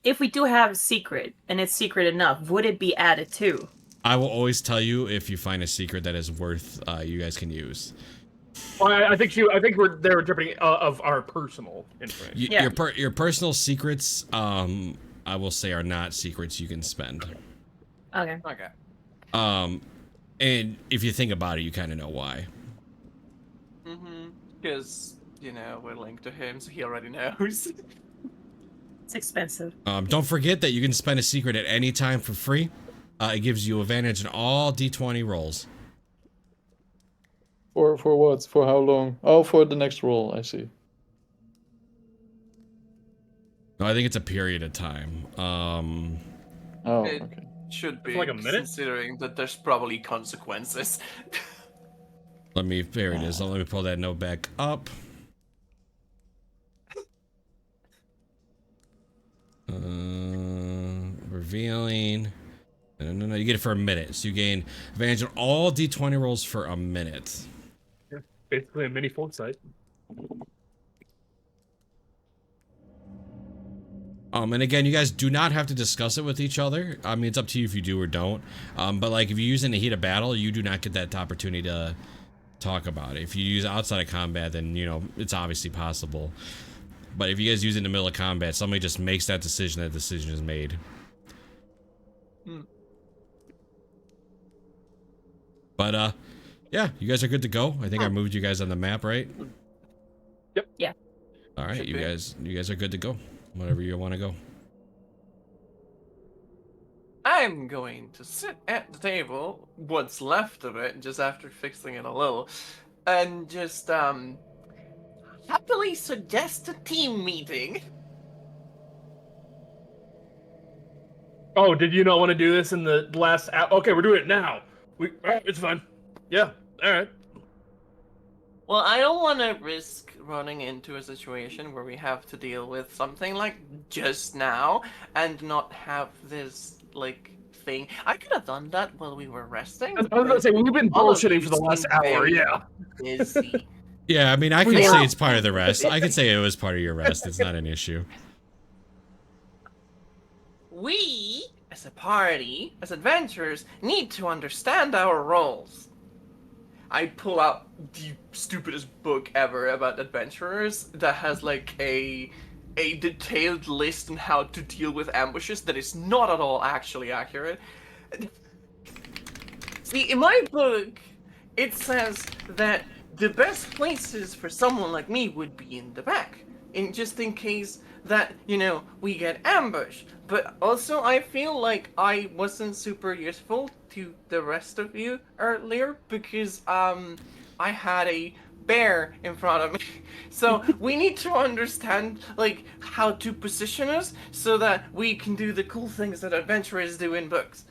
If we do have a secret, and it's secret enough, would it be added too? I will always tell you if you find a secret that is worth you guys can use. Well, I think they're interpreting of our personal information. Yeah. Your personal secrets, I will say, are not secrets you can spend. Okay. Okay. And if you think about it, you kind of know why. Because, we're linked to him, so he already knows. It's expensive. Don't forget that you can spend a secret at any time for free. It gives you advantage in all D20 rolls. For what? For how long? Oh, for the next roll, I see. No, I think it's a period of time. Oh, It okay. should be, For like a minute? considering that there's probably consequences. There it is. Let me pull that note back up. Revealing. No, you get it for a minute. So you gain advantage on all D20 rolls for a minute. Yeah, basically a mini foresight. And again, you guys do not have to discuss it with each other. I mean, it's up to you if you do or don't. But like, if you use it in the heat of battle, you do not get that opportunity to talk about it. If you use it outside of combat, then, it's obviously possible. But if you guys use it in the middle of combat, somebody just makes that decision is made. But, yeah, you guys are good to go. I think I moved you guys on the map, right? Yep. Yeah. All right, Should you be. guys are good to go. Whatever you want to go. I'm going to sit at the table, what's left of it, just after fixing it a little, and just, happily suggest a team meeting. Oh, did you not want to do this in the last hour? Okay, we're doing it now. Alright, it's fine. Yeah, alright. Well, I don't want to risk running into a situation where we have to deal with something like just now and not have this, thing. I could have done that while we were resting. I was gonna say, we've been all of bullshitting you for the last seem hour, very yeah. Busy. Yeah, I mean, I can We say are- it's part of the rest. I can say it was part of your rest. It's not an issue. We, as a party, as adventurers, need to understand our roles. I pull out the stupidest book ever about adventurers that has a detailed list on how to deal with ambushes that is not at all actually accurate. See, in my book, it says that the best places for someone like me would be in the back, just in case that, we get ambushed. But also, I feel like I wasn't super useful to the rest of you earlier because, I had a bear in front of me. So we need to understand, how to position us so that we can do the cool things that adventurers do in books.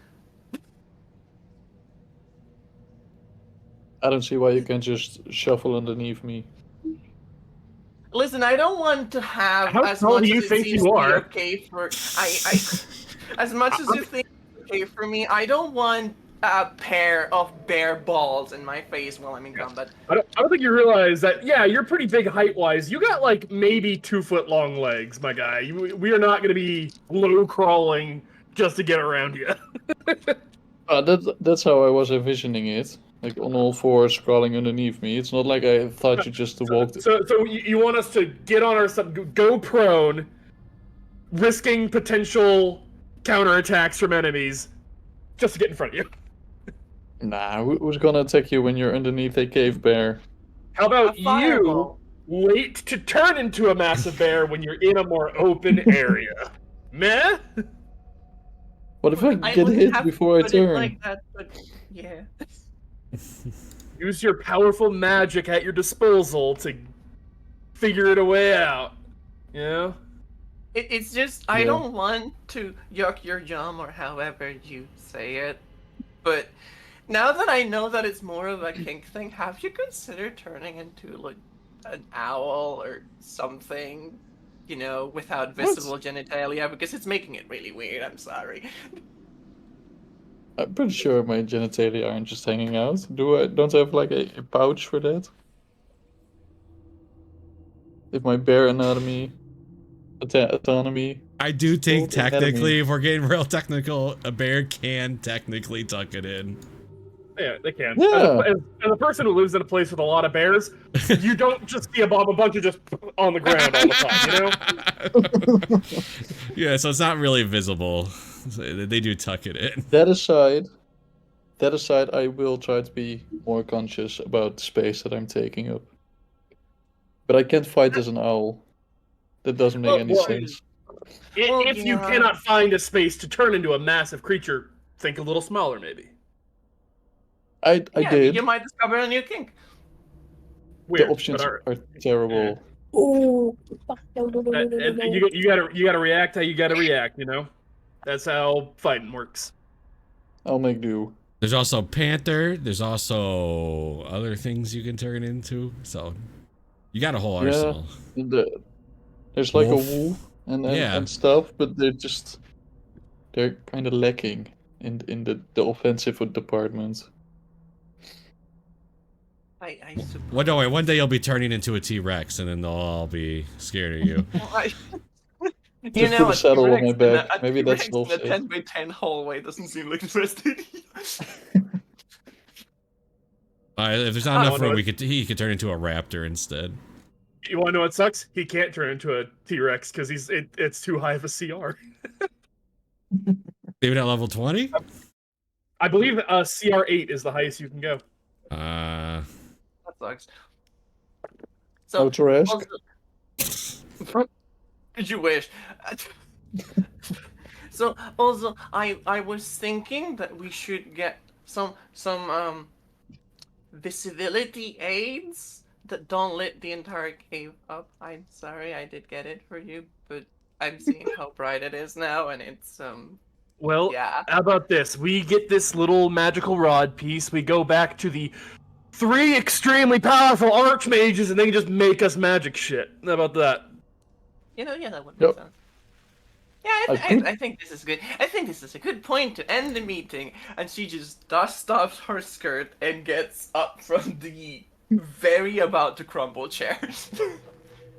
I don't see why you can just shuffle underneath me. Listen, I don't want to have How as tall much do you as it think seems you to be are? okay for as much as you think it's okay for me. I don't want a pair of bare balls in my face while I'm in combat. I don't think you realize that, yeah, you're pretty big height-wise. You got, maybe 2-foot long legs, my guy. We are not going to be low crawling just to get around you. That's how I was envisioning it. Like on all fours crawling underneath me. It's not like I thought you just walked. So you want us to get on our go prone, risking potential counterattacks from enemies, just to get in front of you. Nah, who's gonna attack you when you're underneath a cave bear? How about A fireball. you wait to turn into a massive bear when you're in a more open area? Meh? What if I get wouldn't hit have before I put it turn? like that, but yeah. Use your powerful magic at your disposal to figure it a way out. You know? It's just I Yeah. don't want to yuck your yum or however you say it, but now that I know that it's more of a kink thing, have you considered turning into an owl or something, without visible genitalia? Because it's making it really weird. I'm sorry. I'm pretty sure my genitalia aren't just hanging out. Don't I have a pouch for that? If my bear anatomy, autonomy. I do think Well, anatomy. technically, if we're getting real technical, a bear can technically tuck it in. Yeah, they can. Yeah. As a person who lives in a place with a lot of bears, you don't just see a bunch of just on the ground all the time, you know? Yeah, so it's not really visible. So they do tuck it in. That aside, I will try to be more conscious about the space that I'm taking up. But I can't fight as an owl. That doesn't make any Well, sense. Well, if you yeah. cannot find a space to turn into a massive creature, think a little smaller, maybe. I Yeah, did. you might discover a new kink. The Weird, options but are terrible. Oh, fuck. No, no, no, no, no, no, and no. you gotta react how you gotta react. You know, that's how fighting works. I'll make do. There's also panther. There's also other things you can turn into. So you got a whole Yeah. arsenal. There's like Wolf. a wolf and Yeah. stuff, but they're kind of lacking in the offensive department. I suppose. Well, don't worry. One day you'll be turning into a T-Rex, and then they'll all be scared of you. You Just know, put a saddle on my back. A Maybe that T-Rex in solves a it. 10x10 hallway doesn't seem like interesting. If there's not I enough don't know. room, he could turn into a raptor instead. You want to know what sucks? He can't turn into a T-Rex because it's too high of a CR. Even at level 20? I believe CR8 is the highest you can go. That sucks. No So, to ask. also, you wish. So also, I was thinking that we should get some visibility aids that don't lit the entire cave up. I'm sorry, I did get it for you, but I'm seeing how bright it is now, and it's Well, yeah. how about this? We get this little magical rod piece. We go back to the 3 extremely powerful archmages, and they can just make us magic shit. How about that? You know, yeah, that would make Yep. sense. Yeah, I could- I think this is good. I think this is a good point to end the meeting. And she just dusts off her skirt and gets up from the very about to crumble chair.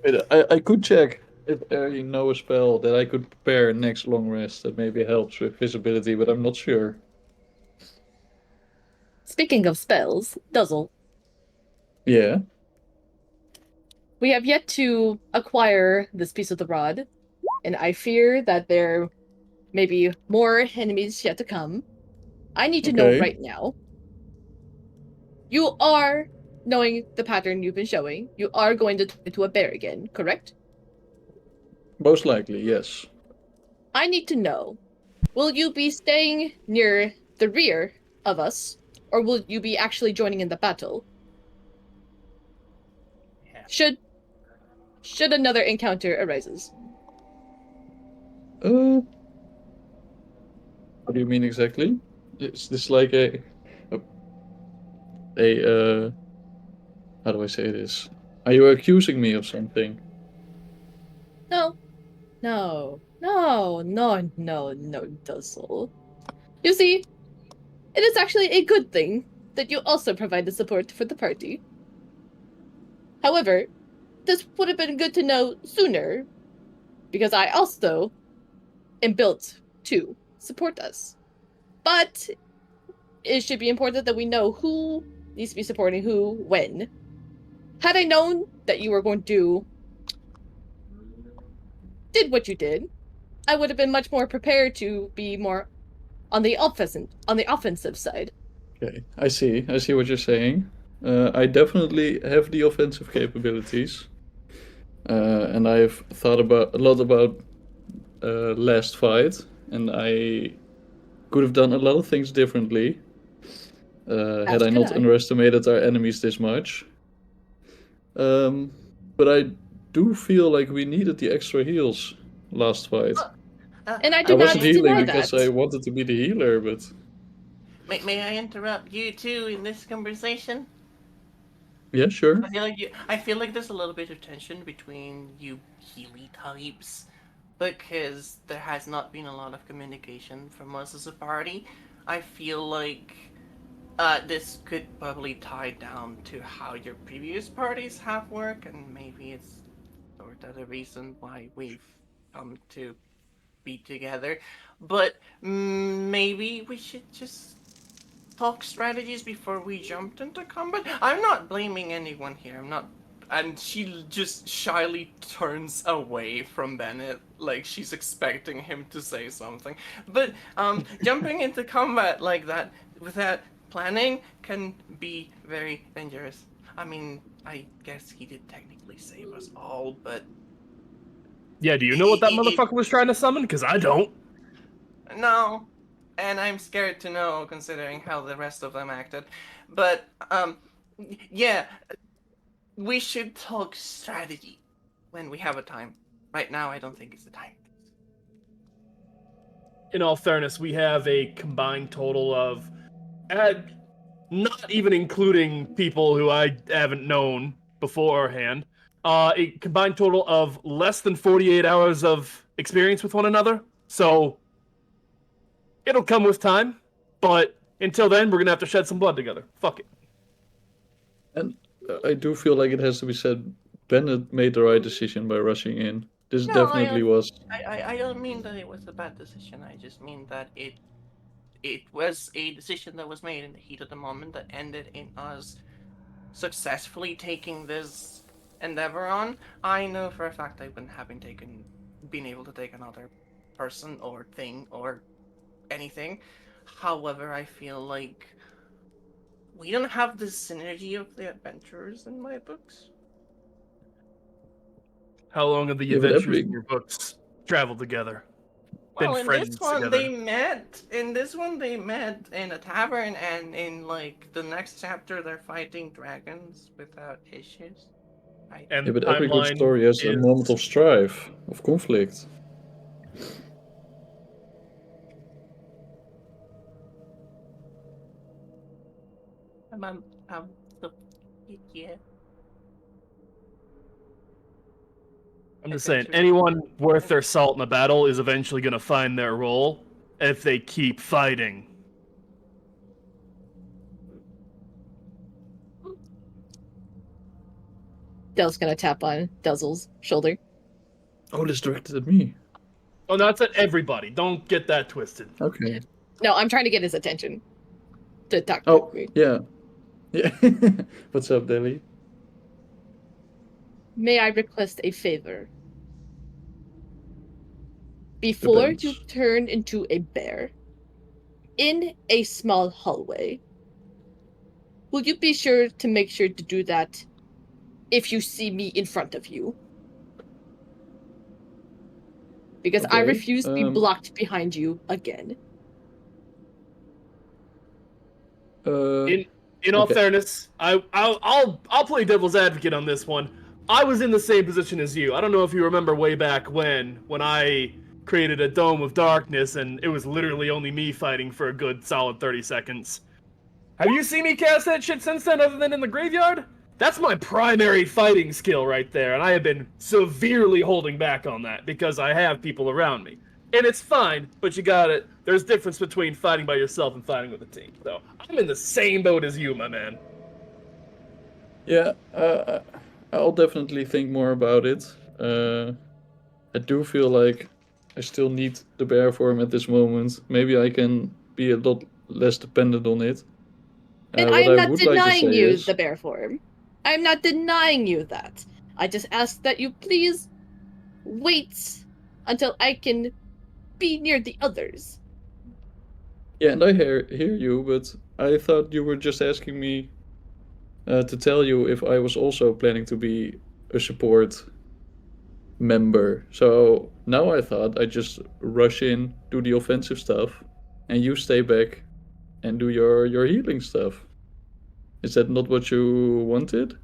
Wait, I could check if I know a spell that I could prepare next long rest that maybe helps with visibility, but I'm not sure. Speaking of spells, Duzzle, Yeah. we have yet to acquire this piece of the rod, and I fear that there may be more enemies yet to come. I need to know Okay. right now. You are, knowing the pattern you've been showing, you are going to turn into a bear again, correct? Most likely, yes. I need to know, will you be staying near the rear of us, or will you be actually joining in the battle? Should another encounter arises. What do you mean exactly? Is this like a how do I say this? Are you accusing me of something? No, Duzzle. You see, it is actually a good thing that you also provide the support for the party. However, this would have been good to know sooner, because I also am built to support us. But it should be important that we know who needs to be supporting who when. Had I known that you were going to did what you did, I would have been much more prepared to be more on the offensive side. Okay, I see. I see what you're saying. I definitely have the offensive capabilities, and I've thought a lot about last fight, and I could have done a lot of things differently had As I could not I. underestimated our enemies this much. But I do feel like we needed the extra heals last fight. And I I do not wasn't healing deny because that. I wanted to be the healer, but May I interrupt you too in this conversation? yeah, sure. I feel like there's a little bit of tension between you Healy types, because there has not been a lot of communication from us as a party. I feel like this could probably tie down to how your previous parties have worked, and maybe it's sort of the reason why we've come to be together. But maybe we should just talk strategies before we jumped into combat? I'm not blaming anyone here. I'm not. And she just shyly turns away from Bennett, like she's expecting him to say something. But jumping into combat like that without planning can be very dangerous. I mean, I guess he did technically save us all, but Yeah, do you know what that It- motherfucker was trying to summon? Because I don't. no. And I'm scared to know, considering how the rest of them acted. But yeah, we should talk strategy when we have a time. Right now, I don't think it's the time. In all fairness, we have a combined total of, not even including people who I haven't known beforehand, a combined total of less than 48 hours of experience with one another. So it'll come with time, but until then, we're gonna have to shed some blood together. Fuck it. And I do feel like it has to be said, Bennett made the right decision by rushing in. This No, definitely was. I don't mean that it was a bad decision. I just mean that it was a decision that was made in the heat of the moment that ended in us successfully taking this endeavor on. I know for a fact I wouldn't have been able to take another person or thing or anything. However, I feel like we don't have the synergy of the adventurers in my books. How long have the Yeah, but adventures every- in your books traveled together? Well, Been in friends this one together. they met. In this one they met in a tavern, and in like the next chapter they're fighting dragons without issues. And Yeah, the but every good timeline story has a is moment of strife, of conflict. I'm so yeah. I'm just saying, Adventure. anyone worth their salt in a battle is eventually going to find their role if they keep fighting. Dell's gonna tap on Duzzle's shoulder. Oh, this directed at me. Oh, that's at everybody. Don't get that twisted. Okay. No, I'm trying to get his attention to talk to Oh, me. yeah. Yeah. What's up, Deli? May I request a favor? Before you Depends. turn into a bear, in a small hallway, will you be sure to make sure to do that if you see me in front of you? Because I Okay, refuse to be blocked behind you again. In all Okay. fairness, I'll play devil's advocate on this one. I was in the same position as you. I don't know if you remember way back when I created a dome of darkness and it was literally only me fighting for a good solid 30 seconds. Have you seen me cast that shit since then other than in the graveyard? That's my primary fighting skill right there, and I have been severely holding back on that because I have people around me. And it's fine, but you got it. There's a difference between fighting by yourself and fighting with a team. So I'm in the same boat as you, my man. Yeah, I'll definitely think more about it. I do feel like I still need the bear form at this moment. Maybe I can be a lot less dependent on it. And I What am I not would like to denying say you is, the bear form. I'm not denying you that. I just ask that you please wait until I can be near the others. yeah, and I hear you, but I thought you were just asking me to tell you if I was also planning to be a support member. So now I thought I'd just rush in, do the offensive stuff, and you stay back and do your healing stuff. Is that not what you wanted?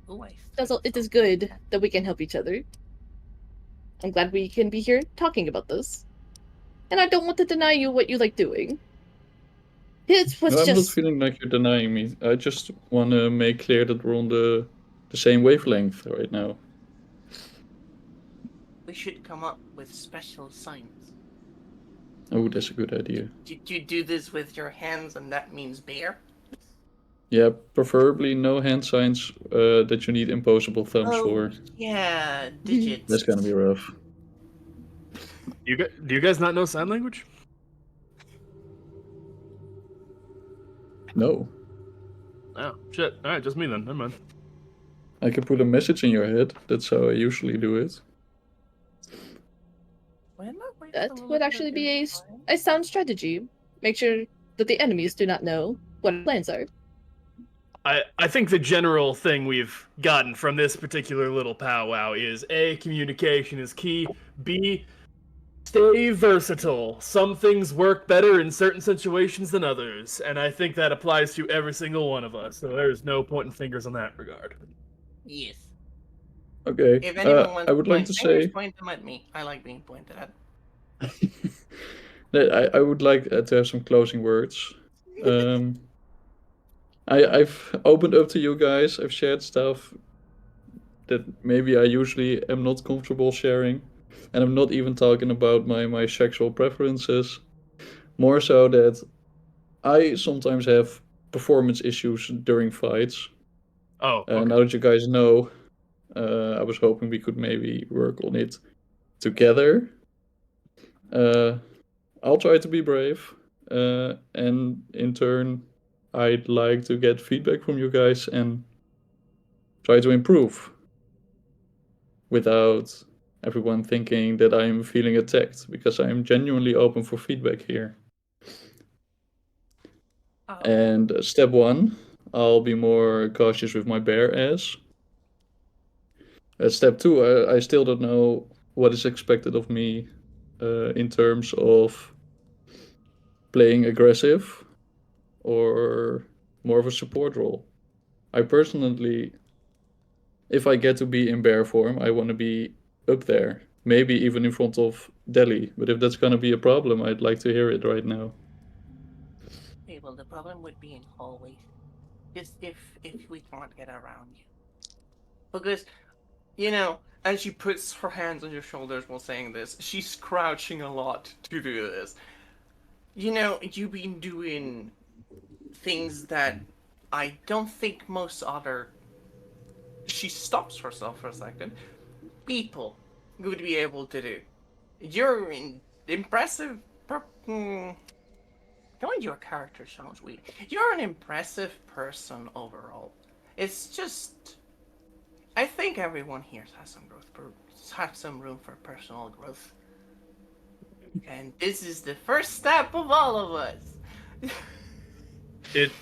Oh, I Dazzle, it is good that we can help each other. I'm glad we can be here talking about this. And I don't want to deny you what you like doing. It was No, I'm not just feeling like you're denying me. I just want to make clear that we're on the same wavelength right now. We should come up with special signs. Oh, that's a good idea. Did you do this with your hands, and that means bear? Yeah, preferably no hand signs that you need imposable thumbs for. Yeah, digits. That's gonna be rough. Do you guys not know sign language? No. Oh, shit. Alright, just me then. Never mind. I can put a message in your head. That's how I usually do it. That would actually be a sound strategy. Make sure that the enemies do not know what our plans are. I think the general thing we've gotten from this particular little powwow is A, communication is key, B, stay versatile. Some things work better in certain situations than others, and I think that applies to every single one of us, so there's no pointing fingers in that regard. Yes. Okay. If anyone wants I would to like point to fingers, say point them at me. I like being pointed at. that I would like to have some closing words. I've opened up to you guys. I've shared stuff that maybe I usually am not comfortable sharing. And I'm not even talking about my sexual preferences. More so that I sometimes have performance issues during fights. Oh, okay. Now that you guys know, I was hoping we could maybe work on it together. I'll try to be brave. And in turn, I'd like to get feedback from you guys and try to improve without everyone thinking that I'm feeling attacked, because I'm genuinely open for feedback here. Oh. And step one, I'll be more cautious with my bare ass. Step two, I still don't know what is expected of me in terms of playing aggressive or more of a support role. I personally, if I get to be in bear form, I want to be up there. Maybe even in front of Delhi. But if that's going to be a problem, I'd like to hear it right now. Okay, well, the problem would be in hallways. Just if we can't get around you. Because, as she puts her hands on your shoulders while saying this, she's crouching a lot to do this. You've been doing things that I don't think most other... She stops herself for a second. People would be able to do. You're an impressive... Knowing your character sounds weird. You're an impressive person overall. It's just... I think everyone here has some room for personal growth. And this is the first step of all of us.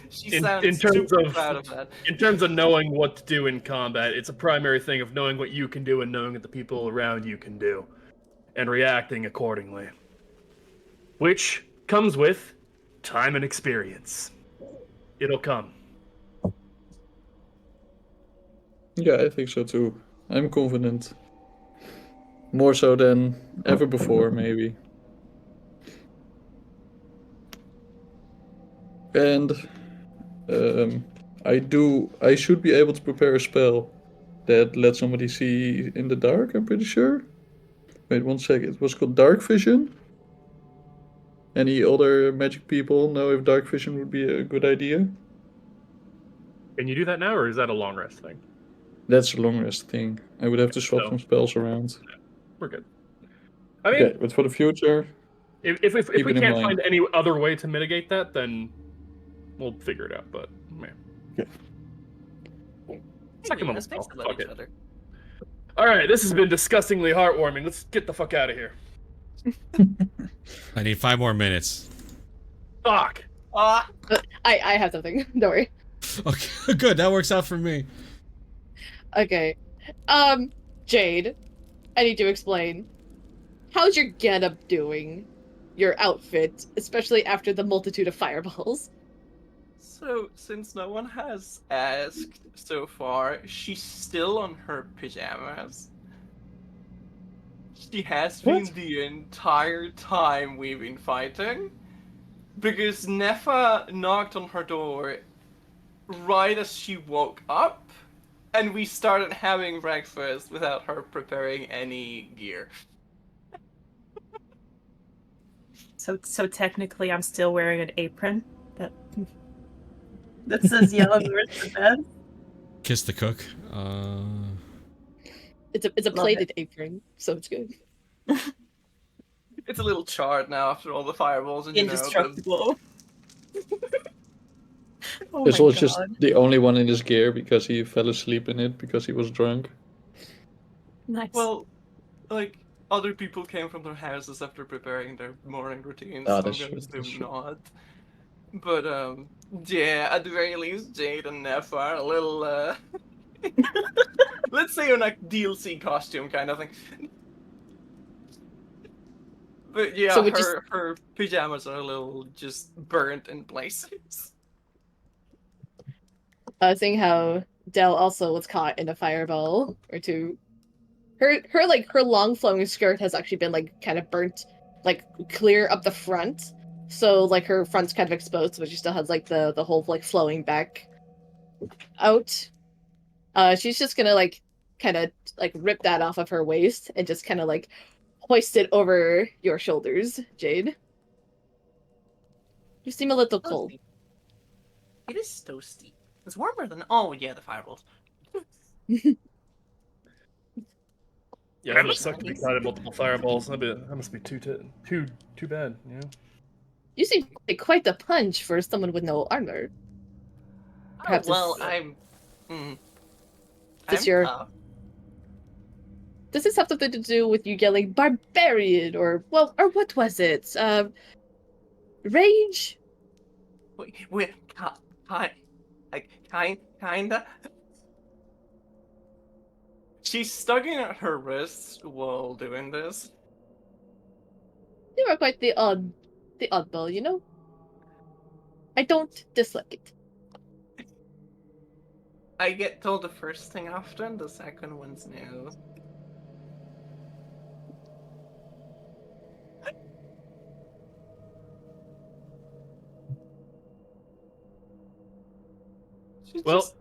She sounds super proud of that. In terms of knowing what to do in combat, it's a primary thing of knowing what you can do and knowing what the people around you can do, and reacting accordingly. Which comes with time and experience. It'll come. Yeah, I think so too. I'm confident. More so than ever before, maybe. And I should be able to prepare a spell that lets somebody see in the dark, I'm pretty sure. Wait one second, it was called Dark Vision? Any other magic people know if Dark Vision would be a good idea? Can you do that now, or is that a long rest thing? That's a long rest thing. I would have to swap So- some spells around. We're good. I mean, Okay, but for the future, if we keep it in can't mind. find any other way to mitigate that, then we'll figure it out. But man, second one was Thanks fuck about each it. other. All right, this has been disgustingly heartwarming. Let's get the fuck out of here. I need 5 more minutes. Fuck. I have something. Don't worry. Okay, good. That works out for me. Okay. Jade, I need to explain. How's your getup doing? Your outfit, especially after the multitude of fireballs. So, since no one has asked so far, she's still on her pajamas. She has been the entire time we've been fighting. Because Nefa knocked on her door right as she woke up, and we started having breakfast without her preparing any gear. So technically, I'm still wearing an apron that says yellow where's the bed. Kiss the cook. It's a plated apron, so it's good. It's a little charred now after all the fireballs and Indestructible. Oh This my was just God. the only one in his gear because he fell asleep in it because he was drunk. Nice. Well, like, other people came from their houses after preparing their morning routines, Ah, so I'm that's gonna true, that's assume true. not. But, yeah, at the very least, Jade and Neff are a little, let's say in a DLC costume kind of thing. But yeah, So would you her pajamas are a little just burnt in places. seeing how Dell also was caught in a fireball or two? Her long flowing skirt has actually been like kind of burnt, like clear up the front. So like her front's kind of exposed, but she still has like the whole like flowing back out. She's just gonna like kind of like rip that off of her waist and just kind of like hoist it over your shoulders, Jade. You seem a little cold. Toasty. It is toasty. It's warmer than. Oh yeah, the fireballs. Yeah, that Fish must suck to be nice. caught in multiple fireballs. That must be too bad. You know. You seem like quite the punch for someone with no armor. Oh Perhaps well, it's, I'm. Mm, does I'm your tough. does this have something to do with you yelling barbarian or well or what was it? Rage? Wait, kinda. She's tugging at her wrists while doing this. You are quite the oddball, you know? I don't dislike it. I get told the first thing often, the second one's new. She's Well, just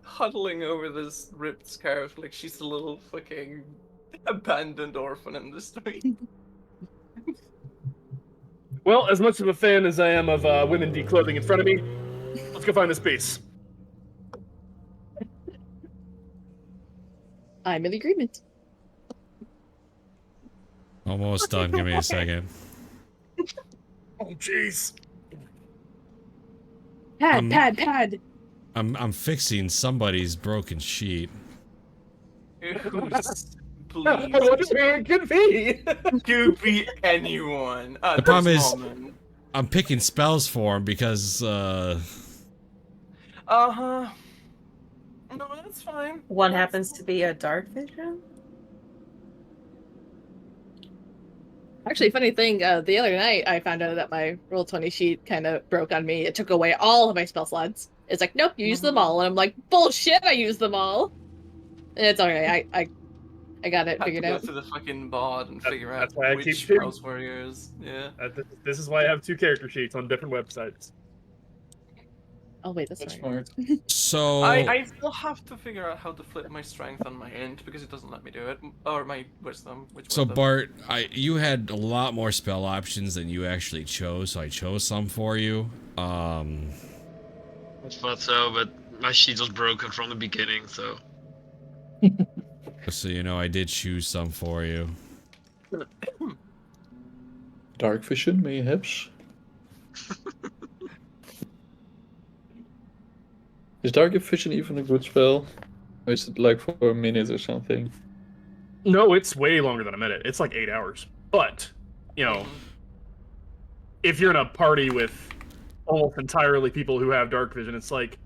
huddling over this ripped scarf like she's a little fucking abandoned orphan in the street. well, as much of a fan as I am of women declothing in front of me, let's go find this piece. I'm in agreement. Almost done. Give me a second. Oh, jeez. Pad. I'm fixing somebody's broken sheet. Who's I wonder please? who it could be. Could be anyone at The problem this is- moment. I'm picking spells for him because Uh-huh. No, that's fine. One happens to be a dark vision. Actually, funny thing, the other night I found out that my Roll20 sheet kind of broke on me. It took away all of my spell slots. It's like, nope, you used them all. And I'm like, bullshit, I used them all. And it's alright, I got it Had to figured go out. to the fucking bod and figure out That's why I keep which sharing. mouse warriors. Yeah. This is why I have 2 character sheets on different websites. Oh wait, that's That's right. smart. so I still have to figure out how to flip my strength on my int because it doesn't let me do it. Or my wisdom. Which so one? Bart, you had a lot more spell options than you actually chose, so I chose some for you. I thought so, but my sheet was broken from the beginning, so. So you know, I did choose some for you. Dark vision, mayhaps. Is dark vision even a good spell? Or is it like for a minute or something? No, it's way longer than a minute. It's like 8 hours. But, you know, if you're in a party with almost entirely people who have dark vision, it's like,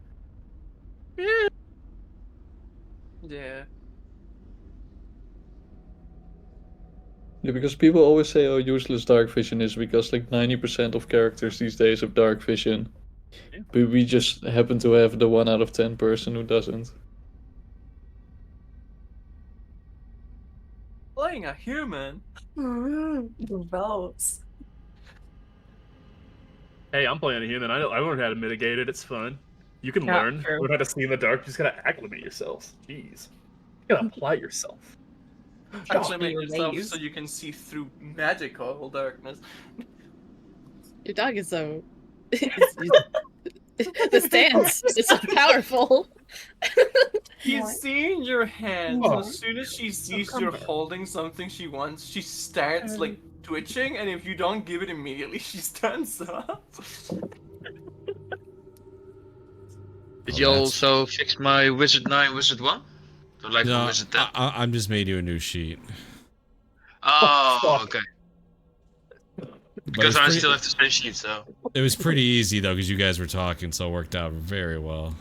eh. Yeah. Yeah, because people always say how useless dark vision is because like 90% of characters these days have dark vision. Yeah. But we just happen to have the 1 out of 10 person who doesn't. Playing a human. Gross. Hey, I'm playing a human. I learned how to mitigate it. It's fun. You can Yeah, learn. true. Learn how to see in the dark. You just gotta acclimate yourself. Jeez. You gotta apply yourself. Acclimate your yourself ways. so you can see through magical darkness. Your dog is so. The stance is so powerful. She's seeing your hands, Oh. and as soon as she sees come you're here. holding something she wants, she starts like twitching, and if you don't give it immediately, she stands up. Did Oh, you that's- also fix my Wizard 9, Wizard 1? So like No, from Wizard 10? I'm just made you a new sheet. Oh, fuck. okay. But Because I still have the same sheet, so. it was pretty easy though, because you guys were talking, so it worked out very well.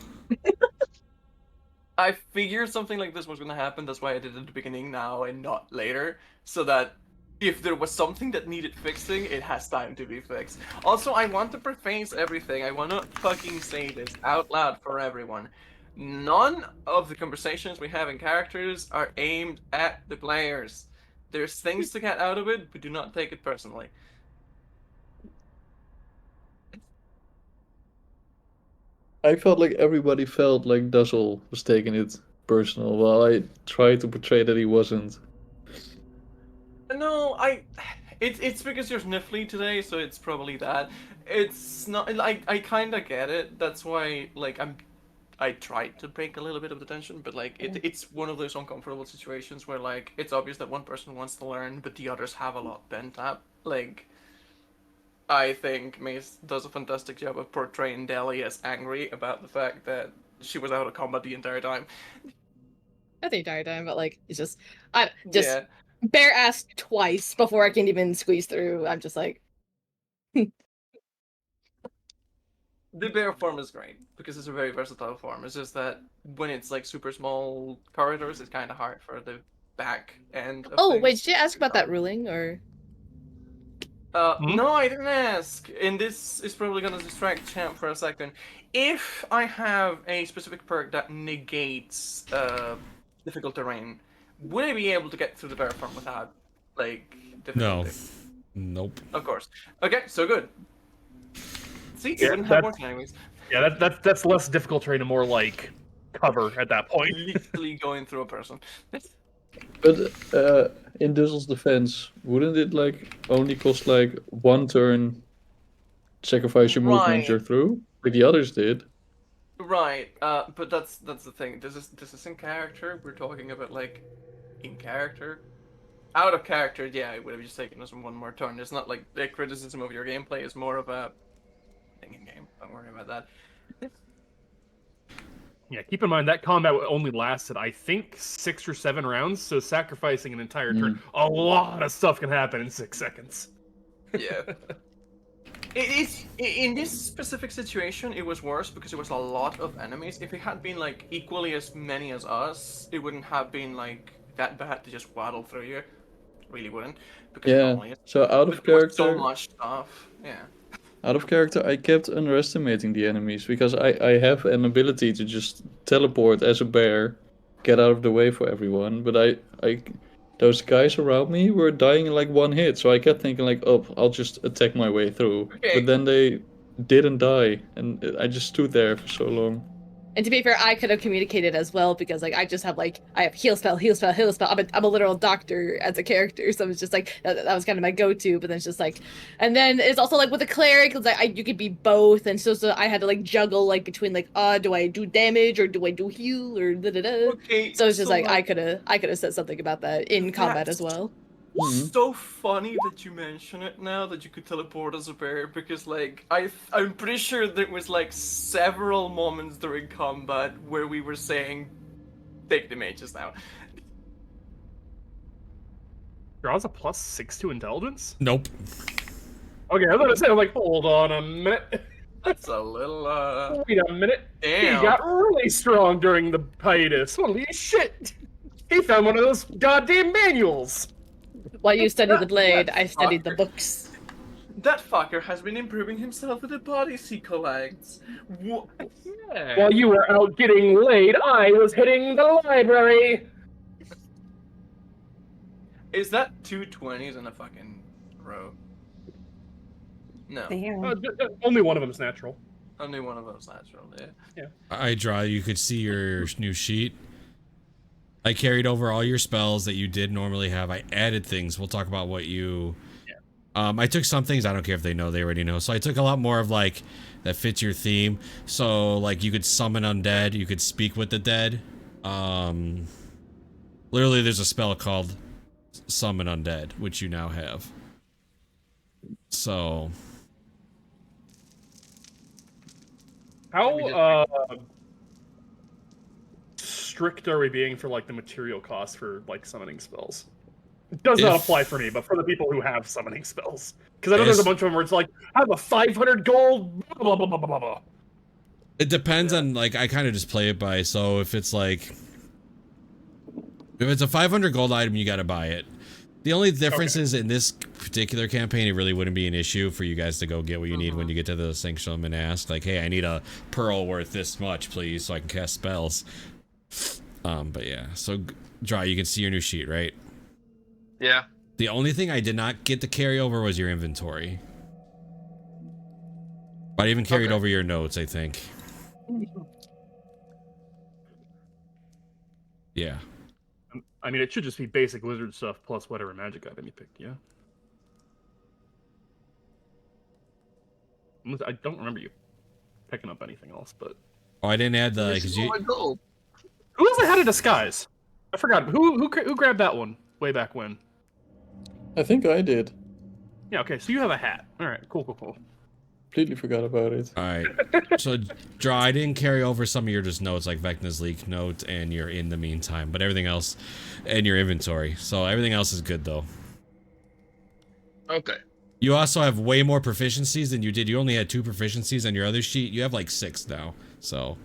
I figured something like this was gonna happen. That's why I did it at the beginning now and not later, so that if there was something that needed fixing, it has time to be fixed. Also, I want to preface everything. I want to fucking say this out loud for everyone. None of the conversations we have in characters are aimed at the players. There's things to get out of it, but do not take it personally. I felt like everybody felt like Duzzle was taking it personal, while I tried to portray that he wasn't. No, it's because you're sniffly today, so it's probably that. It's not. I kind of get it. That's why, like, I tried to break a little bit of the tension, but like, it's one of those uncomfortable situations where like it's obvious that one person wants to learn, but the others have a lot pent up. Like, I think Mace does a fantastic job of portraying Deli as angry about the fact that she was out of combat the entire time. Not the entire time, but like it's just I just Yeah, bare ass twice before I can even squeeze through. I'm just like, the bear form is great because it's a very versatile form. It's just that when it's like super small corridors, it's kind of hard for the back end. Of oh things wait, did you ask to about that cover. ruling or? No, I didn't ask. And this is probably gonna distract Champ for a second. If I have a specific perk that negates difficult terrain, would I be able to get through the bear farm without like No. difficulty? Nope. Of course. Okay, so good. See, you Yeah, wouldn't have that's- worked anyways. Yeah, that's less difficult terrain and more like cover at that point. Literally going through a person. But in Duzzle's defense, wouldn't it like only cost like one turn sacrifice your movement you're Right. through? Like the others did. Right, but that's the thing. This is in character. We're talking about like in character. Out of character, yeah, it would have just taken us one more turn. It's not like a criticism of your gameplay. It's more of a thing in game. Don't worry about that. Yeah, keep in mind that combat only lasted, I think, 6 or 7 rounds. So sacrificing an entire turn, a lot of stuff can happen in 6 seconds. Yeah. It's in this specific situation, it was worse because it was a lot of enemies. If it had been like equally as many as us, it wouldn't have been like that bad to just waddle through you. Really wouldn't, because it Yeah. normally is. So out But of there was so character, much stuff. Yeah. out of character, I kept underestimating the enemies because I have an ability to just teleport as a bear, get out of the way for everyone. But I those guys around me were dying in like one hit, so I kept thinking like, oh, I'll just attack my way through. Okay. But then they didn't die, and I just stood there for so long. And to be fair, I could have communicated as well because like I just have like I have heal spell, heal spell, heal spell. I'm a literal doctor as a character, so it's just like that was kind of my go-to. But then it's just like, and then it's also like with a cleric, it's like you could be both, and so I had to like juggle like between like do I do damage or do I do heal or da da da. Okay. So it's just like I could have said something about that in combat as That's- well. So funny that you mention it now that you could teleport as a bear because like I'm pretty sure there was like several moments during combat where we were saying take the mages now. Draws a +6 to intelligence? Nope. Okay, I was gonna say, I'm like, hold on a minute. That's a little Wait a minute. damn. He got really strong during the hiatus. Holy shit! He found one of those goddamn manuals! While you studied the That- blade, that I studied the fucker. books. That fucker has been improving himself with the bodies he collects. What? Yeah. While you were out getting laid, I was hitting the library! Is that 220s in a fucking row? No, Damn. Only one of them is natural. only one of those natural. Yeah. I draw. You could see your new sheet. I carried over all your spells that you did normally have. I added things. We'll talk about what you... I took some things, I don't care if they know, they already know. So I took a lot more of like, that fits your theme. So like you could summon undead, you could speak with the dead. Literally there's a spell called Summon Undead, which you now have. So... How strict are we being for like the material cost for like summoning spells? It does not apply for me, but for the people who have summoning spells, because I know there's a bunch of them where it's like I have a 500 gold, blah blah blah blah blah. It depends on, like, I kind of just play it by, so if it's like, if it's a 500 gold item, you got to buy it. The only difference is in this particular campaign, it really wouldn't be an issue for you guys to go get what you need when you get to the sanctum and ask, like, hey, I need a pearl worth this much, please, so I can cast spells. But yeah, so Dry, you can see your new sheet, right? Yeah. The only thing I did not get to carry over was your inventory. But I even carried over your notes, I think. Yeah. I mean, it should just be basic wizard stuff plus whatever magic item you picked, yeah? I don't remember you picking up anything else, but... Oh, I didn't add the... Cause you... Who else had a disguise? I forgot. Who grabbed that one way back when? I think I did. Yeah, okay, so you have a hat. Alright, cool. Completely forgot about it. Alright. So, Draw, I didn't carry over some of your just notes, like Vecna's leak note and your in the meantime, but everything else, and your inventory. So, everything else is good, though. Okay. You also have way more proficiencies than you did. You only had 2 proficiencies on your other sheet. You have like 6 now. So,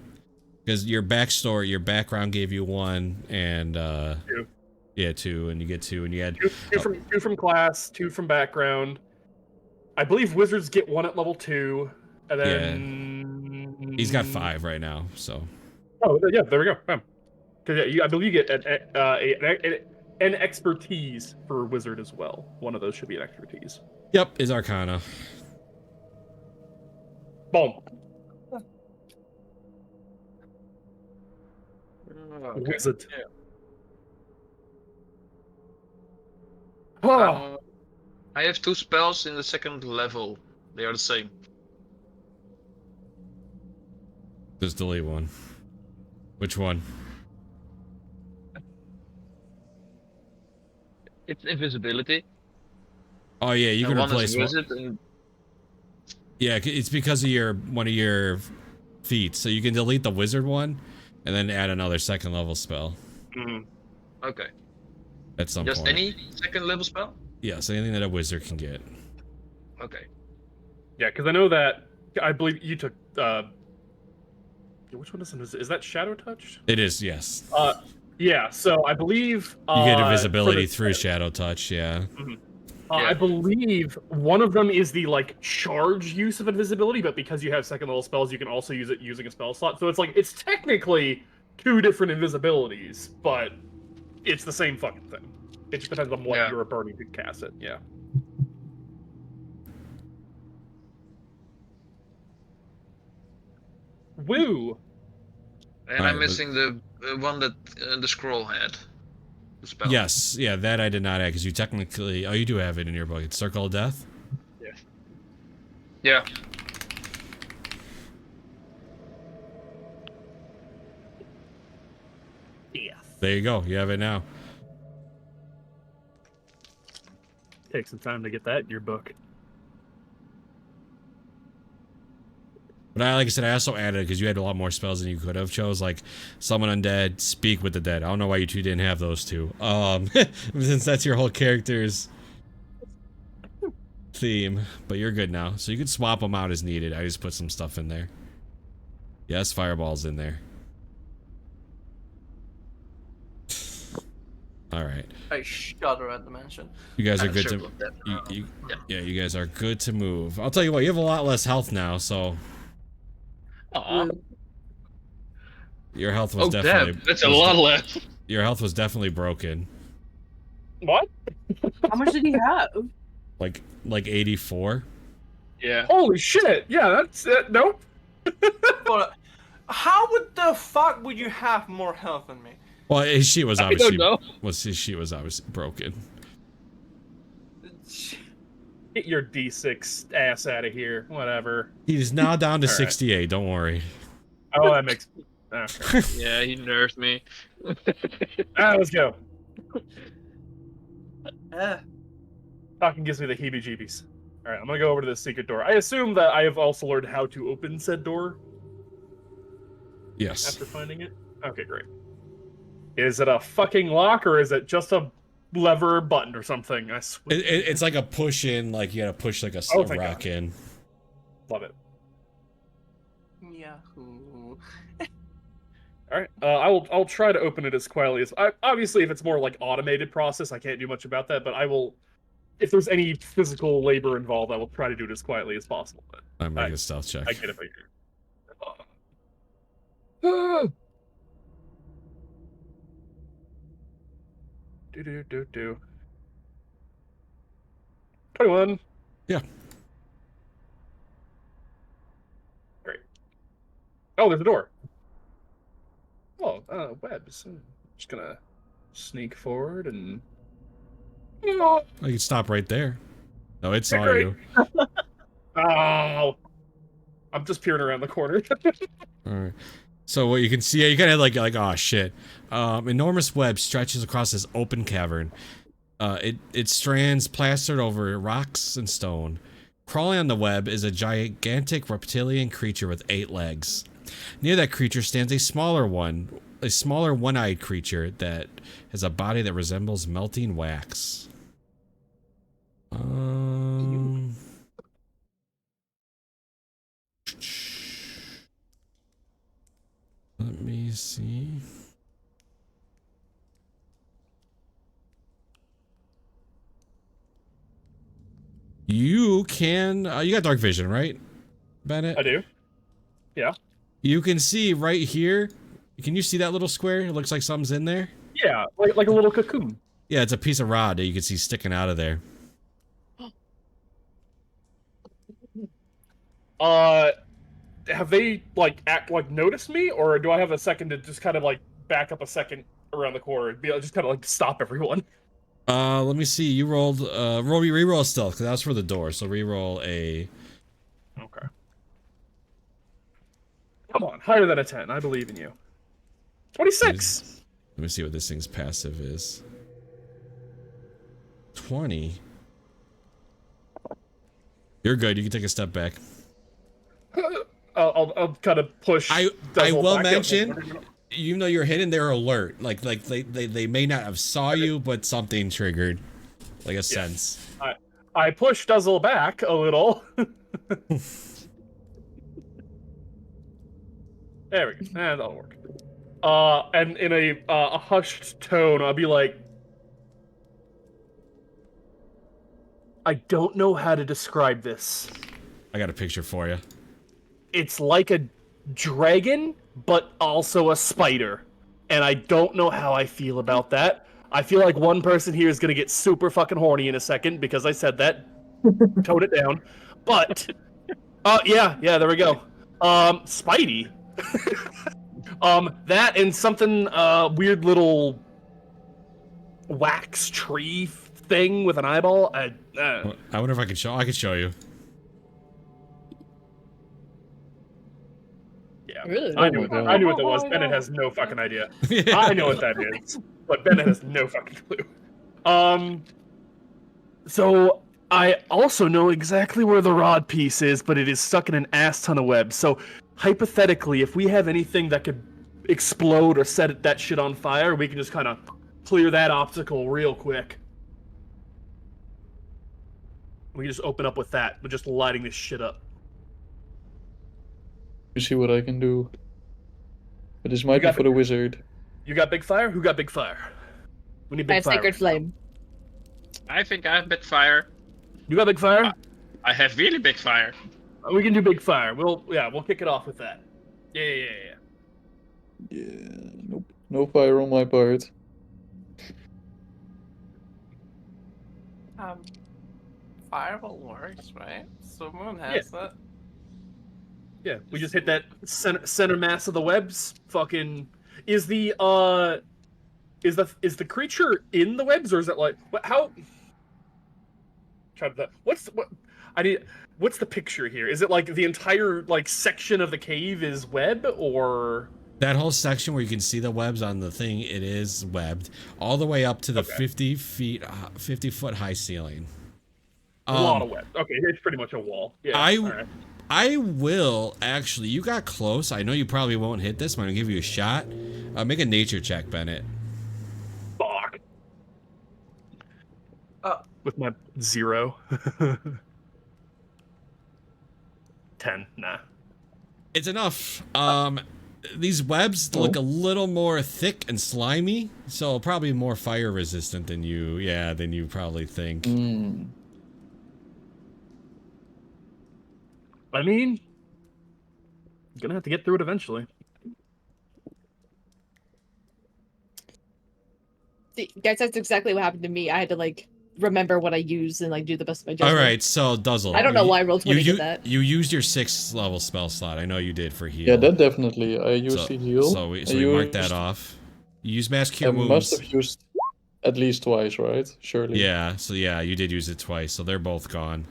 because your backstory, your background gave you 1, and 2. Yeah, 2, and you get 2, and you had 2 from class, 2 from background. I believe wizards get 1 at level 2, and then he's got 5 right now. So. Oh yeah, there we go. Because I believe you get an expertise for wizard as well. One of those should be an expertise. Yep, is Arcana. Boom. Okay. Wizard. Yeah. Oh. I have 2 spells in the 2nd level. They are the same. Just delete one. Which one? It's invisibility. Oh yeah, you can replace one. And... Yeah, it's because of one of your feats, so you can delete the wizard one, and then add another 2nd level spell. Okay. At some Just point. any 2nd level spell? Yes, anything that a wizard can get. Okay. Yeah, because I know that I believe you took. Which one is that Shadow Touch? It is, yes. Yeah. So I believe you get invisibility through Shadow Touch. Yeah. I believe one of them is the like charge use of invisibility, but because you have 2nd level spells, you can also use it using a spell slot. So it's like it's technically 2 different invisibilities, but it's the same fucking thing. It just depends on what you're burning to cast it. Yeah. Woo. And I'm missing the one that the scroll had. The spell. Yes, yeah, that I did not add because you technically. Oh, you do have it in your book. It's Circle of Death. Yeah. Yeah. Yes. There you go. You have it now. Take some time to get that in your book. But like I said, I also added because you had a lot more spells than you could have chose, like Summon Undead, Speak with the Dead. I don't know why you 2 didn't have those 2. Since that's your whole character's theme. But you're good now, so you can swap them out as needed. I just put some stuff in there. Yes, Fireball's in there. All right. I shudder at the mention. You guys are good to. You guys are good to move. I'll tell you what. You have a lot less health now, so. Your health was definitely. Damn, that's a lot less. Your health was definitely broken. What? How much did he have? Like 84. Yeah. Holy shit! Yeah, that's nope. But how would the fuck would you have more health than me? Well, his sheet was obviously his sheet was obviously broken. Get your D6 ass out of here. Whatever. He's now down to All 68. Right. Don't worry. Oh, that makes. Okay. Yeah, he nerfed me. Let's go. Eh. Talking gives me the heebie-jeebies. All right, I'm gonna go over to the secret door. I assume that I have also learned how to open said door. Yes. After finding it. Okay, great. Is it a fucking lock or is it just a lever button or something? I swear. It's like a push in, like you gotta push like a thank rock God. in. Love it. Yahoo. All right, I'll try to open it as quietly as. Obviously, if it's more like automated process, I can't do much about that. But I will, if there's any physical labor involved, I will try to do it as quietly as possible. But I'm making a stealth check. I get it. Do. 21. Yeah. Great. Oh, there's a door. Oh, webs. I'm just gonna sneak forward and. Oh, you can stop right there. No, it saw Great. you. Oh, I'm just peering around the corner. All right. So what you can see, you kind of like oh shit. Enormous web stretches across this open cavern. It strands plastered over rocks and stone. Crawling on the web is a gigantic reptilian creature with 8 legs. Near that creature stands a smaller one-eyed creature that has a body that resembles melting wax. Let me see. You can, you got dark vision, right, Bennett? I do. Yeah. You can see right here. Can you see that little square? It looks like something's in there. Yeah, like a little cocoon. Yeah, it's a piece of rod that you can see sticking out of there. Have they noticed me, or do I have a second to just kind of like back up a second around the corner and just kind of like stop everyone? Let me see. You rolled re-roll stealth because that was for the door. So re-roll a. Okay. Come on, higher than a 10. I believe in you. 26. Let me see what this thing's passive is. 20. You're good. You can take a step back. I'll kind of push. I Duzzle will back mention, up. even though you're hidden, they're alert. Like they may not have saw you, but something triggered, like a sense. I push Duzzle back a little. There we go. That'll work. And in a hushed tone, I'll be like, I don't know how to describe this. I got a picture for you. It's like a dragon, but also a spider. And I don't know how I feel about that. I feel like one person here is going to get super fucking horny in a second because I said that. Tone it down. But, yeah, there we go. Spidey. That and something, weird little wax tree thing with an eyeball. I wonder if I can show. I can show you. Yeah, Really? I knew what that was. Bennett has no fucking idea. I know what that is, but Bennett has no fucking clue. So I also know exactly where the rod piece is, but it is stuck in an ass ton of web. So hypothetically, if we have anything that could explode or set that shit on fire, we can just kind of clear that obstacle real quick. We can just open up with that, but just lighting this shit up. You see what I can do. But this might be for the wizard. You got big fire? Who got big fire? We need I big have fire. Sacred Flame. I think I have big fire. You got big fire? I have really big fire. We can do big fire. We'll kick it off with that. Yeah. Yeah, nope. No fire on my part. Fireball works, right? Someone has that. Yeah, we just hit that center mass of the webs. Fucking is the creature in the webs, or is it like how? Try that. What's the picture here? Is it like the entire section of the cave is web, or that whole section where you can see the webs on the thing? It is webbed all the way up to the 50 foot high ceiling. A lot of web. Okay, it's pretty much a wall. Yeah. I will actually. You got close. I know you probably won't hit this. I'm gonna give you a shot. Make a nature check, Bennett. With my 0. 10, nah. It's enough. These webs look a little more thick and slimy, so probably more fire resistant than you probably think. I mean, gonna have to get through it eventually. See, guys, that's exactly what happened to me. I had to like remember what I used and like do the best of my judgment. All right, so Duzzle. I don't know why Roll20 did that. You used your 6th level spell slot. I know you did for heal. Yeah, that definitely. I used the heal. So we marked that off. You use mass cure wounds. I must have used at least twice, right? Surely. Yeah. So yeah, you did use it twice. So they're both gone.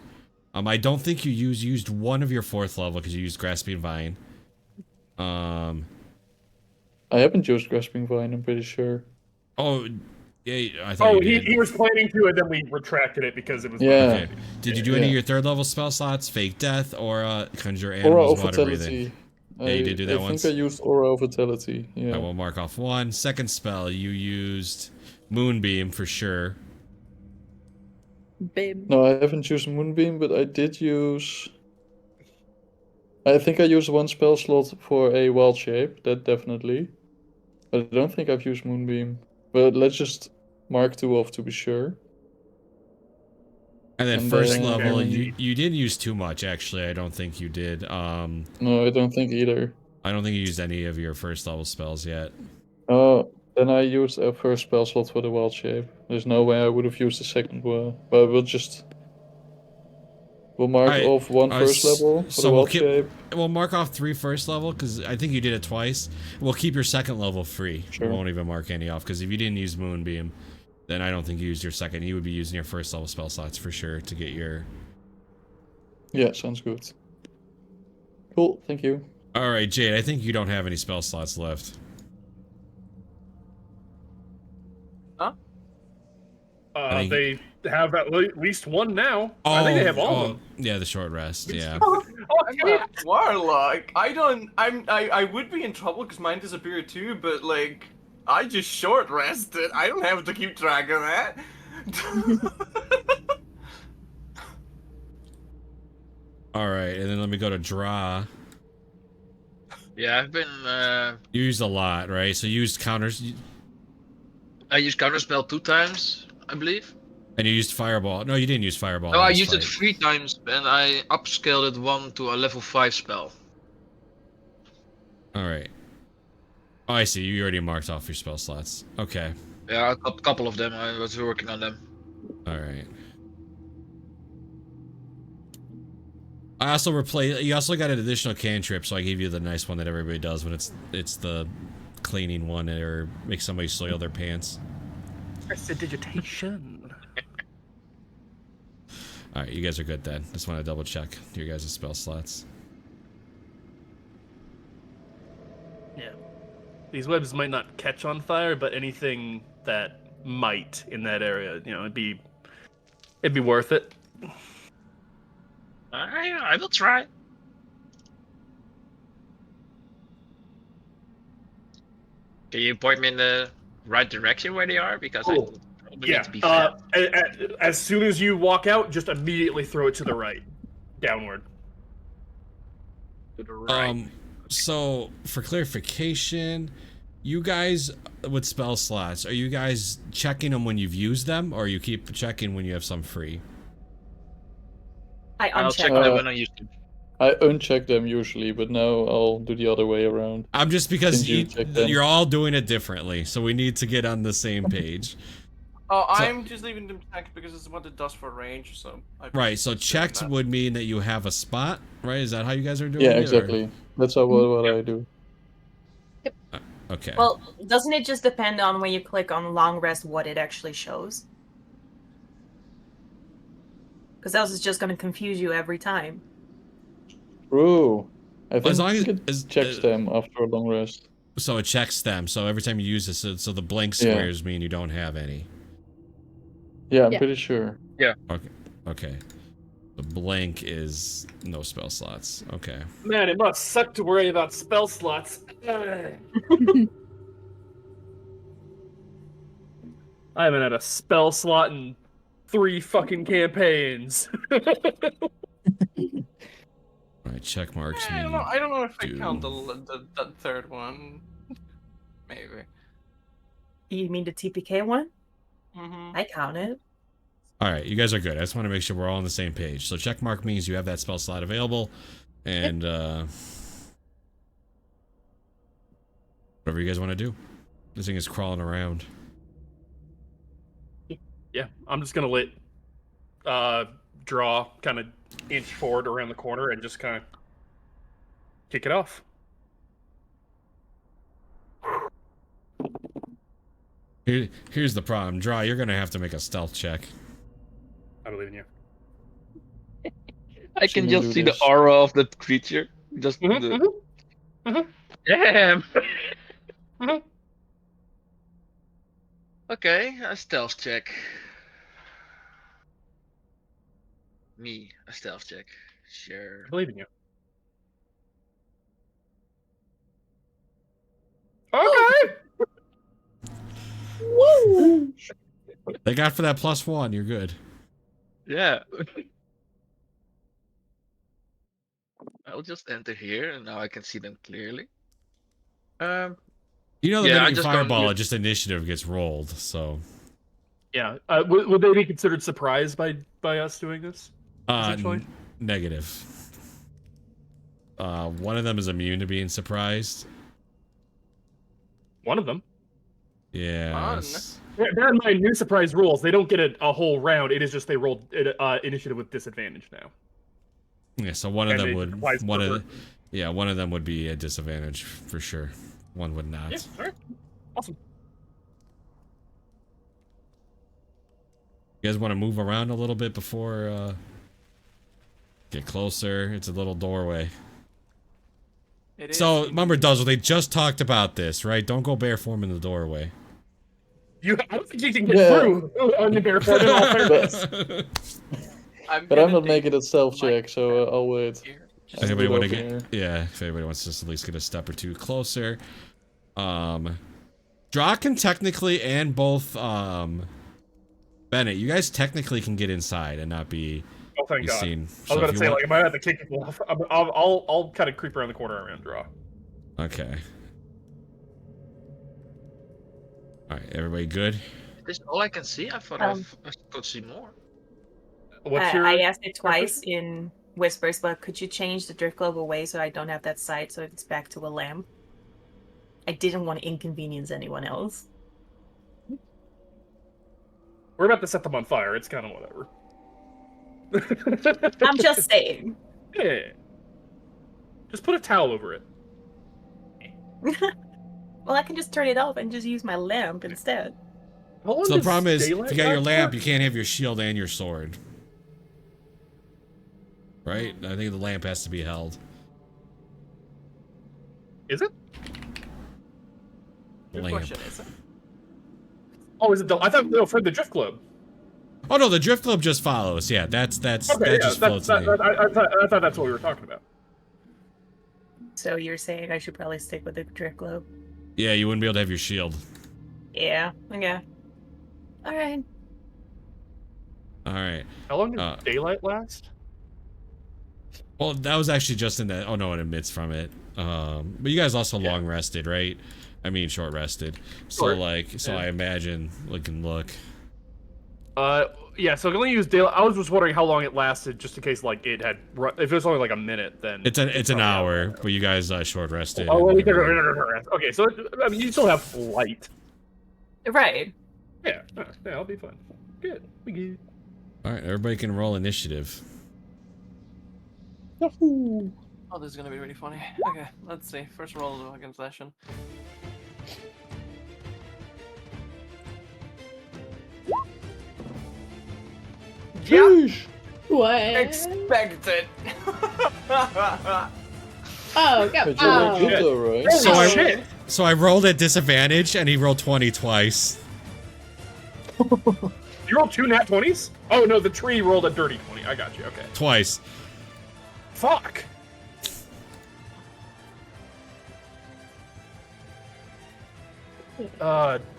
I don't think you used one of your 4th level because you used grasping vine. I haven't used grasping vine. I'm pretty sure. Oh. Yeah, I thought you did. He was planning to, and then we retracted it because it was. Yeah. Okay. Did you do any of your 3rd level spell slots? Fake death, Aura, conjure animals, water breathing. Yeah, you did do that once. I think I used Aura of Vitality. Yeah. I will mark off 1. 2nd spell, you used Moonbeam for sure. Bim. No, I haven't used Moonbeam, but I did use. I think I used 1 spell slot for a wild shape. That definitely. But I don't think I've used Moonbeam. But let's just mark 2 off to be sure. And then 1st level, you didn't use too much, actually. I don't think you did. No, I don't think either. I don't think you used any of your 1st level spells yet. Oh, then I used a 1st spell slot for the wild shape. There's no way I would have used the 2nd one. But we'll mark off 1 1st level for the wild shape. We'll mark off 3 1st level, because I think you did it twice. We'll keep your 2nd level free. Sure. We won't even mark any off, because if you didn't use Moonbeam, then I don't think you used your 2nd. You would be using your 1st level spell slots for sure to get your... Yeah, sounds good. Cool, thank you. Alright, Jade, I think you don't have any spell slots left. Huh? They have at least 1 now. I think they have all of them. Yeah, the short rest, yeah. I'm a warlock. I would be in trouble because mine disappeared too, but like, I just short rested. I don't have to keep track of that. Alright, and then let me go to draw. Yeah, I've been. You used a lot, right? So you used counters. I used counterspell 2 times, I believe. And you used fireball. No, you didn't use fireball. No, I used it 3 times, and I upscaled it 1 to a level 5 spell. Alright. Oh, I see. You already marked off your spell slots. Okay. Yeah, a couple of them. I was working on them. Alright. I also you also got an additional cantrip, so I gave you the nice one that everybody does when it's the cleaning one or make somebody soil their pants. Prestidigitation. Alright, you guys are good then. Just want to double check your guys' spell slots. Yeah. These webs might not catch on fire, but anything that might in that area, you know, it'd be worth it. I will try. Can you point me in the right direction where they are? Because I probably need to be fast. As soon as you walk out, just immediately throw it to the right, downward. To the right. So for clarification, you guys with spell slots, are you guys checking them when you've used them, or you keep checking when you have some free? I'll check them when I use them. I uncheck them usually, but now I'll do the other way around. I'm just because you're all doing it differently, so we need to get on the same page. Oh, I'm just leaving them checked because it's what it does for range. So right. So checked would mean that you have a spot, right? Is that how you guys are doing it? Yeah, exactly. Or? That's what I do. Yep. Okay. Well, doesn't it just depend on when you click on long rest what it actually shows? Because else it's just going to confuse you every time. True. I think as long as it checks them after a long rest. So it checks them. So every time you use this, so the blank squares mean you don't have any. Yeah, I'm pretty sure. Yeah. Okay. Okay. The blank is no spell slots. Okay. Man, it must suck to worry about spell slots. I haven't had a spell slot in 3 fucking campaigns. All right, check marks I don't me. know. I don't know if I do. count the third one. Maybe. You mean the TPK one? Mm-hmm. I count it. All right, you guys are good. I just want to make sure we're all on the same page. So check mark means you have that spell slot available, and whatever you guys want to do. This thing is crawling around. Yeah, I'm just gonna let draw kind of inch forward around the corner and just kind of kick it off. Here's the problem. Draw, you're going to have to make a stealth check. I believe in you. I can Someone just do see this. the aura of the creature. Just Damn. Okay, a stealth check. Me, a stealth check. Sure. I believe in you. Okay. Woo! They got for that +1. You're good. Yeah. I'll just enter here, and now I can see them clearly. You know the Yeah, I minute you just fireball, don't- it just initiative gets rolled. So Yeah. Would they be considered surprised by us doing this? Essentially? Negative. One of them is immune to being surprised. One of them. Yeah. Bear in mind, new surprise rules. They don't get a whole round. It is just they rolled initiative with disadvantage now. Yeah. So one of And them it would. applies One per of. Yeah. One of them would be a disadvantage for sure. One would not. Yeah. All right. Awesome. You guys want to move around a little bit before get closer? It's a little doorway. It is. So remember, Duzzle, they just talked about this, right? Don't go bare form in the doorway. I don't think you can get Yeah. through on the bare foot in all fairness. But I'm not making a stealth check, so I'll wait. If anybody Good want to opener. get, yeah, if anybody wants to just at least get a step or two closer. Draw can technically, and both Bennett, you guys technically can get inside and not be, Oh, thank God. seen. I was So about if to you say, want- like, I might have to kick people off. I'll kind of creep around the corner around draw. Okay. All right, everybody good? This is all I can see. I thought I could see more. What's your? I asked it twice in whispers, but could you change the drift globe away so I don't have that side, so it's back to a lamp? I didn't want to inconvenience anyone else. We're about to set them on fire. It's kind of whatever. I'm just saying. Yeah. Just put a towel over it. Well, I can just turn it off and just use my lamp instead. How long So the does problem is, if daylight you got your last lamp, for? you can't have your shield and your sword. Right? I think the lamp has to be held. Is it? Good Lamp. question, is it? Oh, is it? I thought no, for the drift globe. Oh no, the drift globe just follows. Yeah, that's Okay, that yeah, just floats in the air. I thought that's what we were talking about. So you're saying I should probably stick with the drift globe? Yeah, you wouldn't be able to have your shield. Yeah. Okay. All right. All right. How long does daylight last? Well, that was actually just in that. Oh no, it emits from it. But you guys also long rested, right? I mean, short rested. So Short. I imagine look. Yeah. So I can only use daylight. I was just wondering how long it lasted, just in case like it had. If it was only like a minute, then It's an probably hour, but you guys short rested. Oh, well, and okay. So I mean, you still have light. Right. Yeah. Yeah, that'll be fun. Good. We good. All right, everybody can roll initiative. Oh, this is gonna be really funny. Okay, let's see. First roll of the fucking session. Yeah, Sheesh. What? expected. Oh, go. But you're not Oh. good though, right? So Oh, I shit. so I rolled at disadvantage, and he rolled 20 twice. You rolled 2 nat 20s? Oh no, the tree rolled a dirty 20. I got you. Okay. Twice. Fuck.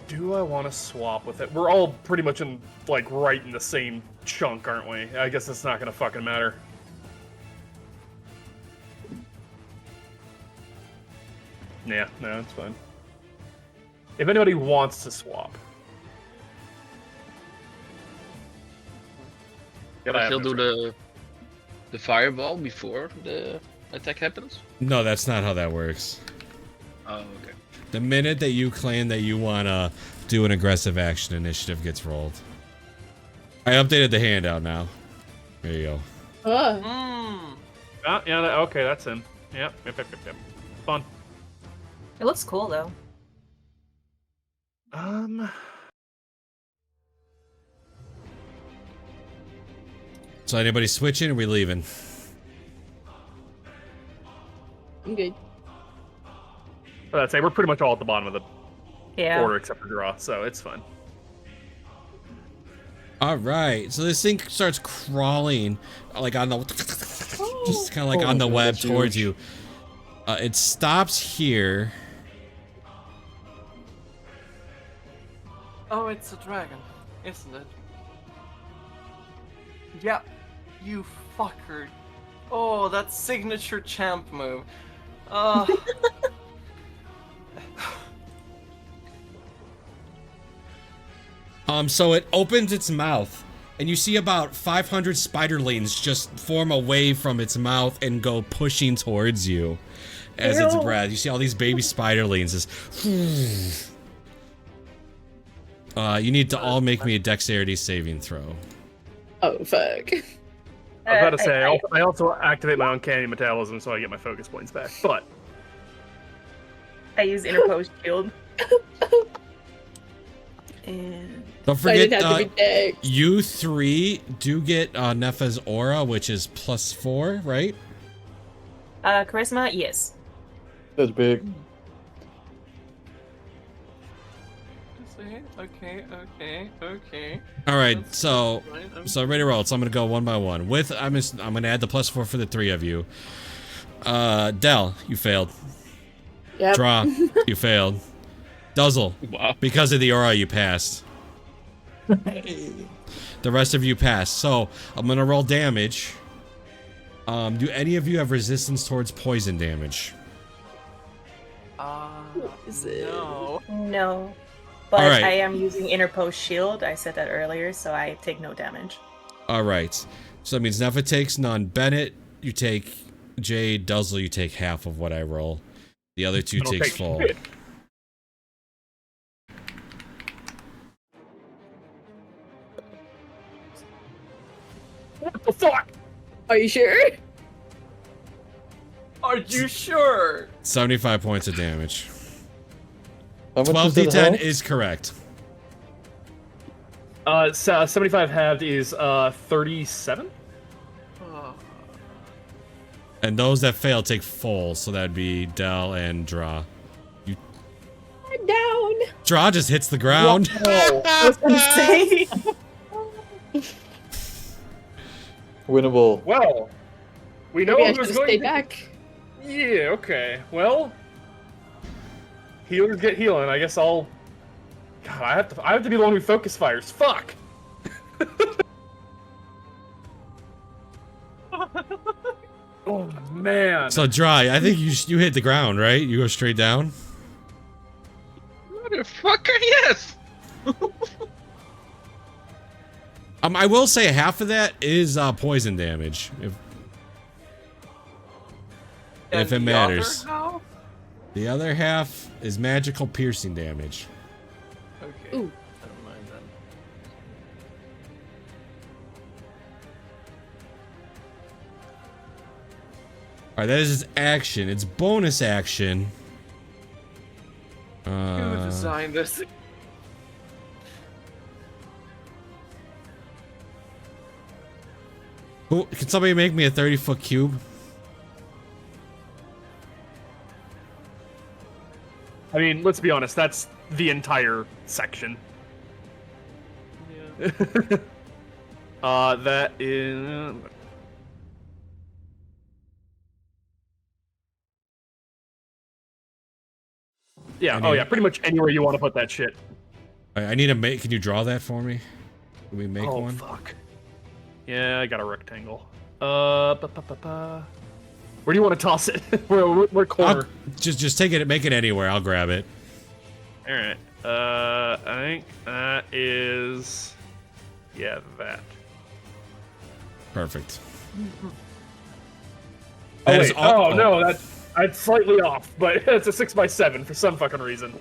Do I want to swap with it? We're all pretty much in, like, right in the same chunk, aren't we? I guess it's not gonna fucking matter. Yeah, no, it's fine. If anybody wants to swap. But I have he'll no do choice. the fireball before the attack happens? No, that's not how that works. Oh, okay. The minute that you claim that you want to do an aggressive action, initiative gets rolled. I updated the handout now. There you go. Oh. Ah, yeah, okay, that's him. Yep. Fun. It looks cool though. So anybody switching or we leaving? I'm good. I'd say we're pretty much all at the bottom of the Yeah. order except for draw, so it's fine. All right. So this thing starts crawling, like on the, just kind of like Oh on the my God, web that's towards huge. you. It stops here. Oh, it's a dragon, isn't it? Yeah, you fucker. Oh, that signature champ move. So it opens its mouth, and you see about 500 spiderlings just form away from its mouth and go pushing towards you as its Ew. breath. You see all these baby spiderlings just. You need to all make me a dexterity saving throw. Oh, fuck. I was about to say, I also activate my uncanny metabolism so I get my focus points back, but... I use interposed shield. And Don't I forget, didn't have to be dex. you three do get Nefa's aura, which is +4, right? charisma, yes. That's big. Okay. All right, That's so fine, ready to roll. So I'm gonna go one by one. I'm gonna add the +4 for the three of you. Del, you failed. Yep. Draw, you failed. Duzzle, Wow. because of the aura, you passed. The rest of you passed. So I'm gonna roll damage. Do any of you have resistance towards poison damage? Is it? No. No. But All right. I am using interposed shield. I said that earlier, so I take no damage. All right. So that means Nefa takes none. Bennett, you take. Jade, Duzzle, you take half of what I roll. The other two I don't takes take full. shit. What the fuck? Are you sure? Are you sure? 75 points of damage. How much 12 is that d10 health? is correct. 75 halved is 37? Oh. And those that fail take full, so that'd be Del and Draw. I'm down. Draw just hits the ground. I was gonna say. Winnable. Well, we know Maybe I who's should have going stayed to... back. Yeah, okay. Well, healers get healing. I guess I'll... God, I have to be the one who focus fires. Fuck! Oh, man. So Dry, I think you hit the ground, right? You go straight down. Motherfucker, yes! I will say half of that is poison damage, if And it the matters. other half? The other half is magical piercing damage. Okay. Ooh. Never mind then. All right, that is its action. Its bonus action. Who designed this? Can somebody make me a 30-foot cube? I mean, let's be honest, that's the entire section. Yeah. That is... Yeah, And oh you- yeah, pretty much anywhere you want to put that shit. I need to make. Can you draw that for me? Can we make Oh one? fuck. Yeah, I got a rectangle. Where do you want to toss it? where corner? Just take it. Make it anywhere. I'll grab it. All right. I think that is. Yeah, that. Perfect. Oh That is wait. all- No, that's slightly off, but it's a 6x7 for some fucking reason.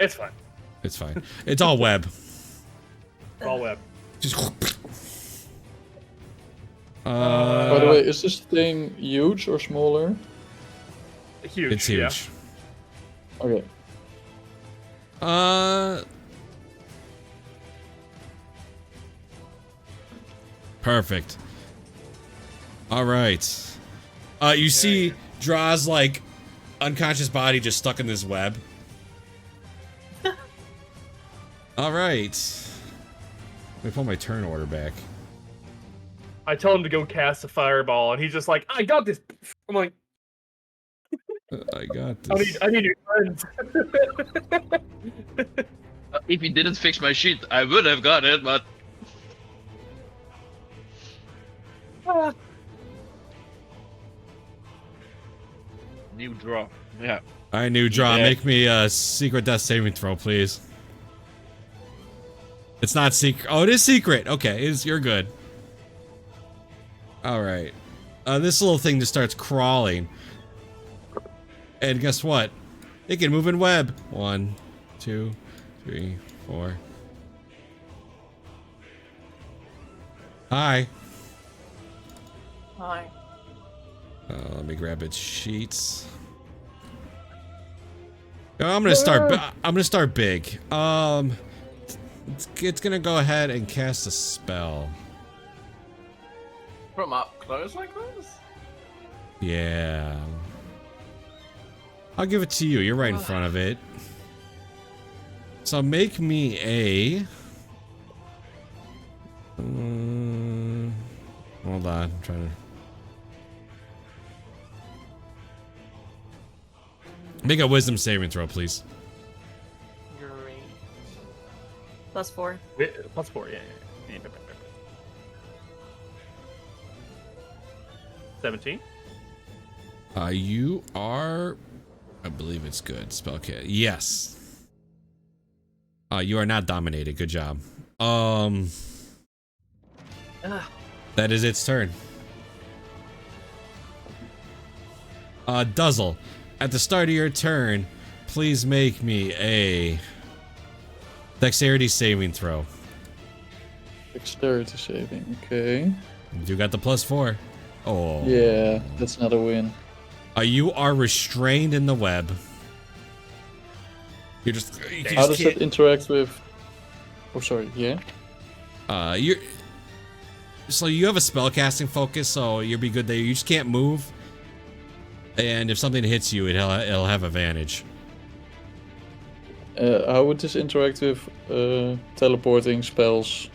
It's fine. It's fine. It's all web. All web. Just. By the way, is this thing huge or smaller? Huge. It's huge. Okay. Perfect. All right. You see Draw's like unconscious body just stuck in this web. All right. Let me pull my turn order back. I tell him to go cast a fireball, and he's just like, "I got this." I'm like, I got this. I need your friends. If he didn't fix my sheet, I would have got it, but new draw. Yeah. I knew Draw. Yeah. Make me a secret death saving throw, please. It's not secret. Oh, it is secret. Okay, you're good. All right. This little thing just starts crawling. And guess what? It can move in web. 1, 2, 3, 4. Hi. Hi. Let me grab its sheets. I'm gonna start. I'm gonna start big. It's gonna go ahead and cast a spell. From up close like this? Yeah. I'll give it to you. You're right in front of it. So make me a. Hold on. I'm trying to. Make a wisdom saving throw, please. Great. +4. +4, yeah. 17. You are. I believe it's good. Spell kit. Yes. You are not dominated. Good job. That is its turn. Duzzle. At the start of your turn, please make me a dexterity saving throw. Dexterity saving, okay. You got the +4. Oh. Yeah, that's not a win. You are restrained in the web. You How does that interact with... Oh, sorry, yeah? So you have a spellcasting focus, so you'll be good there. You just can't move. And if something hits you, it'll have advantage. How would this interact with teleporting spells?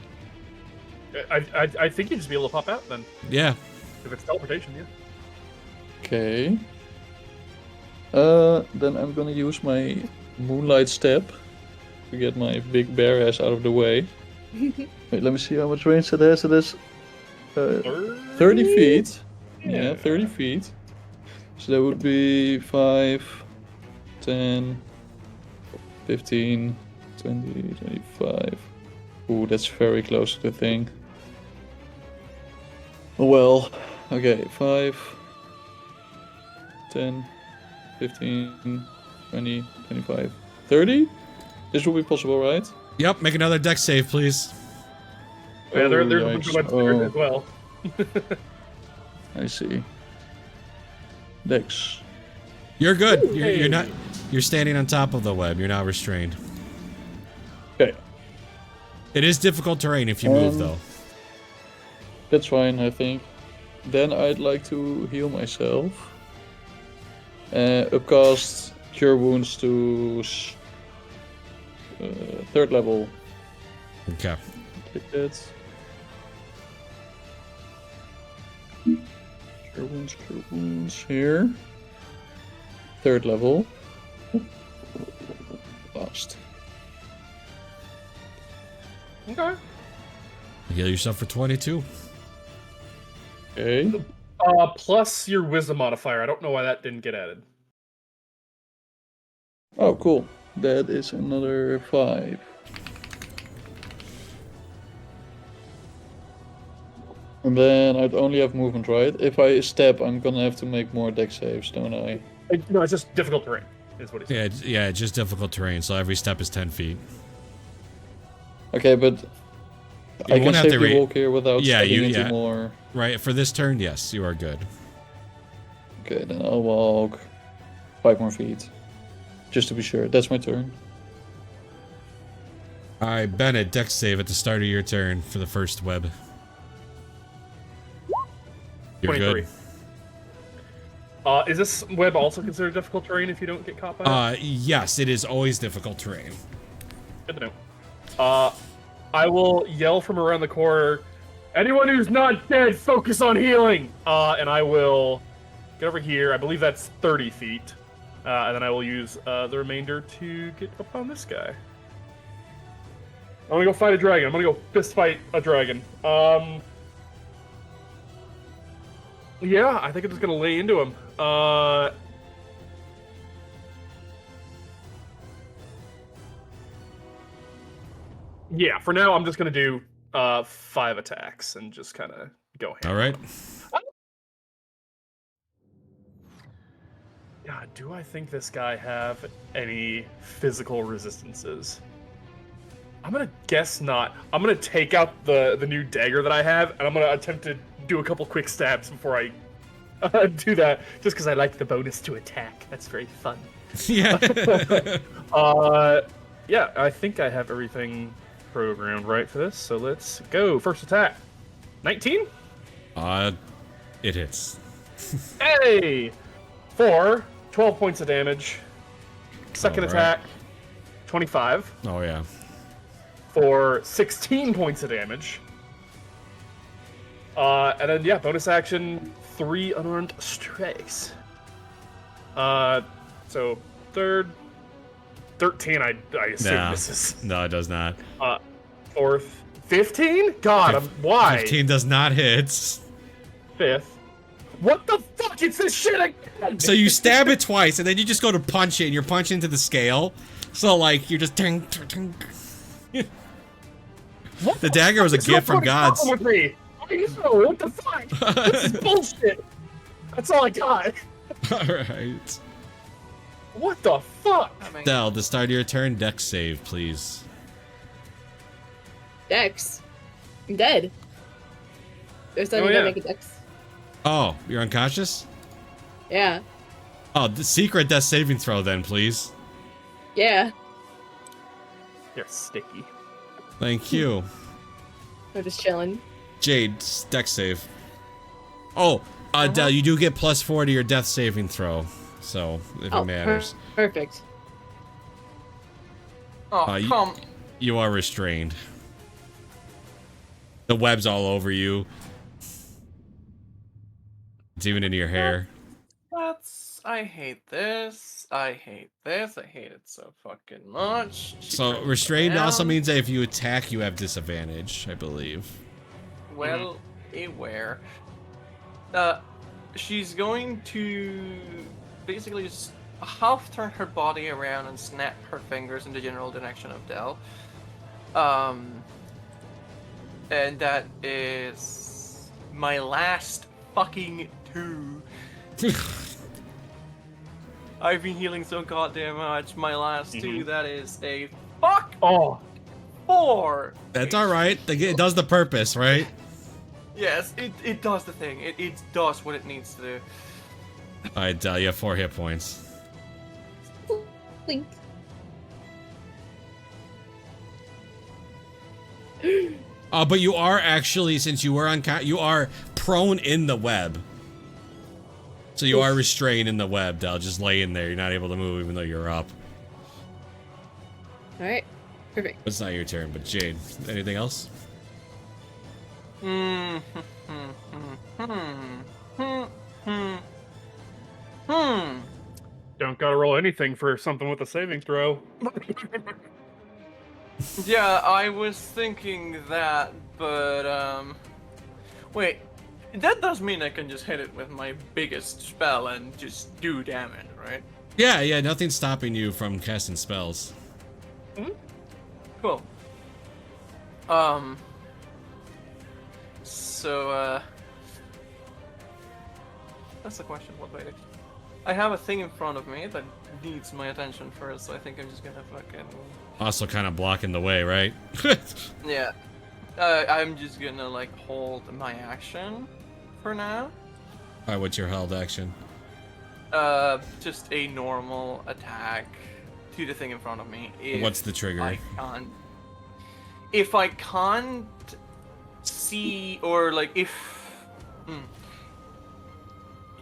I think you'd just be able to pop out then. Yeah. If it's teleportation, yeah. Okay. Then I'm gonna use my Moonlight Step to get my big bear ass out of the way. Wait, let me see how much range that has. It has 30 feet. Yeah, 30 feet. So that would be 5, 10, 15, 20, 25. Ooh, that's very close to the thing. Well, okay, 5, 10, 15, 20, 25, 30? This will be possible, right? Yep, make another dex save, please. Yeah, they're yikes. much bigger as well. I see. Dex. You're good. You're not. You're standing on top of the web. You're not restrained. Okay. It is difficult terrain if you move, though. That's fine, I think. Then I'd like to heal myself. Upcast Cure Wounds to 3rd level. Okay. Click that. Cure Wounds here. 3rd level. Lost. Okay. Heal yourself for 22. Okay. Plus your wisdom modifier. I don't know why that didn't get added. Oh, cool. That is another 5. And then I'd only have movement, right? If I step, I'm gonna have to make more dex saves, don't I? No, it's just difficult terrain, is what he said. Yeah, yeah, it's just difficult terrain, so every step is 10 feet. Okay, but You I can won't have to safely walk here without stepping into yeah. more. Right, for this turn, yes, you are good. Okay, then I'll walk 5 more feet. Just to be sure. That's my turn. Alright, Bennett, dex save at the start of your turn for the first web. You're 23. good. Is this web also considered difficult terrain if you don't get caught by it? Yes, it is always difficult terrain. Good to know. I will yell from around the corner, anyone who's not dead, focus on healing! And I will get over here. I believe that's 30 feet. And then I will use the remainder to get up on this guy. I'm gonna go fight a dragon. I'm gonna go fist fight a dragon. Yeah, I think I'm just gonna lay into him. Yeah, for now I'm just gonna do 5 attacks and just kind of go ham. All right. God, do I think this guy have any physical resistances? I'm gonna guess not. I'm gonna take out the new dagger that I have, and I'm gonna attempt to do a couple quick stabs before I do that, just because I like the bonus to attack. That's very fun. Yeah. Yeah, I think I have everything programmed right for this, so let's go. First attack. 19? It hits. Hey! 4, 12 points of damage. Second All right. attack, 25. Oh, yeah. For 16 points of damage. And then, yeah, bonus action, 3 unarmed strikes. So, third, 13, I assume Nah. misses. No, it does not. Fourth, 15? God, why? 15 does not hit. Fifth. What the fuck is this shit again? So you stab it twice, and then you just go to punch it, and you're punching into the scale. So, like, you're just... Ting, ting, ting. What The dagger was a There's no gift from fucking gods. problem with me. I know, what the fuck? This is bullshit. That's all I got. Alright. What the fuck? Del, the start of your turn, dex save, please. Dex. I'm dead. There's nothing yeah. to make a dex. Oh, you're unconscious? Yeah. Oh, the secret death saving throw then, please. Yeah. You're sticky. Thank you. I'm just chilling. Jade, dex save. Oh, Del, you do get +4 to your death saving throw. So, if it matters. Perfect. Oh, you- come. You are restrained. The web's all over you. It's even into your hair. I hate this. I hate this. I hate it so fucking much. She So, throws restrained me also down. means that if you attack, you have disadvantage, I believe. Well, aware. She's going to basically just half turn her body around and snap her fingers in the general direction of Del. And that is my last fucking 2. I've been healing so goddamn much. My last 2, that is a fuck Oh, 4. That's alright. It does the purpose, right? Yes, it does the thing. It does what it needs to do. Alright, Del, you have 4 hit points. Blink. But you are actually, since you were you are prone in the web. So you are restrained in the web, Del. Just laying there. You're not able to move even though you're up. Alright. Perfect. It's not your turn, but Jade, anything else? do Don't gotta roll anything for something with a saving throw. Yeah, I was thinking that, but wait, that does mean I can just hit it with my biggest spell and just do damage, right? Yeah, nothing's stopping you from casting spells. Cool. So that's the question. What wait? I have a thing in front of me that needs my attention first, so I think I'm just gonna fucking. Also kind of blocking the way, right? Yeah. I'm just gonna like hold my action for now. Alright, what's your held action? Just a normal attack to the thing in front of me. What's the trigger? If I can't see, or like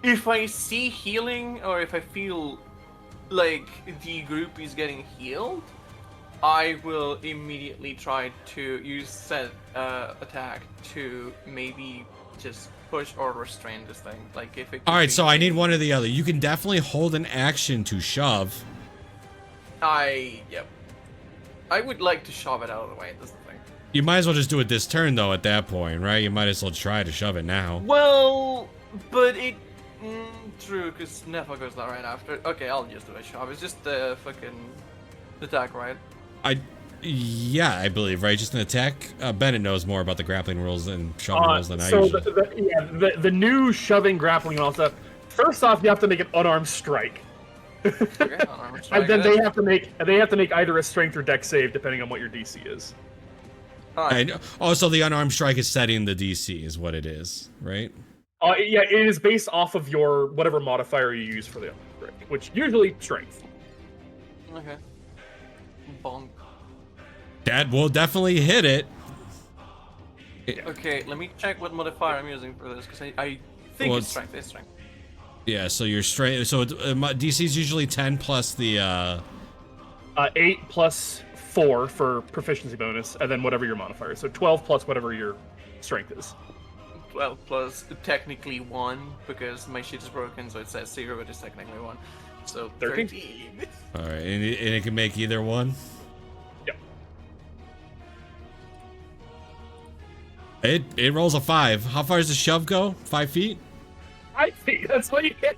if I see healing, or if I feel like the group is getting healed, I will immediately try to use said attack to maybe just push or restrain this thing. Like if it. Alright, so I need one or the other. You can definitely hold an action to shove. Yep. I would like to shove it out of the way. That's the thing. You might as well just do it this turn, though, at that point, right? You might as well try to shove it now. Well, but it. True, because Nefa goes that right after. Okay, I'll just do a shove. It's just the fucking attack, right? Yeah, I believe, right? Just an attack. Bennett knows more about the grappling rules and shoving rules than I so usually. the new shoving, grappling, and all stuff. First off, you have to make an unarmed strike. Okay, And then they have to make either a strength or dex save depending on what your DC is. And also, the unarmed strike is setting the DC, is what it is, right? Yeah, it is based off of your whatever modifier you use for the unarmed strike, which usually strength. Okay. Bonk. That will definitely hit it. Okay, let me check what modifier I'm using for this, because I think it's strength. It's strength. Yeah, so your strength. So DC is usually 10 plus the. 8 plus 4 for proficiency bonus, and then whatever your modifier is. So 12 plus whatever your strength is. 12 plus technically 1, because my sheet is broken, so it says 0, but it's technically 1. So 13. All right, and it can make either one. Yep. It rolls a 5. How far does the shove go? 5 feet? 5 feet. That's what you get.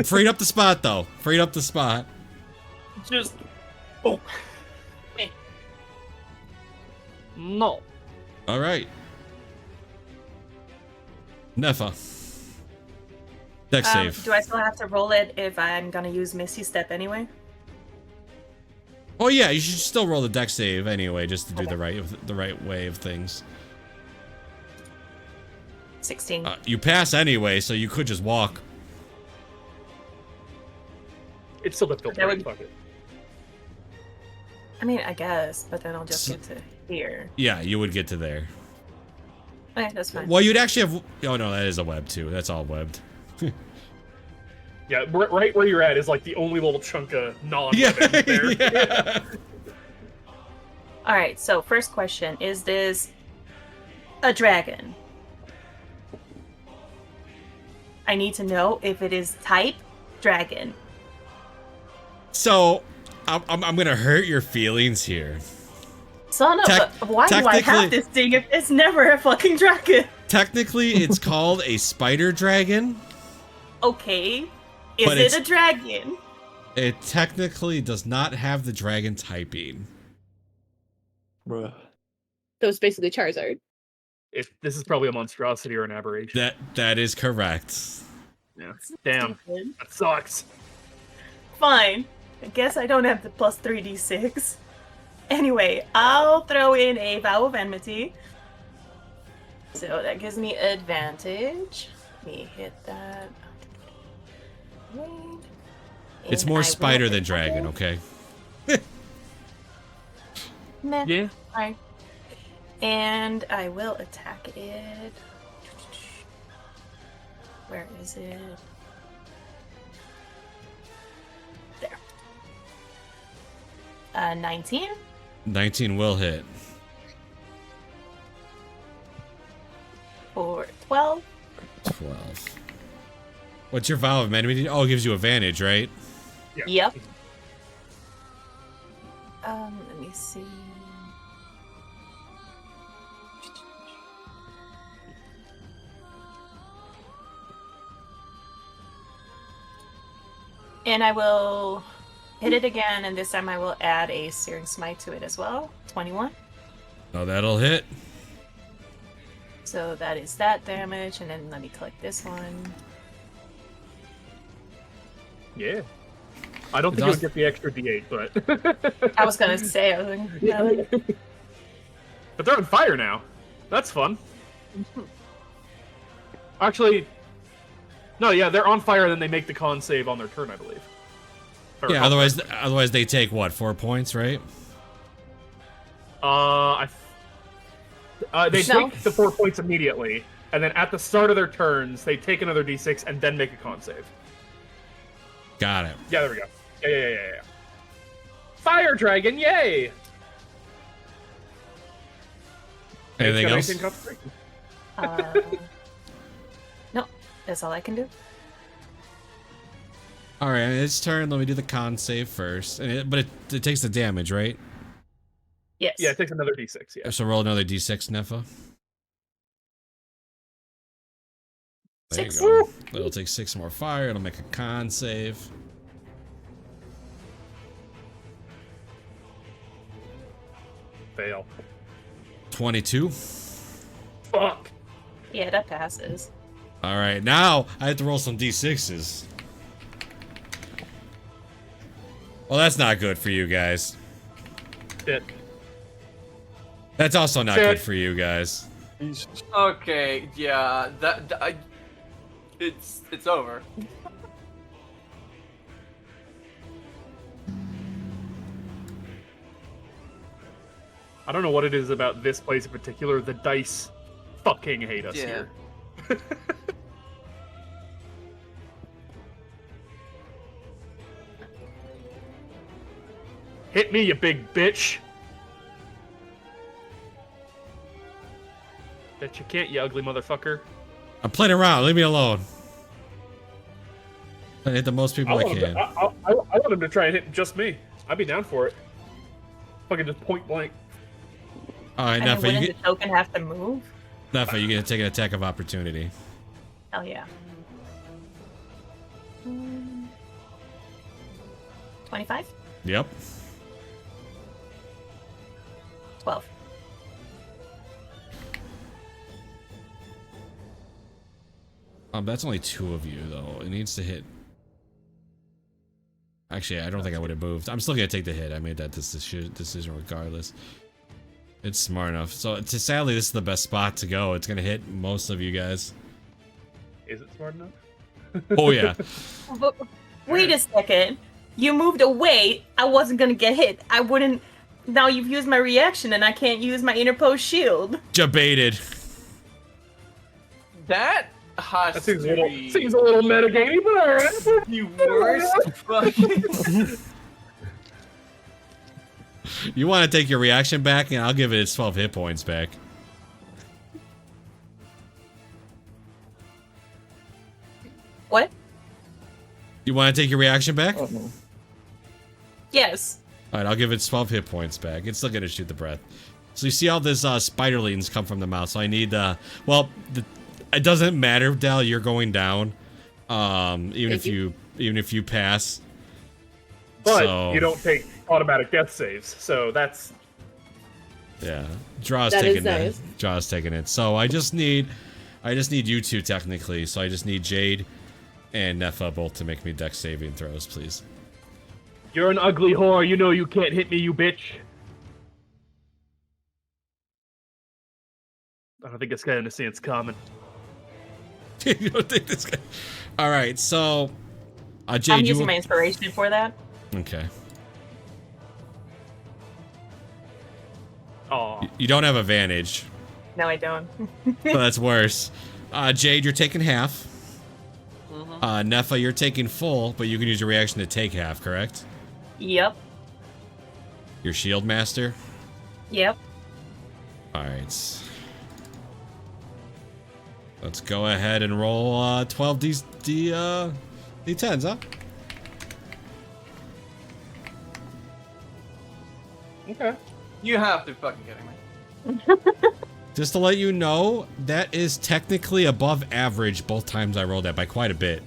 Freed up the spot, though. Freed up the spot. Just. No. All right. Nefa. Dex save. Do I still have to roll it if I'm gonna use Misty Step anyway? Oh yeah, you should still roll the dex save anyway, just to do the right way of things. 16. You pass anyway, so you could just walk. It's still difficult. That would- Fuck it. I mean, I guess, but then I'll just get to here. Yeah, you would get to there. Okay, that's fine. Well, you'd actually have. Oh no, that is a web too. That's all webbed. Yeah, right where you're at is like the only little chunk of non-weapon there. Yeah. All right. So first question: is this a dragon? I need to know if it is type dragon. So, I'm gonna hurt your feelings here. Son of a... Why do I have this thing if it's never a fucking dragon? Technically, it's called a spider dragon. Okay. Is it a dragon? It technically does not have the dragon typing. Bruh. So it's basically Charizard. If this is probably a monstrosity or an aberration. That is correct. Yeah. Damn. Stupid. That sucks. Fine. I guess I don't have the plus 3d6. Anyway, I'll throw in a Vow of Enmity. So that gives me advantage. Let me hit that. Wait. It's And more I spider will than attack dragon, it. okay? Meh. Yeah. Fine. And I will attack it. Where is it? There. 19? 19 will hit. For 12? 12. What's your vow of enmity? Oh, it gives you advantage, right? Yep. Let me see. And I will hit it again, and this time I will add a Searing Smite to it as well. 21. Oh, that'll hit. So that is that damage, and then let me collect this one. Yeah. I don't think you would get the extra D8, but... I was gonna say, I was like, no. But they're on fire now. That's fun. Actually... No, yeah, they're on fire, and then they make the con save on their turn, I believe. Or Yeah, otherwise they take, what, 4 points, right? They take the 4 points immediately, and then at the start of their turns, they take another D6 and then make a con save. Got it. Yeah, there we go. Yeah. Fire Dragon, yay! Anything else? No, that's all I can do. All right, it's turn. Let me do the con save first, but it takes the damage, right? Yes. Yeah, it takes another D6, yeah. So roll another D6, Nefa. There 6. you go. It'll take 6 more fire. It'll make a con save. Fail. 22. Fuck. Yeah, that passes. All right, now I have to roll some D6s. Well, that's not good for you guys. Shit. That's also not good for you guys. Okay, yeah, it's over. I don't know what it is about this place in particular. The dice fucking hate us here. Hit me, you big bitch. Bet you can't, you ugly motherfucker. I'm playing around. Leave me alone. I hit the most people I can. I want him to try and hit just me. I'd be down for it. Fucking just point blank. All right, And Nefa, wouldn't you the token have to move? Nefa, you get to take an attack of opportunity. Hell yeah. 25? Yep. 12. That's only 2 of you though. It needs to hit. Actually, I don't think I would have moved. I'm still gonna take the hit. I made that decision regardless. It's smart enough. So, sadly, this is the best spot to go. It's gonna hit most of you guys. Is it smart enough? Oh yeah. But wait a second. You moved away. I wasn't gonna get hit. I wouldn't. Now you've used my reaction, and I can't use my interposed shield. Debated. That has Seems to a be little metagamey, but alright. the worst fucking. You want to take your reaction back, and I'll give it its 12 hit points back. What? You want to take your reaction back? Oh, no. Yes. Alright, I'll give it 12 hit points back. It's still gonna shoot the breath. So you see all this spiderlings come from the mouth, so I need it doesn't matter, Dal, you're going down. Even if you pass. But you don't take automatic death saves, so that's... Yeah. Draw's That is taking it. nice. Draw's taking it. So I just need you two technically. So I just need Jade and Nefa both to make me dex saving throws, please. You're an ugly whore, you know you can't hit me, you bitch. I don't think this guy understands common. You don't think this guy... Alright, so... Jade, I'm using my inspiration for that. Okay. Aw. You don't have advantage. No, I don't. So that's worse. Jade, you're taking half. Nefa, you're taking full, but you can use your reaction to take half, correct? Yep. Your shield master? Yep. Alright. Let's go ahead and roll 12 D10s, huh? Okay. You have to be fucking kidding me. Just to let you know, that is technically above average both times I rolled that by quite a bit.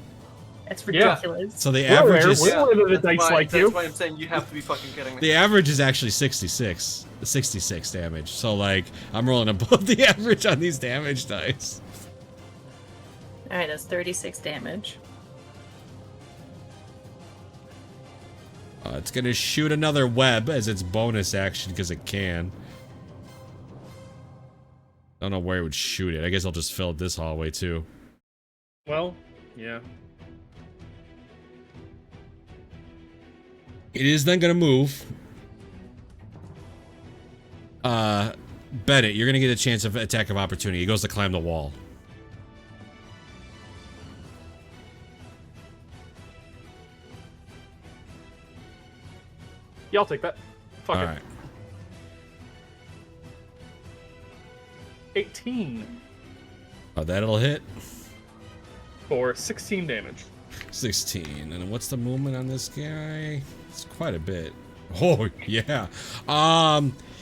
That's Yeah. ridiculous. So the We're average rare. is We're one of the that's dice why, like that's you. why I'm saying you have to be fucking kidding me. the average is actually 66 damage. So like I'm rolling above the average on these damage dice. Alright, that's 36 damage. It's gonna shoot another web as its bonus action because it can. I don't know where it would shoot it. I guess I'll just fill this hallway too. Well, yeah. It is then gonna move. Bennett, you're gonna get a chance of attack of opportunity. He goes to climb the wall. Yeah, I'll take that. Fuck All it. right. 18 Oh, that'll hit. for 16 damage. 16. And what's the movement on this guy? It's quite a bit. Oh, yeah.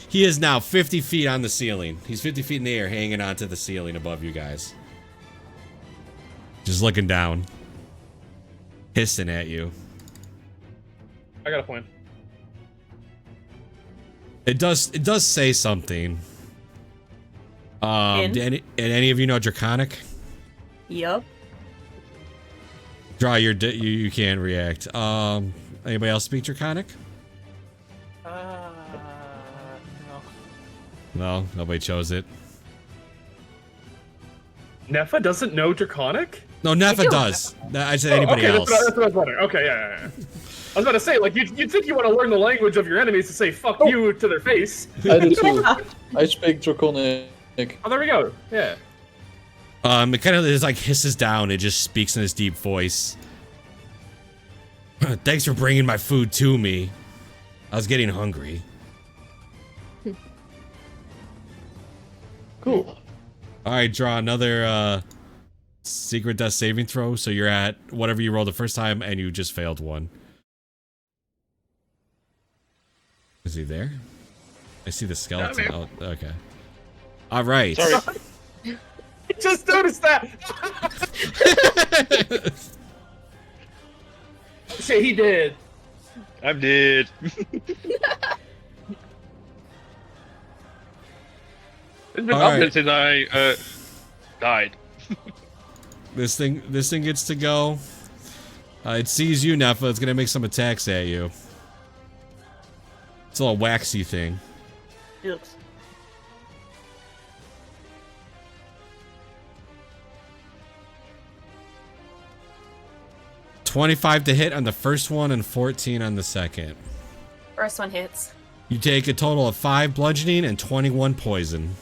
He is now 50 feet on the ceiling. He's 50 feet in the air, hanging onto the ceiling above you guys. Just looking down. Hissing at you. I got a plan. It does say something. In? Did any of you know Draconic? Yup. Draw your you can't react. Anybody else speak Draconic? No. No, nobody chose it. Nefa doesn't know Draconic? No, Nefa does. I said anybody okay, else. That's what I was wondering. Okay, yeah. I was about to say, like, you'd think you want to learn the language of your enemies to say "fuck you" to their face. I do too. I speak Draconic. Oh, there we go. Yeah. It kind of is like hisses down. It just speaks in this deep voice. Thanks for bringing my food to me. I was getting hungry. Cool. All right, draw another secret death saving throw. So you're at whatever you rolled the first time, and you just failed one. Is he there? I see the skeleton. Oh, okay. All right. Sorry. I just noticed that. Shit, he did. I'm dead. It's been All up right. since I died. This thing gets to go. It sees you, Nefa. It's gonna make some attacks at you. It's a little waxy thing. Oops. $25 to hit on the first one and 14 on the second. First one hits. You take a total of 5 bludgeoning and 21 poison.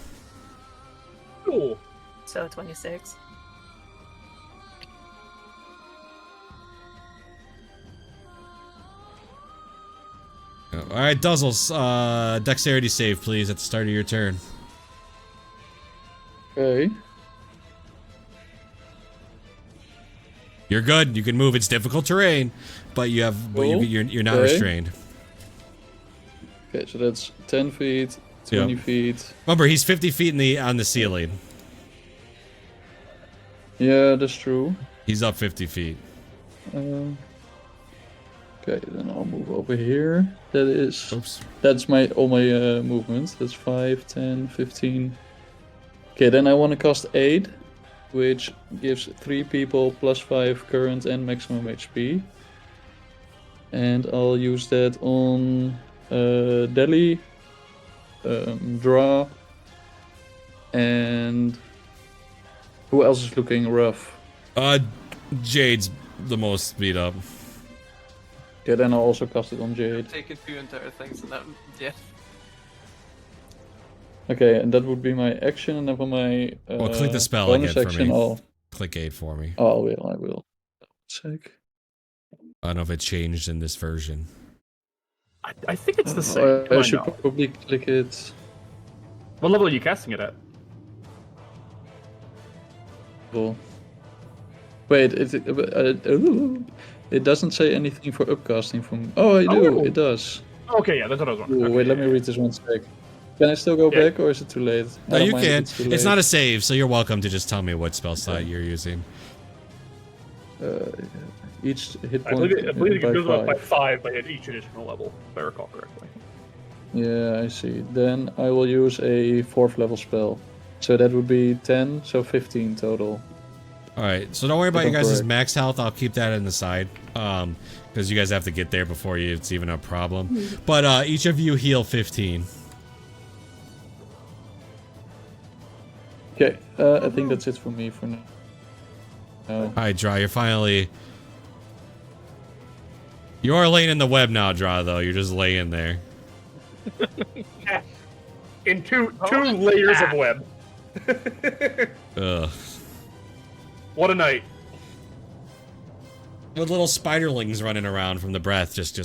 Cool. So 26. All right, Duzzles, dexterity save, please, at the start of your turn. Okay. You're good. You can move. It's difficult terrain, but you have, but Cool. you're not Okay. restrained. Okay, so that's 10 feet, 20 Yep. feet. Remember, he's 50 feet on the ceiling. Yeah, that's true. He's up 50 feet. Okay, then I'll move over here. Oops. That's all my movements. That's 5, 10, 15. Okay, then I want to cast Aid, which gives 3 people plus 5 current and maximum HP. And I'll use that on Deli, Draw, and who else is looking rough? Jade's the most beat up. Okay, then I'll also cast it on Jade. Taking 2 entire things and that, yeah. Okay, and that would be my action, and then for my Well, click the spell bonus again for action, me. I'll... Click 8 for me. Oh, I will. Sec. I don't know if it changed in this version. I think it's the same. I should probably click it. What level are you casting it at? Well, wait, it doesn't say anything for upcasting from. Oh, I do. Oh. It does. Okay, yeah, that's what I was wondering. Ooh, Okay, wait, let yeah, me read this one sec. Can I still go Yeah. back, or is it too late? No, I don't you mind if can. too It's late. not a save, so you're welcome to just tell me what spell slot you're using. Each hit I point believe it by goes up by 5. 5 by each additional level, if I recall correctly. Yeah, I see. Then I will use a 4th level spell. So that would be 10, so 15 total. All right, so don't worry about If you I'm guys' correct. max health. I'll keep that in the side, because you guys have to get there before it's even a problem. But each of you heal 15. Okay, I think that's it for me for now. All right, Draw, you're finally. You are laying in the web now, Draw. Though you're just laying there. In two layers of web. Ugh. What a night. With little spiderlings running around from the breath, just.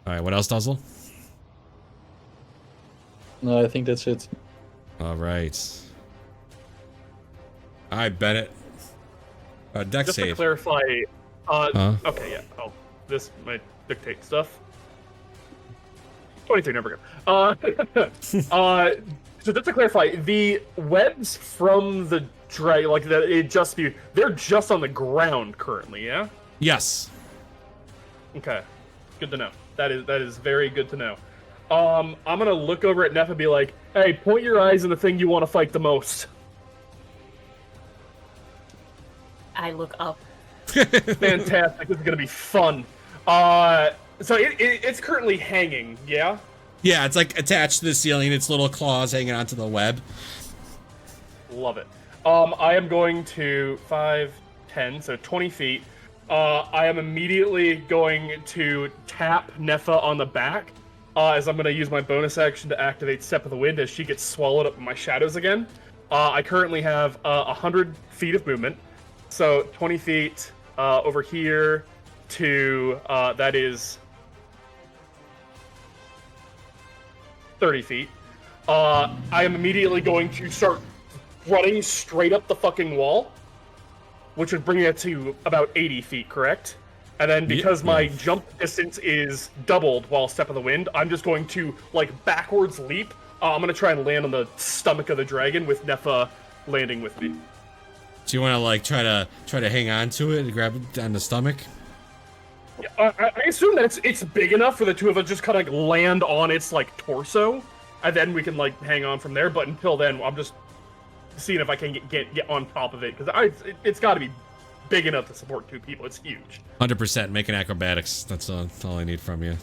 All right, what else, Duzzle? No, I think that's it. All right. All right, Bennett. Deck Just to save. clarify, Huh? okay, yeah. Oh, this might dictate stuff. 23, never go. So just to clarify, the webs from the dragon, like that, it just view, they're just on the ground currently, yeah? Yes. Okay, good to know. That is very good to know. I'm gonna look over at Neff and be like, "Hey, point your eyes on the thing you want to fight the most." I look up. Fantastic. This is gonna be fun. So it's currently hanging, yeah? Yeah, it's like attached to the ceiling. Its little claws hanging onto the web. Love it. I am going to 5, 10, so 20 feet. I am immediately going to tap Neffa on the back, as I'm going to use my bonus action to activate Step of the Wind as she gets swallowed up in my shadows again. I currently have 100 feet of movement, so 20 feet over here to, that is 30 feet. I am immediately going to start running straight up the fucking wall, which would bring it to about 80 feet, correct? And then because my jump distance is doubled while Step of the Wind, I'm just going to, like, backwards leap. I'm going to try and land on the stomach of the dragon with Neffa landing with me. So you want to like try to hang on to it and grab it on the stomach? Yeah, I assume that it's big enough for the two of us just kind of like land on its, like, torso, and then we can, like, hang on from there. But until then, I'm just seeing if I can get on top of it, because it's got to be big enough to support two people. It's huge. 100% making acrobatics. That's all I need from you.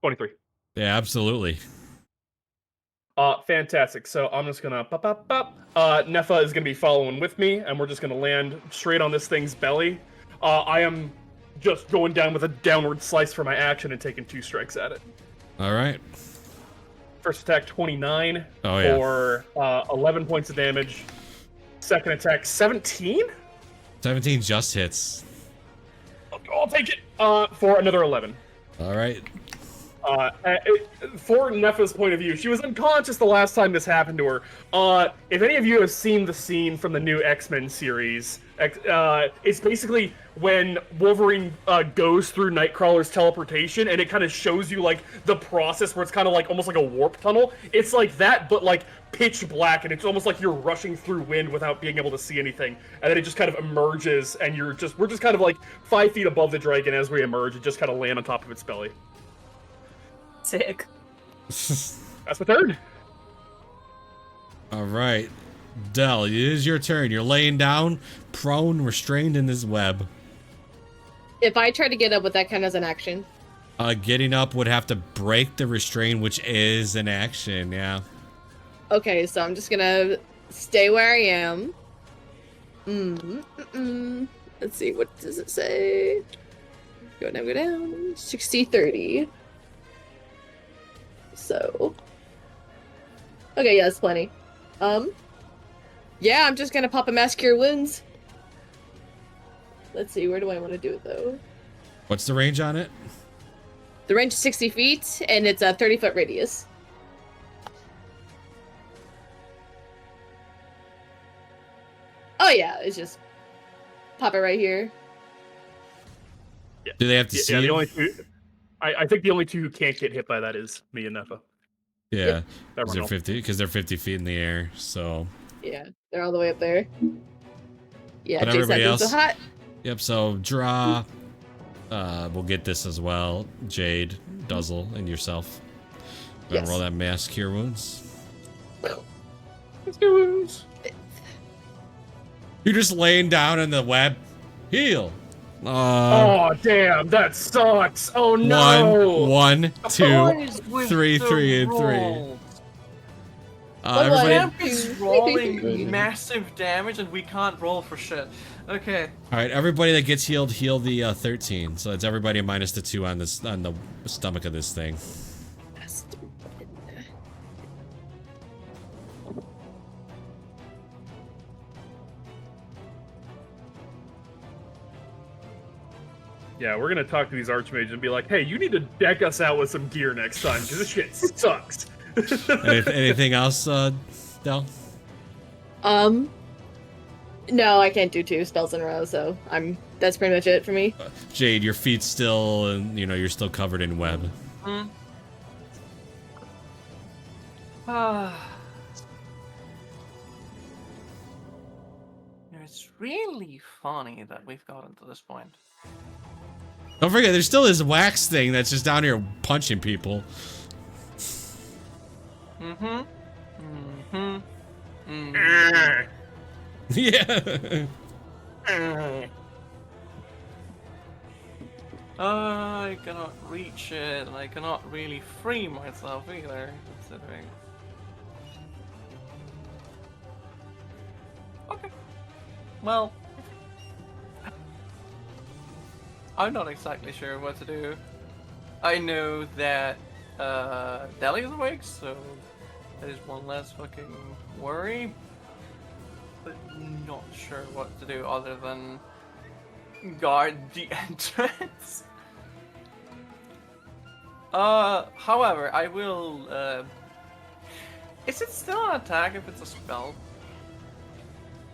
23. Yeah, absolutely. Fantastic. So I'm just gonna Neffa is gonna be following with me, and we're just gonna land straight on this thing's belly. I am just going down with a downward slice for my action and taking 2 strikes at it. All right. First attack 29 yeah. for 11 points of damage. Second attack 17. 17 just hits. I'll take it for another 11. All right. For Neffa's point of view, she was unconscious the last time this happened to her. If any of you have seen the scene from the new X-Men series, it's basically when Wolverine goes through Nightcrawler's teleportation, and it kind of shows you, like, the process where it's kind of like almost like a warp tunnel. It's like that, but like pitch black, and it's almost like you're rushing through wind without being able to see anything. And then it just kind of emerges, and we're just kind of like 5 feet above the dragon as we emerge, and just kind of land on top of its belly. Sick. That's my turn. All right. Dell, it is your turn. You're laying down, prone, restrained in this web. If I try to get up, would that count as an action? Getting up would have to break the restraint, which is an action, yeah. Okay, so I'm just gonna stay where I am. Let's see, what does it say? Go down. 60, 30. So. Okay, yeah, that's plenty. Yeah, I'm just gonna pop a Mass Cure Wounds. Let's see, where do I want to do it, though? What's the range on it? The range is 60 feet, and it's a 30-foot radius. Oh yeah, it's just pop it right here. Do they have to see Yeah, it? the only two. I think the only two who can't get hit by that is me and Nefa. Yeah, Everyone else. because they're 50 feet in the air. So, Yeah, they're all the way up there. Yeah, but Jake's not everybody doing so else. hot. Yep. So draw. We'll get this as well. Jade, Duzzle, and yourself. Gonna Yes. roll that mass cure wounds. You're just laying down in the web. Heal. Oh damn, that sucks. Oh no. One, two, Boys with 3, the 3, and 3. rolls. Everybody, Camp is rolling Crazy. massive damage and we can't roll for shit. Okay. all right. Everybody that gets healed, heal the 13. So it's everybody minus the 2 on the stomach of this thing. Yeah, we're gonna talk to these archmages and be like, hey, you need to deck us out with some gear next time, because this shit sucks. Anything else, Del? No, I can't do 2 spells in a row, so that's pretty much it for me. Jade, your feet still, and you're still covered in web. It's really funny that we've gotten to this point. Don't forget, there's still this wax thing that's just down here punching people. Yeah. I cannot reach it, and I cannot really free myself either, considering. Okay. Well, I'm not exactly sure what to do. I know that Deli is awake, so that is one less fucking worry. But not sure what to do other than guard the entrance. However, I will. Is it still an attack if it's a spell?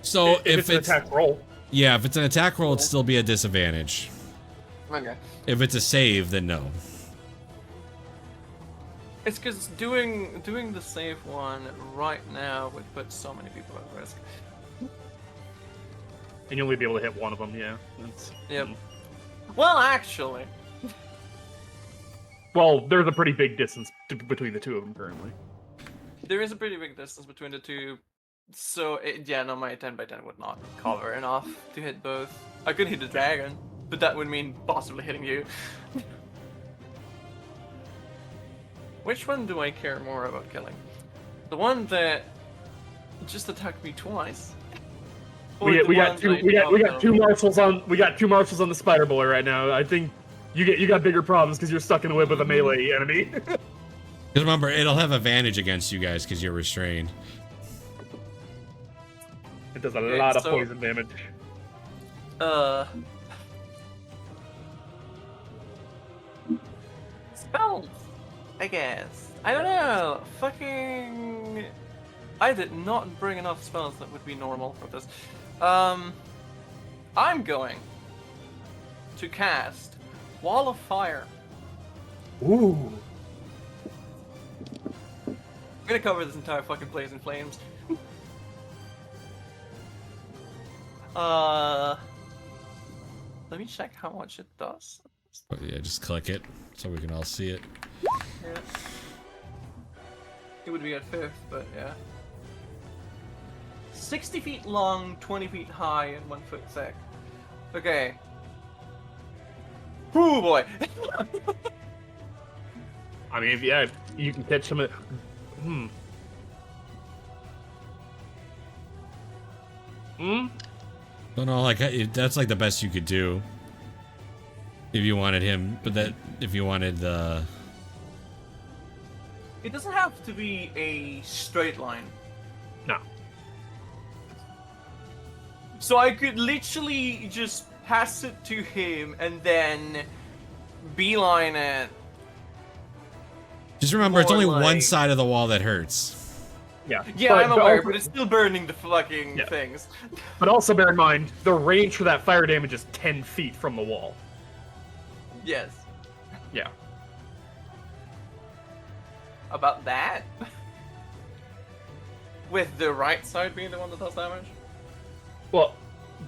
So if it's an attack roll. Yeah, if it's an attack roll, it'd still be a disadvantage. Okay. If it's a save, then no. It's because doing the safe one right now would put so many people at risk. And you'll only be able to hit one of them, yeah. That's, Yep. Well, actually. Well, there's a pretty big distance between the two of them currently. There is a pretty big distance between the two, so yeah, no, my 10x10 would not cover enough to hit both. I could hit the dragon, but that would mean possibly hitting you. Which one do I care more about killing? The one that just attacked me twice. We got two marshals on the spider boy right now. I think you got bigger problems because you're stuck in a web with a melee enemy. Because remember, it'll have advantage against you guys because you're restrained. It does a lot of poison damage. Spells, I guess. I don't know. Fucking. I did not bring enough spells that would be normal for this. I'm going to cast Wall of Fire. Ooh. I'm gonna cover this entire fucking place in flames. Let me check how much it does. But yeah, just click it so we can all see it. Yeah. It would be at 5th, but yeah. 60 feet long, 20 feet high, and 1 foot thick. Okay. Ooh boy! I mean, if you can catch some of. Don't know, like that's like the best you could do. If you wanted him, but if you wanted the. It doesn't have to be a straight line. No. So I could literally just pass it to him and then beeline it. Just remember, it's More only one like- side of the wall that hurts. Yeah. Yeah, I'm aware, also, but it's still burning the fucking Yeah. things. but also bear in mind, the range for that fire damage is 10 feet from the wall. Yes. Yeah. About that? With the right side being the one that does damage? Well,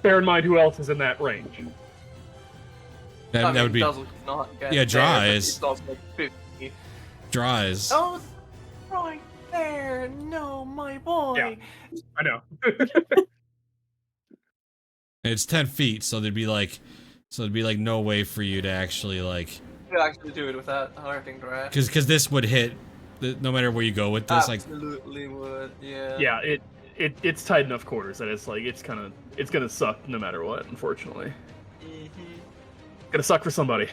bear in mind who else is in that range. That would be Dazzle could not get Yeah, Draw there, but is. it does like 50. Draws. Oh, right there. No, my boy. Yeah. I know. It's 10 feet, so there'd be like no way for you to actually like, You could actually do it without alerting Drat. because this would hit no matter where you go with this. Like, Absolutely would, yeah. Yeah, it's tight enough quarters that it's like it's gonna suck no matter what, unfortunately. Gonna suck for somebody.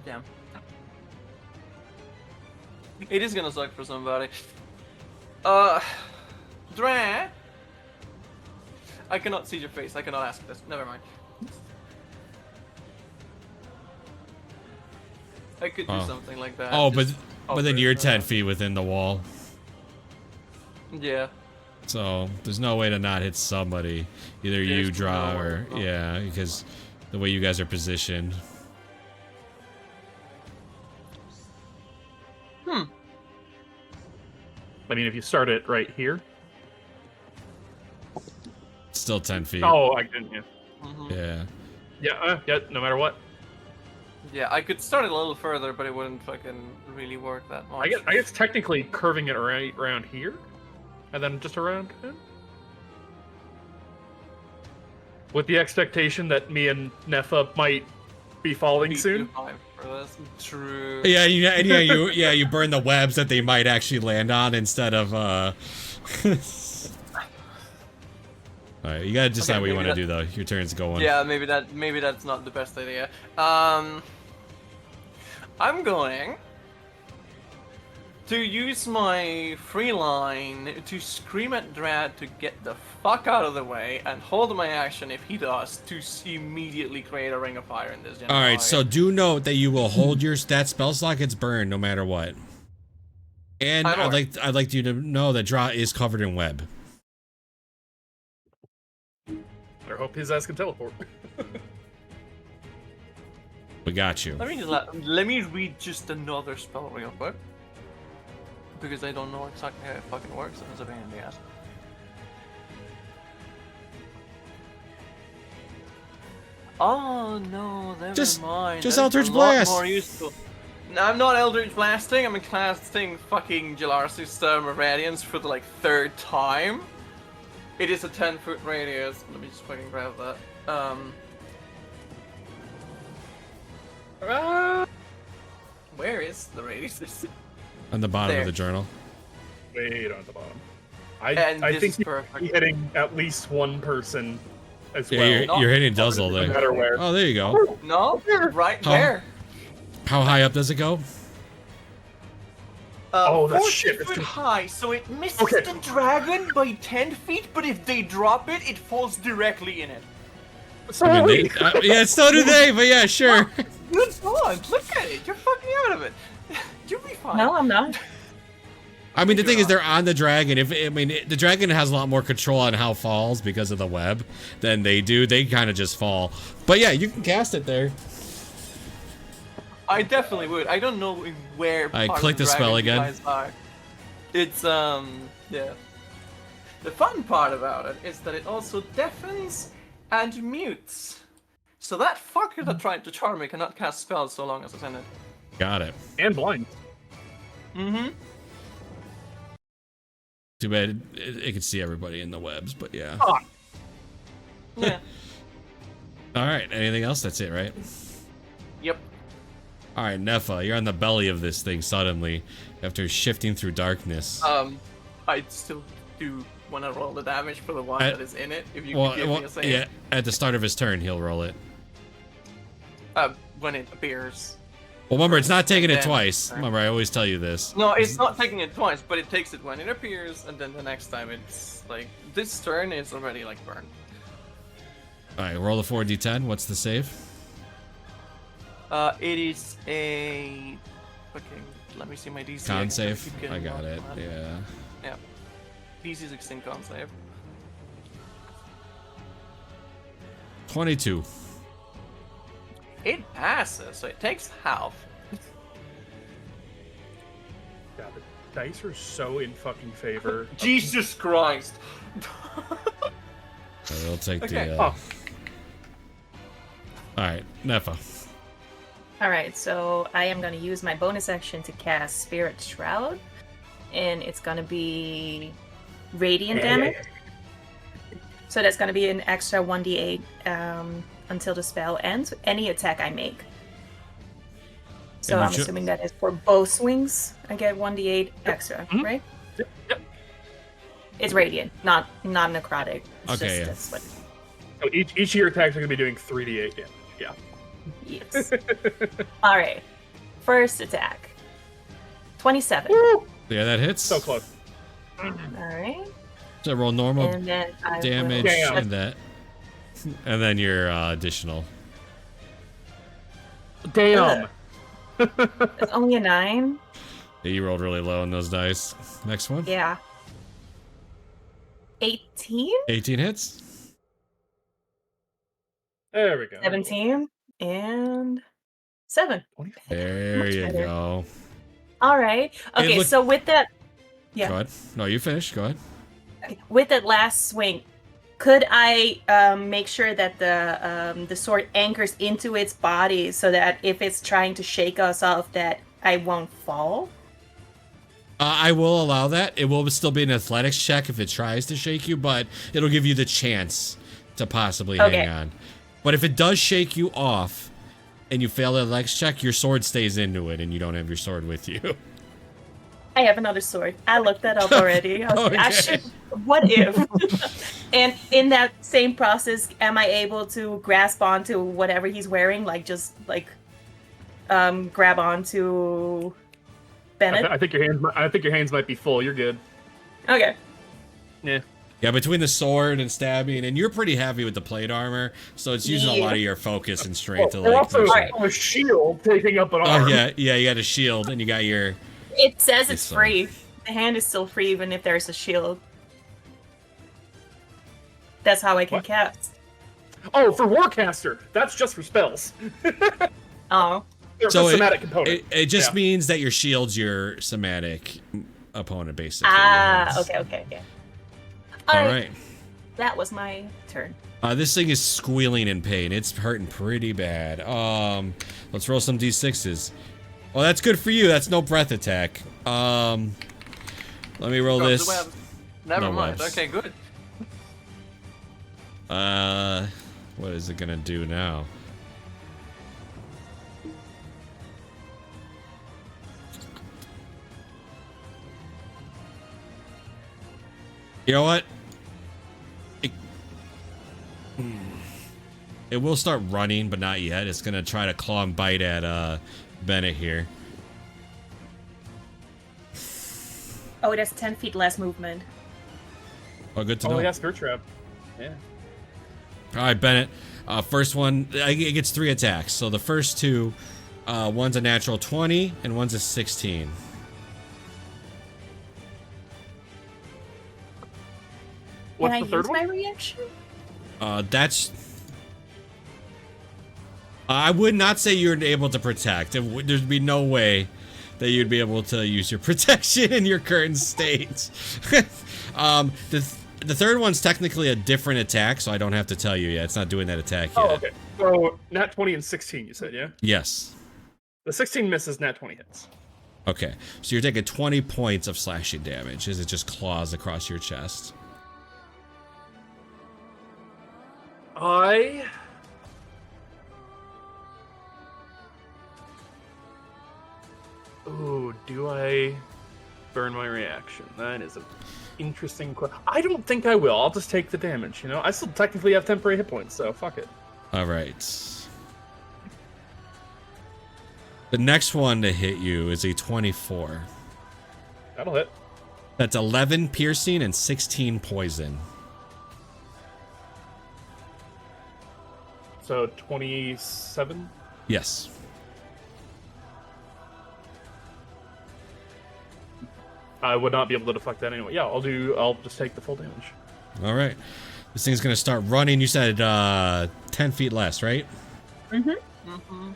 Damn. It is gonna suck for somebody. Dra? I cannot see your face. I cannot ask this. Never mind. I could do Oh. something like that. oh, just but then hover you're it 10 around. feet within the wall, Yeah. so there's no way to not hit somebody. Either you There's draw no or way. yeah, because the way you guys are positioned. I mean, if you start it right here. It's still 10 feet. Oh, I didn't. Yeah. Yeah. Yeah. No matter what. Yeah, I could start it a little further, but it wouldn't fucking really work that much. I guess technically curving it right around here, and then just around him. With the expectation that me and Nefa might be falling Be soon. too high for this. True. Yeah, you burn the webs that they might actually land on instead of Alright, you gotta decide Okay, what you maybe want to do though. Your turn's going. Yeah, maybe that's not the best idea. I'm going to use my free line to scream at Drad to get the fuck out of the way and hold my action if he does to immediately create a ring of fire in this. All right, so do note that you will hold your spell slot gets burned no matter what. And I'd like you to know that Draw is covered in web. I hope his ass can teleport. We got you. Let me read just another spell real quick because I don't know exactly how it fucking works. It's a pain in the ass. Oh no, never mind. Just That is Eldritch a lot Blast. More useful. No, I'm not Eldritch Blasting. I'm casting fucking Jalarsis Storm of Radiance for the third time. It is a 10-foot radius. Let me just fucking grab that. Where is the radius? On the bottom There. of the journal. Wait on the bottom. And I this think is you're perfect. hitting at least one person as Yeah, well. you're hitting Duzzle No there. matter where. Oh, there you go. No, right How- there. How high up does it go? Oh, that's 40 shit, that's foot too- high, so it misses Okay. the dragon by 10 feet, but if they drop it, it falls directly in it. I mean, yeah, so do they, but yeah, sure. Good one! Look at it! You're fucking out of it! You'll be fine. No, I'm not. I mean, the thing is, they're on the dragon. The dragon has a lot more control on how it falls because of the web than they do. They kind of just fall. But yeah, you can cast it there. I definitely would. I don't know where. I part of click the spell dragon you again. guys are. It's yeah. The fun part about it is that it also deafens and mutes. So that fucker that tried to charm me cannot cast spells so long as it's in it. Got it. And blind. Mm-hmm. Too bad it could see everybody in the webs, but yeah. Ah. Yeah. All right. Anything else? That's it, right? Yep. All right, Nefa, you're on the belly of this thing suddenly after shifting through darkness. I still do want to roll the damage for the one that is in it. If you Well, could give me a save. yeah. At the start of his turn, he'll roll it. When it appears. Well, remember, it's not taking it Then- twice. Remember, I always tell you this. No, it's not taking it twice, but it takes it when it appears, and then the next time it's like this turn is already burned. All right, roll a 4d10. What's the save? It is a fucking. Let me see my DC. Con can save. keep getting I got more it. on that. Yeah. Yeah. DC 16 con save. 22. It passes, so it takes half. God, the dice are so in fucking favor. Jesus Christ. We'll take Okay. the. All right, Nefa. All right, so I am going to use my bonus action to cast Spirit Shroud, and it's going to be radiant damage. So that's going to be an extra 1d8 until the spell ends. Any attack I make. So And you I'm should- assuming that is for both swings. I get 1d8 extra, right? Yep. It's radiant, not necrotic. It's Okay, just, yeah. that's what. So each of your attacks are going to be doing 3d8 damage. Yeah. Yes. All right. First attack. 27. Yeah, that hits. So close. All right. So roll normal And then I damage will... Damn. and that, and then your additional. Damn. It's only a 9. Yeah, you rolled really low on those dice. Next one. Yeah. 18? 18 hits. There we go. 17? And 7. There Much you better. go. All right. Okay, look- so with that... Go Yeah. ahead. No, you finish. Go ahead. With that last swing, could I make sure that the sword anchors into its body so that if it's trying to shake us off, that I won't fall? I will allow that. It will still be an athletics check if it tries to shake you, but it'll give you the chance to possibly Okay. hang on. But if it does shake you off and you fail the athletics check, your sword stays into it and you don't have your sword with you. I have another sword. I looked that up already. I was like, I Okay. should. What if? And in that same process, am I able to grasp onto whatever he's wearing? Like, just like, grab onto Bennett? I think your hands might be full. You're good. Okay. Yeah. Yeah, between the sword and stabbing, and you're pretty heavy with the plate armor, so it's using a lot of your focus and strength to Well, like. also push Alright. it. a shield taking up an Oh arm. yeah, you got a shield and you got your. It says It's it's free. The hand is still free even if there's a shield. That's how I can What? cast. Oh, for Warcaster. That's just for spells. Oh. They're So a somatic component. It just Yeah. means that your shield's your somatic opponent, basically. Ah, okay. All right. That was my turn. This thing is squealing in pain. It's hurting pretty bad. Let's roll some d6s. Well, that's good for you. That's no breath attack. Let me roll Drop the this. webs. Never No mind. webs. Okay, good. What is it gonna do now? You know what? It will start running, but not yet. It's gonna try to claw and bite at Bennett here. Oh, it has 10 feet less movement. Oh, good to Oh, know. yeah, Spirit Trap. Yeah. All right, Bennett. First one, it gets 3 attacks. So the first 2, one's a natural 20 and one's a 16. What's Can the I third use my one? reaction? That's. I would not say you're able to protect. There'd be no way that you'd be able to use your protection in your current state. The third one's technically a different attack, so I don't have to tell you yet. It's not doing that attack yet. Oh, okay. So, nat 20 and 16, you said, yeah? Yes. The 16 misses, nat 20 hits. Okay, so you're taking 20 points of slashing damage as it just claws across your chest. Ooh, do I burn my reaction? That is an interesting question. I don't think I will. I'll just take the damage, you know? I still technically have temporary hit points, so fuck it. All right. The next one to hit you is a 24. That'll hit. That's 11 piercing and 16 poison. So 27. Yes. I would not be able to deflect that anyway. Yeah, I'll just take the full damage. All right. This thing's gonna start running. You said 10 feet less, right? Mm-hmm. Mm-hmm.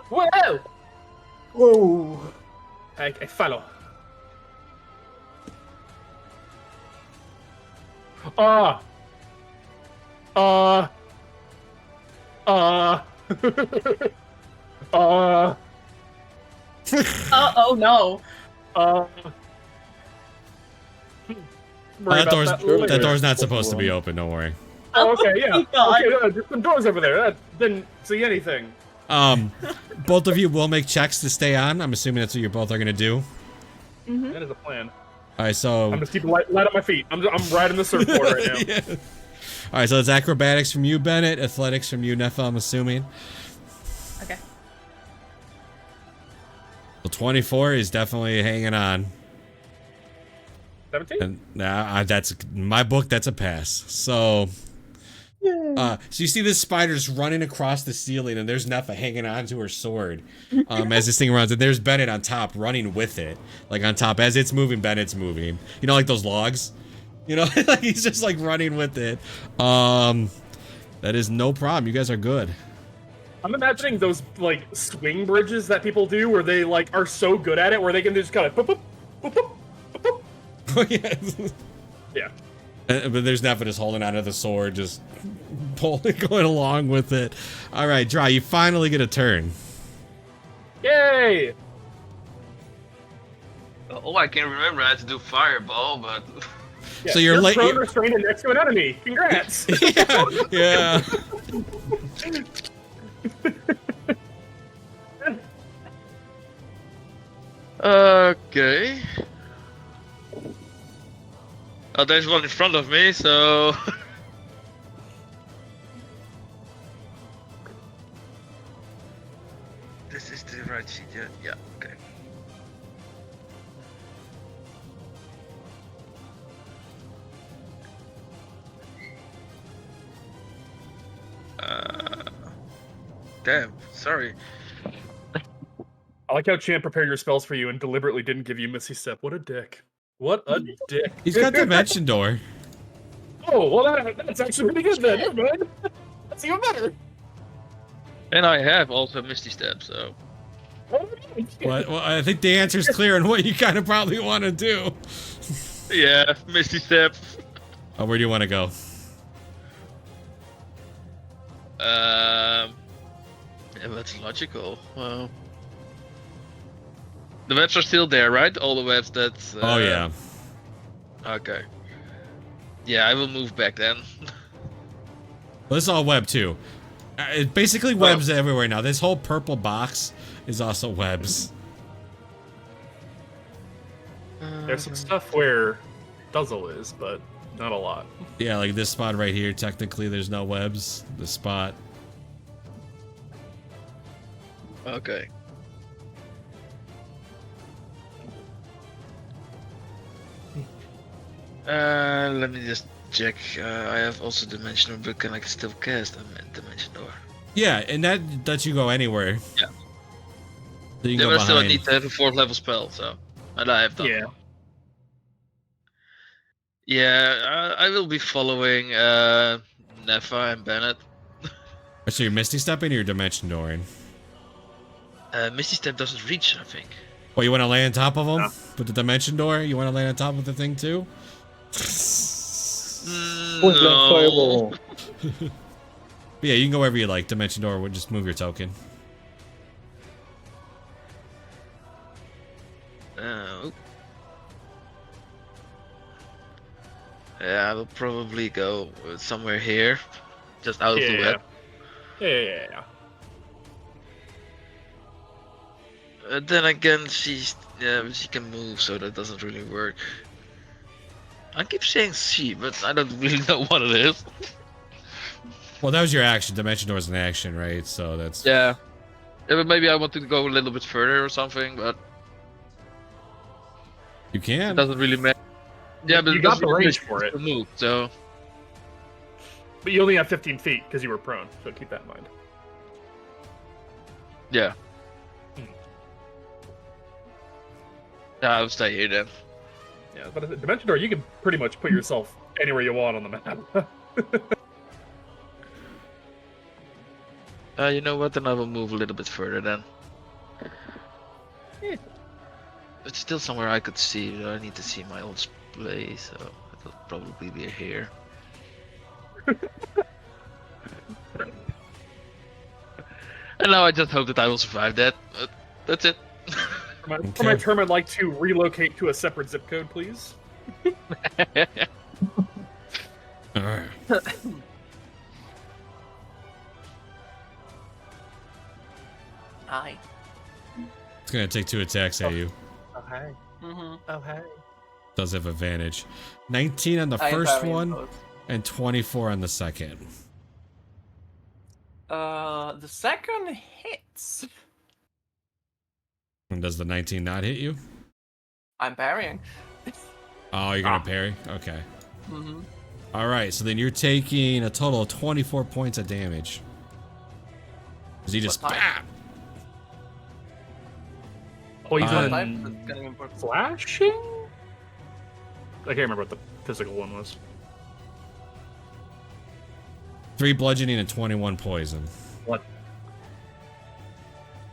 Whoa! Whoa! I follow. Uh. uh. Oh no. Worry That about door's, that that later. door's not supposed to be open. Don't worry. Oh, okay, yeah. my God. Okay, there's some doors over there. That didn't see anything. Both of you will make checks to stay on. I'm assuming that's what you both are gonna do. Mm-hmm. That is a plan. All right, so. I'm just keeping light on my feet. I'm riding the surfboard right now. Yeah. All right, so it's acrobatics from you, Bennett. Athletics from you, Nefa. I'm assuming. Okay. Well, 24 is definitely hanging on. 17? And that's my book. That's a pass. So, so you see this spider's running across the ceiling, and there's Nefa hanging onto her sword as this thing runs, and there's Bennett on top running with it, like on top as it's moving. Bennett's moving. You know, like those logs. You know, like he's just like running with it. That is no problem. You guys are good. I'm imagining those like swing bridges that people do, where they like are so good at it, where they can just kind of boop, boop, boop, boop, boop, boop. Yeah. But there's Nefa just holding onto the sword, just pulling, going along with it. All right, Dry, you finally get a turn. Yay! Oh, I can remember I had to do fireball, but Yeah, So you're late- prone, restrained, and next to an enemy. Congrats! Yeah. okay. Oh, there's one in front of me, so this is the right sheet. Yeah. Okay. Damn. Sorry. I like how Champ prepared your spells for you and deliberately didn't give you Missy Step. What a dick. What a dick. He's got Dimension Door. Oh, well, that's actually pretty good then. Never mind. That's even better. And I have also Misty Step, so. Well, I think the answer's clear on what you kind of probably want to do. Yeah, Misty Step. Where do you want to go? Yeah, that's logical. Well, the webs are still there, right? All the webs that. Oh, yeah. Okay. Yeah, I will move back then. Well, this is all web, too. Basically, webs everywhere now. This whole purple box is also webs. There's some stuff where Duzzle is, but not a lot. Yeah, like this spot right here. Technically, there's no webs. This spot. Okay. Let me just check. I have also Dimensional Book, and I can still cast Dimension Door. Yeah, and that lets you go anywhere. Yeah. So you Yeah, can but go still, I behind. need to have a 4th level spell, so. And I have done. Yeah. Yeah, I will be following Nefa and Bennett. So you're Misty Stepping or you're Dimension Dooring? Misty Step doesn't reach, I think. Well, you want to lay on top of them? No. With the Dimension Door? You want to lay on top of the thing, too? Point blank No. fireball. Yeah, you can go wherever you like. Dimension Door would just move your token. Yeah, I will probably go somewhere here, just out of the web. Yeah. Then again, she can move, so that doesn't really work. I keep saying she, but I don't really know what it is. Well, that was your action. Dimension Door is an action, right? So that's... Yeah, but maybe I want to go a little bit further or something, but You it can. doesn't really matter. Yeah, but you got the range for to it, move, so but you only have 15 feet because you were prone. So keep that in mind. yeah. Hmm. I'll stay here then. Yeah, but at the Dimension Door, you can pretty much put yourself anywhere you want on the map. You know what? Then I will move a little bit further then. Yeah. It's still somewhere I could see. I need to see my old place, so it'll probably be here. And now I just hope that I will survive that. That's it. For my term, I'd like to relocate to a separate zip code, please. All right. Hi. It's gonna take 2 attacks at you. Oh, hey. Mm-hmm. Oh, hey. Does have advantage. 19 on the I am first parrying one, both. and 24 on the second. The second hits. And does the 19 not hit you? I'm parrying. Oh, you're gonna parry? Okay. Mm-hmm. All right, so then you're taking a total of 24 points of damage. Cause he just What type? bam. Poison Type is gonna be important. flashing? I can't remember what the physical one was. 3 bludgeoning and 21 poison. What?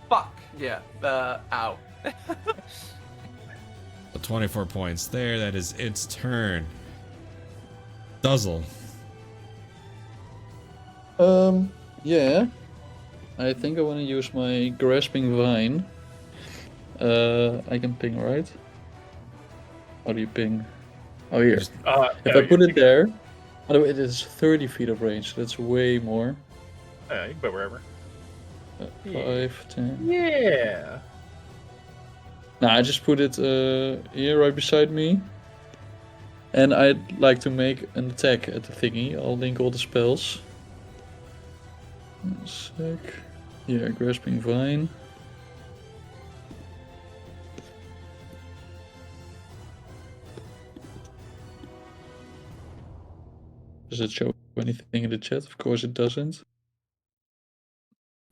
Fuck. Yeah. Ow. So 24 points there. That is its turn. Duzzle. Yeah. I think I want to use my grasping vine. I can ping, right? How do you ping? Oh, here. If I put it there, oh, it is 30 feet of range. So that's way more. Yeah, you can put wherever. 5, 10. Yeah. Nah, I just put it here right beside me. And I'd like to make an attack at the thingy. I'll link all the spells. 1 sec. Yeah, grasping vine. Does it show anything in the chat? Of course it doesn't.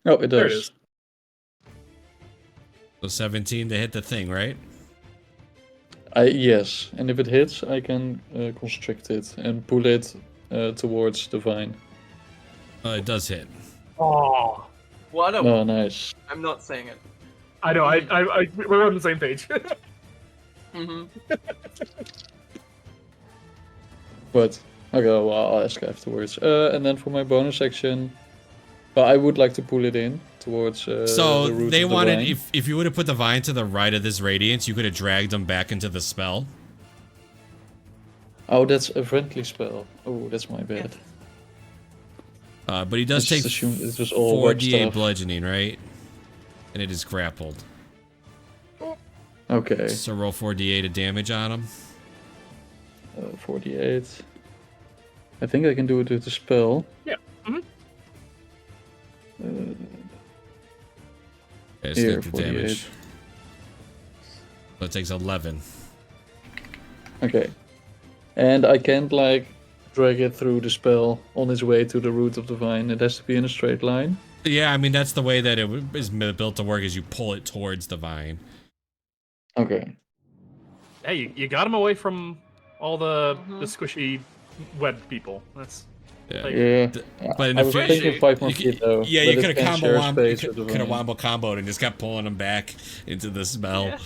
Oh, it does. There it is. So 17 to hit the thing, right? Yes, and if it hits, I can constrict it and pull it towards the vine. It does hit. Oh, What a. Oh, nice. I'm not saying it. I know. We're on the same page. Mm-hmm. But okay, well, I'll ask afterwards. And then for my bonus action, but I would like to pull it in towards So the root they of the wanted, vine. if you would have put the vine to the right of this radiance, you could have dragged them back into the spell. Oh, that's a friendly spell. Oh, that's my bad. But he does I take just assumed it was all web 4d8 stuff. bludgeoning, right? And it is grappled. Okay, So roll 4d8 of damage on him. 48. I think I can do it with the spell. Yeah. Mm-hmm. Okay, Here, get the 48. damage. So it takes 11. Okay. And I can't, like, drag it through the spell on its way to the root of the vine. It has to be in a straight line. Yeah, I mean, that's the way that it is built to work, is you pull it towards the vine. Okay. Hey, you got him away from all the squishy web people. That's Yeah. like, Yeah. But in I the was future, thinking 5 more feet, though. yeah, but you it could have can't share combo space with the could have vine. wombo comboed and just kept pulling them back into the spell. Yeah.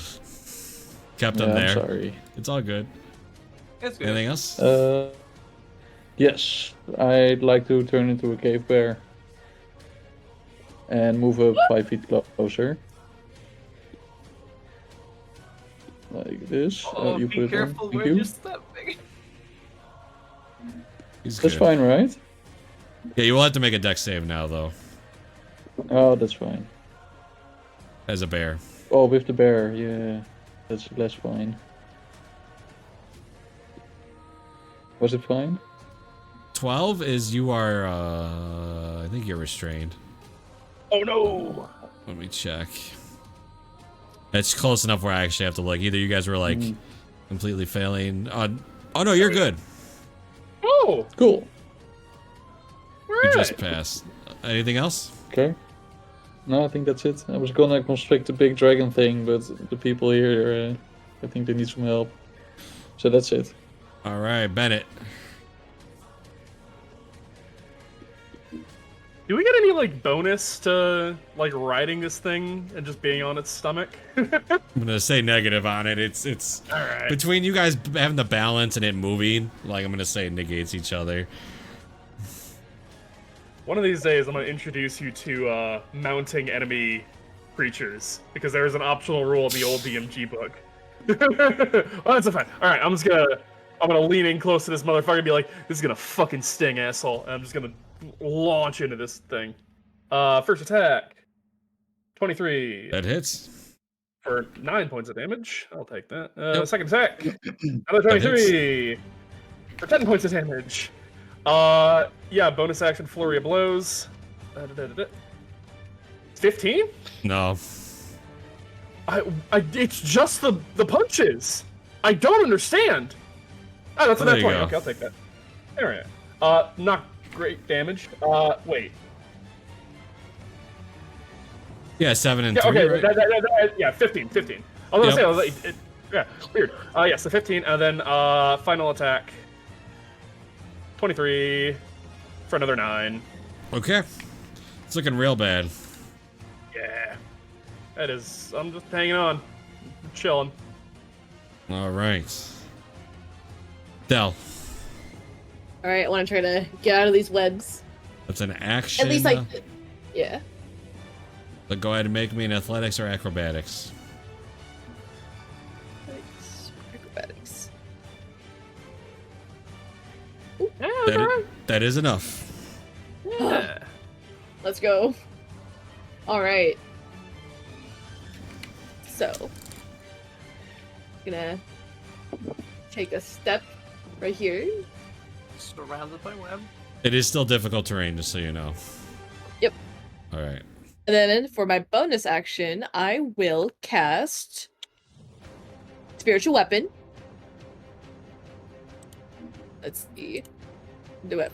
Kept them Yeah, there. I'm sorry. It's all good. It's good. Anything else? Yes. I'd like to turn into a cave bear. And move up 5 feet closer. Like this. Oh, You be put it careful on. Thank where you. you're stepping. He's That's good. fine, right? Yeah, you will have to make a dex save now, though, Oh, that's fine. as a bear. Oh, with the bear, yeah. That's less fine. Was it fine? 12 is you are, I think you're restrained. oh no! Let me check. It's close enough where I actually have to look. Either you guys were like completely failing. Oh no, you're good. Oh, Cool. You just right. passed. Anything else? Okay. No, I think that's it. I was gonna constrict the big dragon thing, but the people here, I think they need some help. So that's it. All right, Bennett. Do we get any like bonus to like riding this thing and just being on its stomach? I'm gonna say negative on it. It's All right. between you guys having the balance and it moving. Like I'm gonna say it negates each other. One of these days, I'm gonna introduce you to mounting enemy creatures because there is an optional rule in the old DMG book. Well, that's fine. All right, I'm gonna lean in close to this motherfucker and be like, "This is gonna fucking sting, asshole." And I'm just gonna launch into this thing. First attack, 23 That hits. for 9 points of damage. I'll take that. Yep. Second attack, another 23 for 10 points of damage. Yeah, bonus action flurry of blows. 15? No. It's just the punches. I don't understand. Oh, that's a There net you 20. go. Okay, I'll take that. Alright. Not great damage. Wait. Yeah, 7 and Yeah, 3. okay, Right? yeah, 15. I was gonna say, yeah, weird. Yes, the 15, and then, final attack. 23 for another 9. Okay. It's looking real bad. Yeah. That is, I'm just hanging on. I'm chilling. All right. Del. All right, I want to try to get out of these webs. That's an action. At least, like, yeah. But go ahead and make me an athletics or acrobatics. Acrobatics. That is enough. Yeah. Let's go. All right. So, gonna take a step right here. Surrounded by web. It is still difficult terrain, just so you know. Yep. All right. And then for my bonus action, I will cast Spiritual Weapon. Let's see. Do it.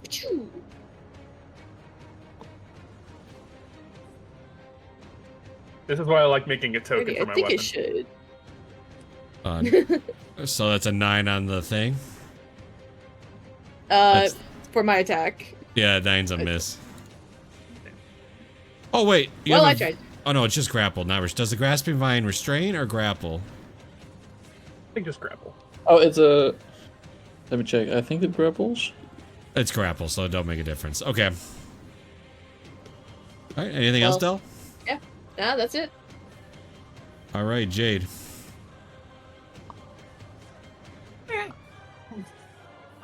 Achoo. This is why I like making a token Alrighty, for I my think weapon. it should. So that's a 9 on the thing. Uh, for my attack. Yeah, 9's a miss. Oh wait. You Well, have I a- tried. Oh no, it's just grapple. Not does the grasping vine restrain or grapple? I think just grapple. Oh, it's a. Let me check. I think it grapples. It's grapple, so it don't make a difference. Okay. All right. Anything else, Del? Yeah. Nah, that's it. All right, Jade.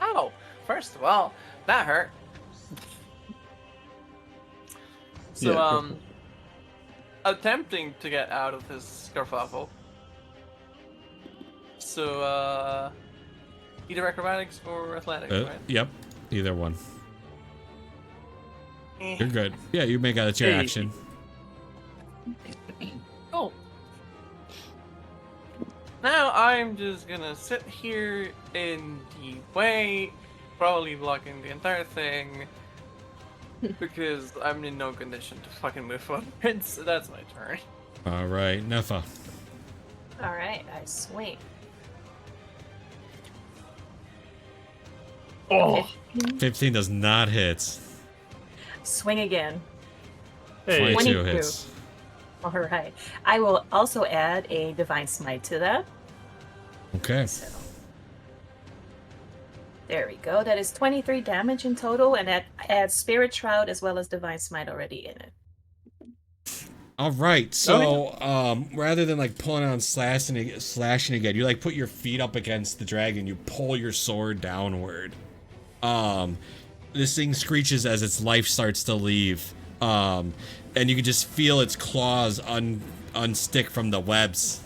Oh, first of all, that hurt. So, Yeah, attempting to get out of this kerfuffle. So, either acrobatics or athletics, right? Yep. Either one. Eh. You're good. Yeah, you make out. It's your Hey. action. Cool. Now I'm just gonna sit here in the way, probably blocking the entire thing, because I'm in no condition to fucking move forward. So that's my turn. All right, Nefa. Alright, I swing. Oh, 15 does not hit. Swing again. hey. 22 22. hits. Alright. I will also add a Divine Smite to that. Okay. So there we go. That is 23 damage in total, and that adds Spirit Shroud as well as Divine Smite already in it. All right. So, rather than like pulling on slashing again, you like put your feet up against the dragon. You pull your sword downward. This thing screeches as its life starts to leave. And you can just feel its claws unstick from the webs.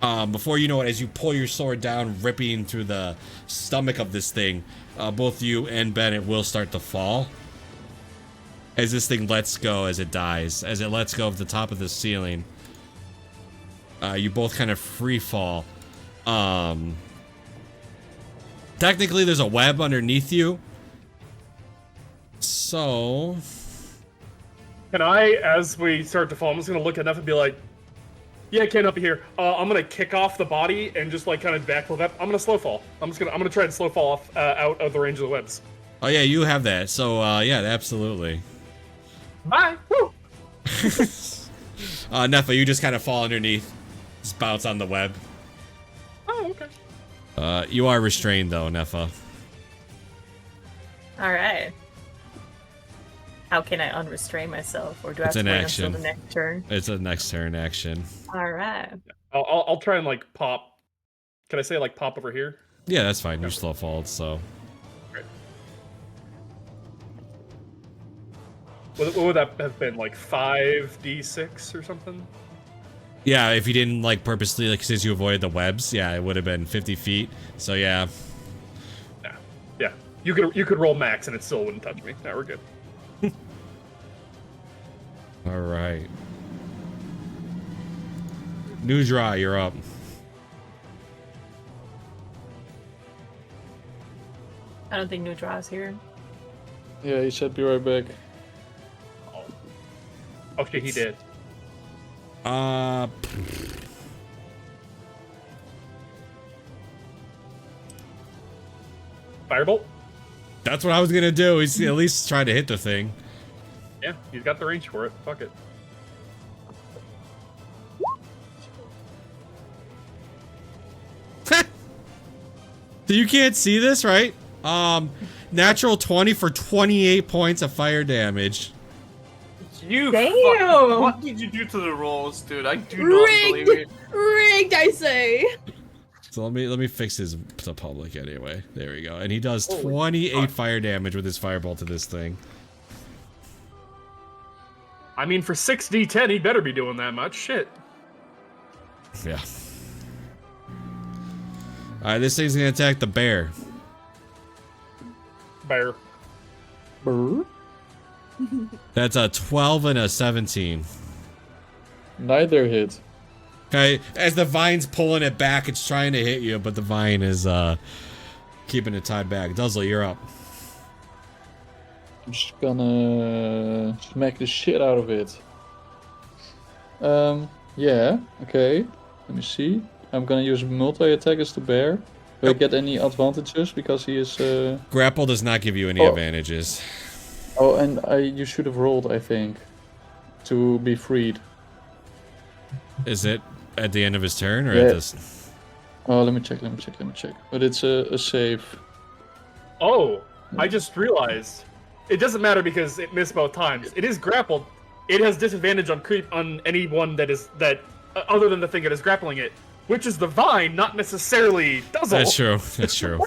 Before you know it, as you pull your sword down, ripping through the stomach of this thing, both you and Bennett will start to fall. As this thing lets go as it dies. As it lets go of the top of the ceiling. You both kind of free fall. Technically, there's a web underneath you. So... Can I, as we start to fall, I'm just gonna look at Neff and be like, yeah, I can't up here. I'm gonna kick off the body and just like kind of backflip up. I'm gonna slow fall. I'm gonna try and slow fall off out of the range of the webs. Oh yeah, you have that. So yeah, absolutely. Bye. Woo. Neffa, you just kind of fall underneath. Just bounce on the web. Oh, okay. You are restrained though, Neffa. All right. How can I unrestrain myself, or do I have It's to an wait action. until the next turn? It's a next turn action. All right. I'll try and like pop. Can I say like pop over here? Yeah, that's fine. You're slow falled, so. Great. What would that have been? Like 5d6 or something? Yeah, if you didn't like purposely, like since you avoided the webs, yeah, it would have been 50 feet. So yeah. Yeah. You could roll max and it still wouldn't touch me. Yeah, we're good. All right. New draw, you're up. I don't think new draw is here. Yeah, he said be right back. Oh. Okay, he did. Firebolt? That's what I was gonna do. He's at least trying to hit the thing. Yeah, he's got the range for it. Fuck it. So you can't see this, right? Natural 20 for 28 points of fire damage. You Damn. fucking, what did you do to the rolls, dude? I do not believe it. Rigged, I say. So let me fix his to public anyway. There we go. And he does 28 fire damage with his firebolt to this thing. I mean, for 6d10, he better be doing that much. Shit. Yeah. Alright, this thing's gonna attack the bear. Bear. Brr. That's a 12 and a 17. Neither hit. Okay, as the vine's pulling it back, it's trying to hit you, but the vine is keeping it tied back. Duzzle, you're up. I'm just gonna smack the shit out of it. Yeah, okay. Let me see. I'm gonna use multi-attack as the bear. Do I get any advantages because he is... Grapple does not give you any advantages. Oh, and you should have rolled, I think, to be freed. Is it at the end of his turn or Yeah. at this? Oh, let me check. But it's a save. Oh, I just realized. It doesn't matter because it missed both times. It is grappled. It has disadvantage on creep on anyone that other than the thing that is grappling it, which is the vine, not necessarily Duzzle. That's true. That's true.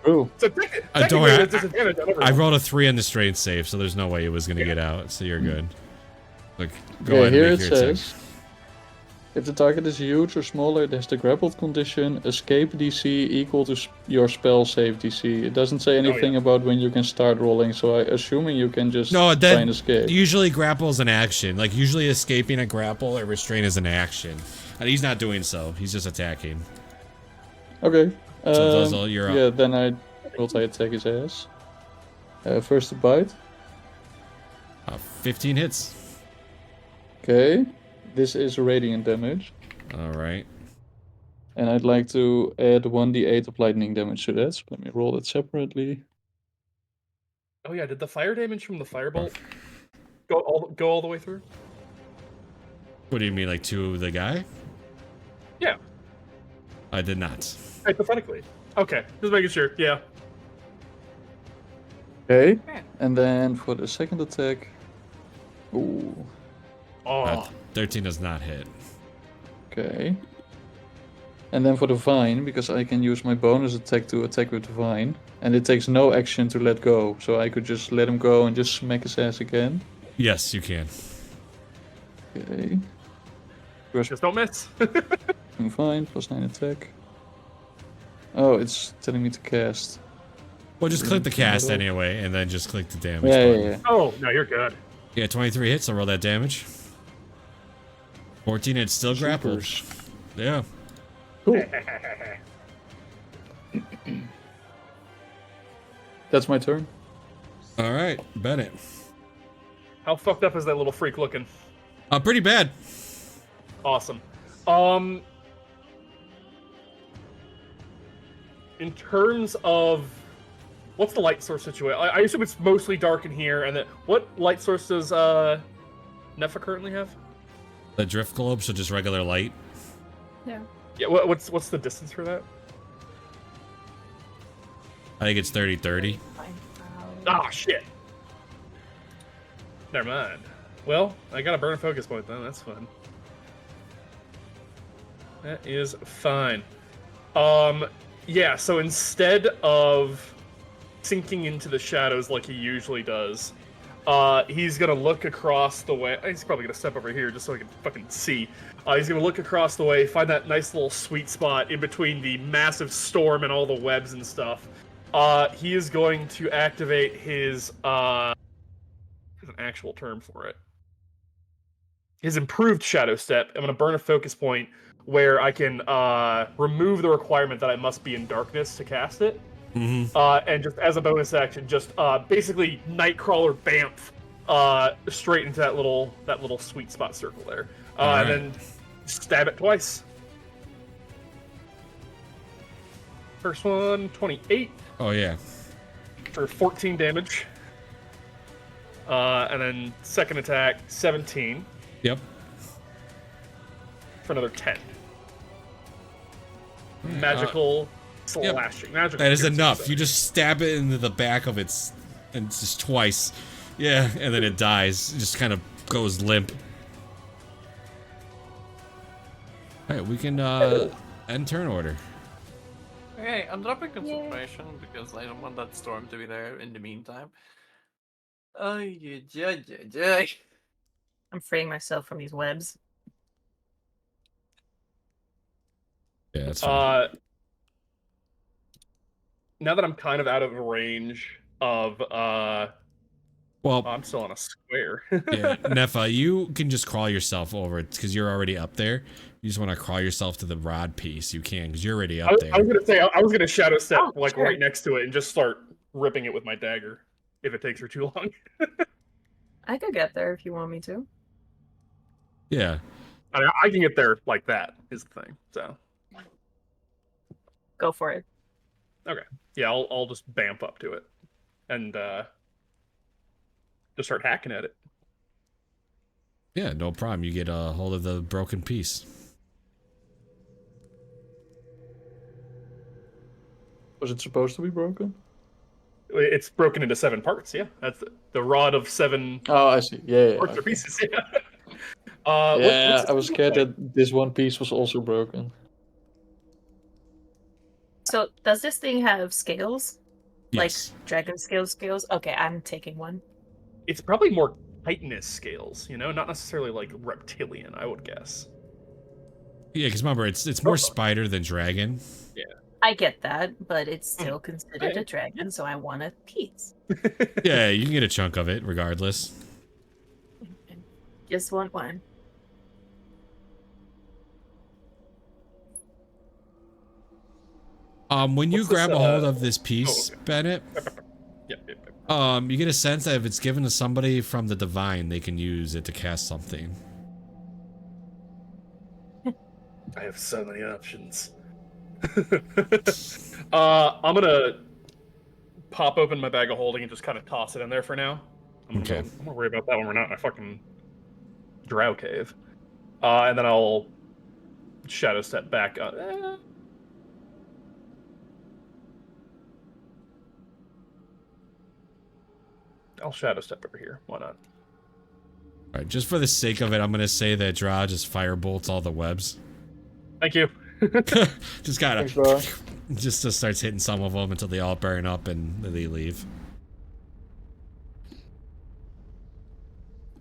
Ooh. So Don't technically, worry, it has disadvantage on everyone. I rolled a 3 on the strength save, so there's no way it was gonna get out. So you're good. Look, go Yeah, ahead here and it make your attack. says, if the target is huge or smaller, it has the grappled condition, escape DC equal to your spell save DC. It doesn't say anything about when you can start rolling, so I assuming you can just No, try and that escape. usually grapple is an action. Like usually escaping a grapple or restraint is an action, and he's not doing so. He's just attacking. Okay. Duzzle, you're up. Yeah, then I multi-attack his ass. First to bite. 15 hits. Okay. This is radiant damage. All right. And I'd like to add 1d8 of lightning damage to that, so let me roll it separately. Oh yeah, did the fire damage from the firebolt go all the way through? What do you mean, like to the guy? Yeah, I did not. hypothetically. Okay, just making sure. Yeah. Okay. And then for the second attack. Ooh. Oh, 13 does not hit. Okay. And then for the vine, because I can use my bonus attack to attack with the vine, and it takes no action to let go, so I could just let him go and just smack his ass again. Yes, you can. Okay. just don't miss. Vine, +9 attack. Oh, it's telling me to cast. Well, just click the cast anyway, and then just click the damage Yeah, button. yeah, yeah. Oh no, you're good. Yeah, 23 hits, I'll roll that damage. 14, it's still grappled. Supers. Yeah. Cool. That's my turn. All right, Bennett. How fucked up is that little freak looking? Pretty bad. Awesome. In terms of what's the light source situation? I assume it's mostly dark in here, and what light source does Nefa currently have? The drift globe, so just regular light. Yeah. Yeah. What's the distance for that? I think it's 30-30. Ah, shit. Never mind. Well, I got to burn a focus point then. That's fun. That is fine. Yeah. So instead of sinking into the shadows like he usually does, he's gonna look across the way. He's probably gonna step over here just so he can fucking see. He's gonna look across the way, find that nice little sweet spot in between the massive storm and all the webs and stuff. He is going to activate his there's an actual term for it. His improved shadow step. I'm gonna burn a focus point where I can remove the requirement that I must be in darkness to cast it. And just as a bonus action, just basically Nightcrawler Bamf straight into that little sweet spot circle there. Right. And then stab it twice. First one, 28 Oh yeah. for 14 damage. And then second attack, 17 Yep. for another 10. Magical yep. slashing. Magical That is piercing, enough. sorry. You just stab it into the back of its, and just twice. Yeah, and then it dies. It just kind of goes limp. All right, we can end turn order. Okay, I'm dropping concentration because I don't want that storm to be there in the meantime. I'm freeing myself from these webs. Yeah, that's fine. Now that I'm kind of out of range of Well, I'm still on a square. yeah, Nefa, you can just crawl yourself over it because you're already up there. You just want to crawl yourself to the rod piece. You can because you're already up there. I was gonna say I was gonna shadow step like sure. right next to it and just start ripping it with my dagger if it takes her too long. I could get there if you want me to. Yeah. I mean, I can get there like that is the thing. So Go for it. okay, yeah, I'll just bamp up to it and just start hacking at it. Yeah, no problem. You get a hold of the broken piece. Was it supposed to be broken? It's broken into 7 parts. Yeah, that's the rod of 7 Oh, I see. Yeah, parts or okay. pieces. Yeah. Yeah, what's I was scared that this one piece was also broken. So, does this thing have scales? Yes. Like dragon scales? Okay, I'm taking one. It's probably more chitinous scales, not necessarily like reptilian, I would guess. Yeah, because remember, it's more spider than dragon. Yeah. I get that, but it's still considered a dragon, so I want a piece. Yeah, you can get a chunk of it regardless. Just want one. When you What's this, grab a hold of this piece, okay. Bennett, Yep. you get a sense that if it's given to somebody from the divine, they can use it to cast something. I have so many options. I'm gonna pop open my bag of holding and just kind of toss it in there for now. I'm gonna worry about that when we're not in a fucking drow cave. And then I'll shadow step back. I'll shadow step over here. Why not? All right, just for the sake of it, I'm gonna say that Drow just firebolts all the webs. Thank you. Just gotta, Thanks, bro. just starts hitting some of them until they all burn up and then they leave.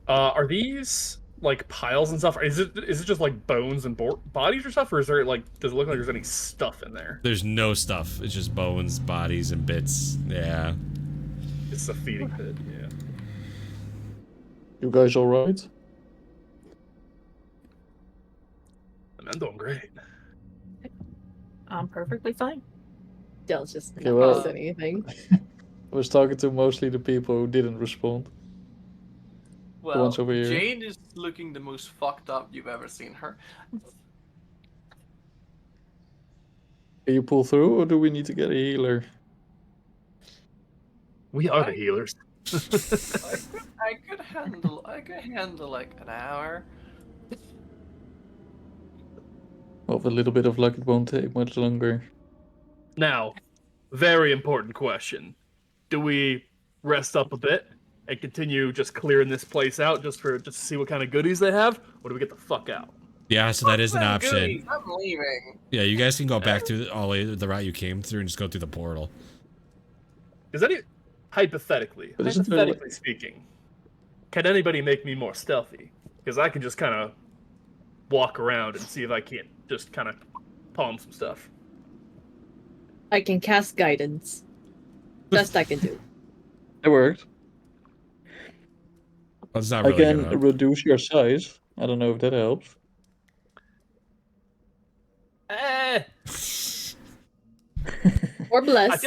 Are these like piles and stuff? Is it just like bones and bodies or stuff, or is there like does it look like there's any stuff in there? There's no stuff. It's just bones, bodies, and bits. Yeah. It's a feeding pit. Yeah. You guys alright? Let I'm doing great. I'm perfectly fine. Dell's just Okay, not well- gonna say anything. I was talking to mostly the people who didn't respond. Well, ones over here. Jade is looking the most fucked up you've ever seen her. Can you pull through, or do we need to get a healer? We are the I- healers. I could handle like an hour. Well, with a little bit of luck, it won't take much longer. Now, very important question. Do we rest up a bit and continue just clearing this place out just to see what kind of goodies they have? Or do we get the fuck out? Yeah, so that is an Them option. goodies, I'm leaving. Yeah, you guys can go back through all the way the route you came through and just go through the portal. Is any hypothetically But isn't there, like- speaking, can anybody make me more stealthy? Because I can just kind of walk around and see if I can't just kind of palm some stuff. I can cast guidance. Best I can do. It worked. Well, it's not I really can gonna... reduce your size. I don't know if that helps. Eh. Or bless. I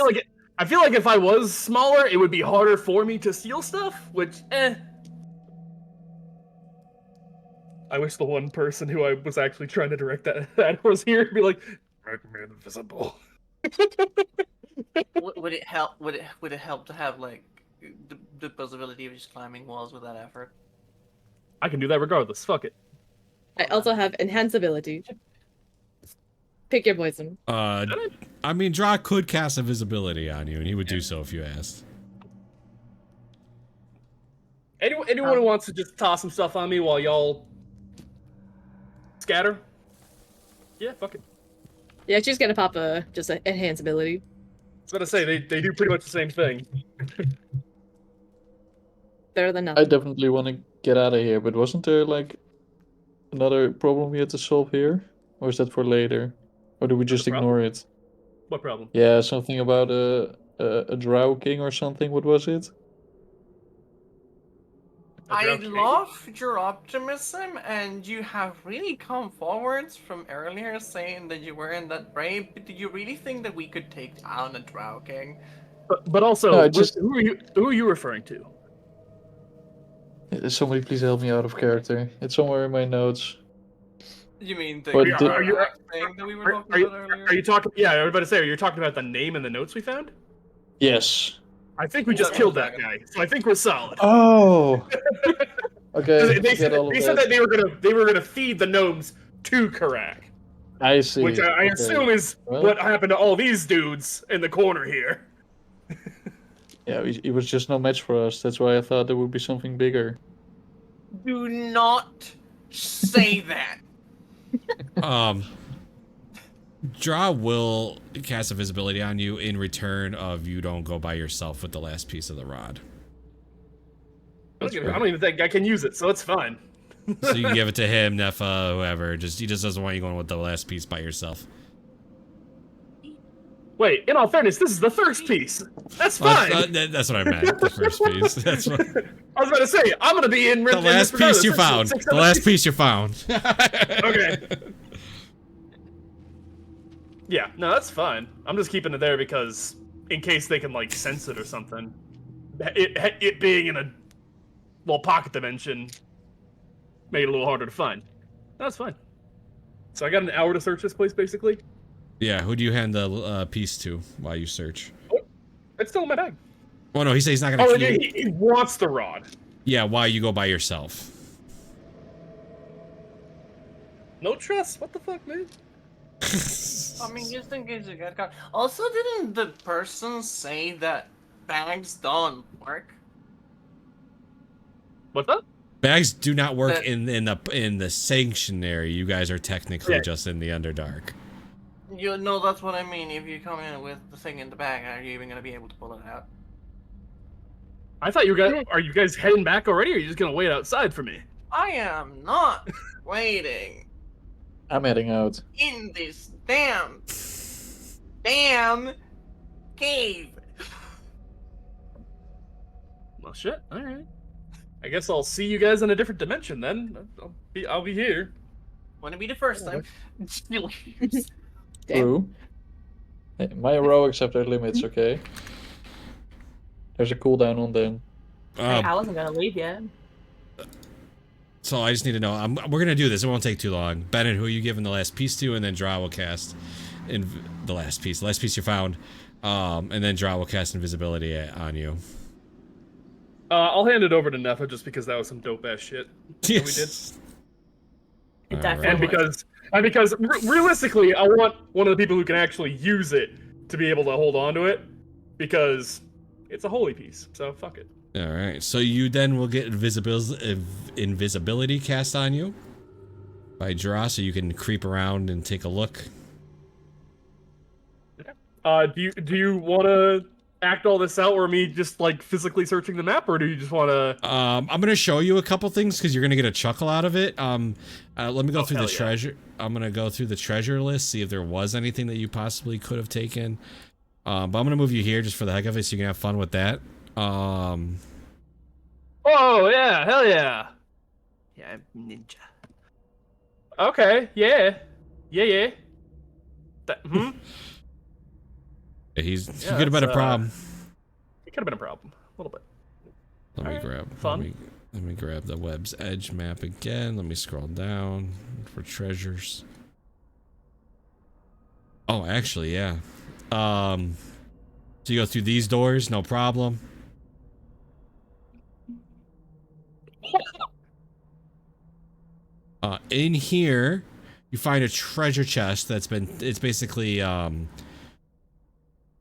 feel like if I was smaller, it would be harder for me to steal stuff, which I wish the one person who I was actually trying to direct that was here to be like, make me invisible. Would it help? Would it help to have like the possibility of just climbing walls without effort? I can do that regardless. Fuck it. I also have enhance ability. Pick your poison. I mean, Draw could cast invisibility on you, and he would do so if you asked. Anyone who wants to just toss some stuff on me while y'all scatter? Yeah, fuck it. Yeah, she's gonna pop a just an enhance ability. I was gonna say they do pretty much the same thing. Better than I nothing. definitely want to get out of here, but wasn't there like another problem we had to solve here? Or is that for later? Or do we just problem? ignore it? What problem? Yeah, something about a drow king or something. What was it? I love your optimism, and you have really come forwards from earlier saying that you weren't that brave. But do you really think that we could take down a Drow King? But also, No, just- who are you referring to? Somebody please help me out of character. It's somewhere in my notes. You mean the But are you- thing that we were Are, talking about earlier? are you talking? Yeah, I was about to say, are you talking about the name and the notes we found? Yes. I think we just killed that guy, so I think we're solid. Oh. Okay. They said, get all of they said that they were gonna feed the gnomes to Karak, I see. which I Okay. assume is Well- what happened to all these dudes in the corner here. Yeah, he was just no match for us. That's why I thought there would be something bigger. Do not say that. Draw will cast invisibility on you in return of you don't go by yourself with the last piece of the rod. I don't even think I can use it, so it's fine. So you can give it to him, Nefa, whoever. He just doesn't want you going with the last piece by yourself. Wait, in all fairness, this is the first piece. That's fine. That's what I meant. The first piece. That's what. I was about to say, I'm gonna be in. The last piece you found. The last piece you found. Okay. Yeah, no, that's fine. I'm just keeping it there because in case they can like sense it or something. It being in a pocket dimension made it a little harder to find. That's fine. So I got an hour to search this place, basically. Yeah, who do you hand the piece to while you search? It's still in my bag. Oh no, he says he's not gonna. Oh, he wants the rod. Yeah, why you go by yourself? No trust. What the fuck, man? I mean, just in case you get caught. Also, didn't the person say that bags don't work? What's up? Bags do not work That- in the sanctuary. You guys are technically Yeah. just in the Underdark. You know, that's what I mean. If you come in with the thing in the bag, are you even gonna be able to pull it out? I thought you guys are you guys heading back already, or are you just gonna wait outside for me? I am not waiting I'm heading out. in this damn cave. Well, shit. All right. I guess I'll see you guys in a different dimension then. I'll be here. Want to be the first time? She leaves. Damn. True. Hey, my heroics have their limits, okay? There's a cooldown on them. Hey, I wasn't gonna leave yet. So I just need to know. We're gonna do this. It won't take too long. Bennett, who are you giving the last piece to, and then Draw will cast the last piece you found, and then Draw will cast invisibility on you. I'll hand it over to Nefa just because that was some dope ass shit that we did. It Alright. definitely And because realistically, I want one of the people who can actually use it to be able to hold on to it, because it's a holy piece. So fuck it. All right. So you then will get invisibility cast on you by Draw, so you can creep around and take a look. Do you want to act all this out, or me just like physically searching the map, or do you just want to? I'm gonna show you a couple things because you're gonna get a chuckle out of it. Let me go through the hell yeah. treasure. I'm gonna go through the treasure list, see if there was anything that you possibly could have taken. But I'm gonna move you here just for the heck of it, so you can have fun with that. Oh yeah, hell yeah. Yeah, I'm ninja. Okay, yeah. He Yeah, could have been a that's, problem. It could have been a problem, a little bit. Let me alright, grab. fun. Let me grab the web's edge map again. Let me scroll down for treasures. Oh, actually, yeah. So you go through these doors, no problem. In here, you find a treasure chest it's basically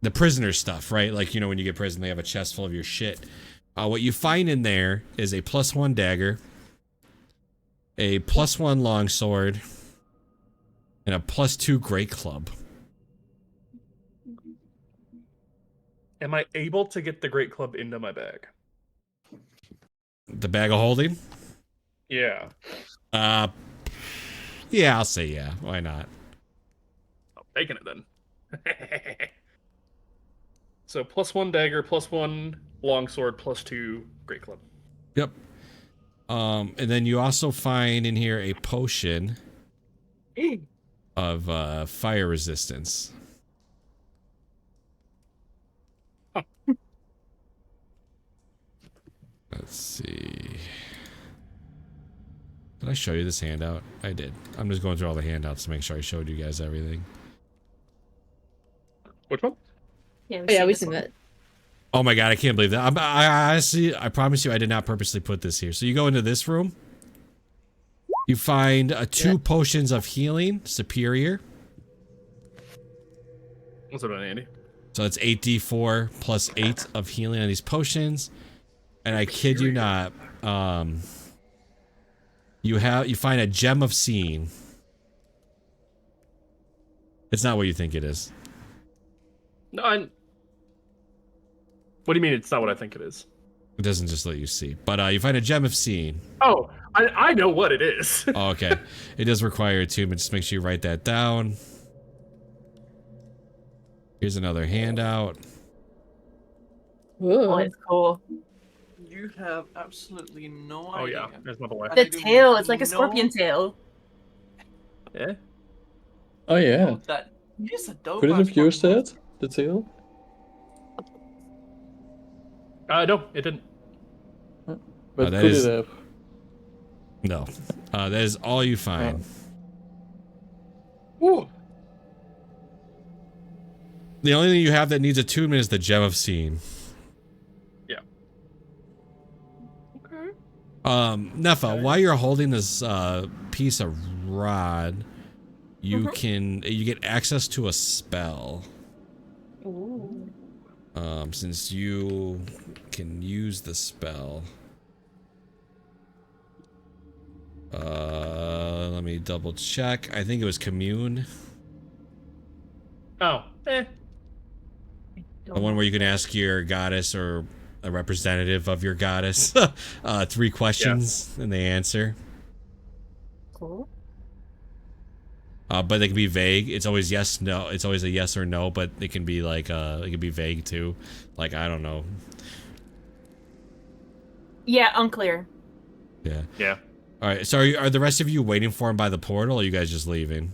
the prisoner stuff, right? Like, you know, when you get prison, they have a chest full of your shit. What you find in there is a +1 dagger, a +1 longsword, and a +2 great club. Am I able to get the Great Club into my bag? The bag of holding? Yeah. Yeah, I'll say yeah. Why not? I'm taking it then. So +1 dagger, +1 longsword, +2 Great Club. Yep. And then you also find in here a potion of fire resistance. Huh. Let's see. Did I show you this handout? I did. I'm just going through all the handouts to make sure I showed you guys everything. Which one? Yeah, Oh, yeah, we've this seen one. that. Oh my god, I can't believe that. I promise you I did not purposely put this here. So you go into this room. You find 2 potions of healing, superior. What's up, Andy? So it's 8d4 plus 8 of healing on these potions. And I kid you not, you find a gem of seeing. It's not what you think it is. No, what do you mean it's not what I think it is? It doesn't just let you see. But you find a gem of seeing. Oh, I know what it is. Oh, okay. It does require attunement. Just make sure you write that down. Here's another handout. Oh, Whoa. it's cool. You have absolutely no Oh idea. yeah, there's my boy. The tail, it's like a scorpion tail. Yeah. Oh yeah. Oh, that is a dope. Could it ass have used fucking that? The tail? No, it didn't. But that could is- it have? No. That is all you find. Ooh. The only thing you have that needs attunement is the gem of seeing. Yeah. Okay. Nefa, while you're holding this piece of rod, you get access to a spell. Ooh. Since you can use the spell. Let me double check. I think it was commune. Oh. The one where you can ask your goddess or a representative of your goddess 3 questions and they answer. Cool. But they can be vague. It's always yes, no. It's always a yes or no, but it can be like it can be vague too. Like, I don't know. Yeah, unclear. Yeah. Yeah. All right. So are the rest of you waiting for him by the portal, or are you guys just leaving?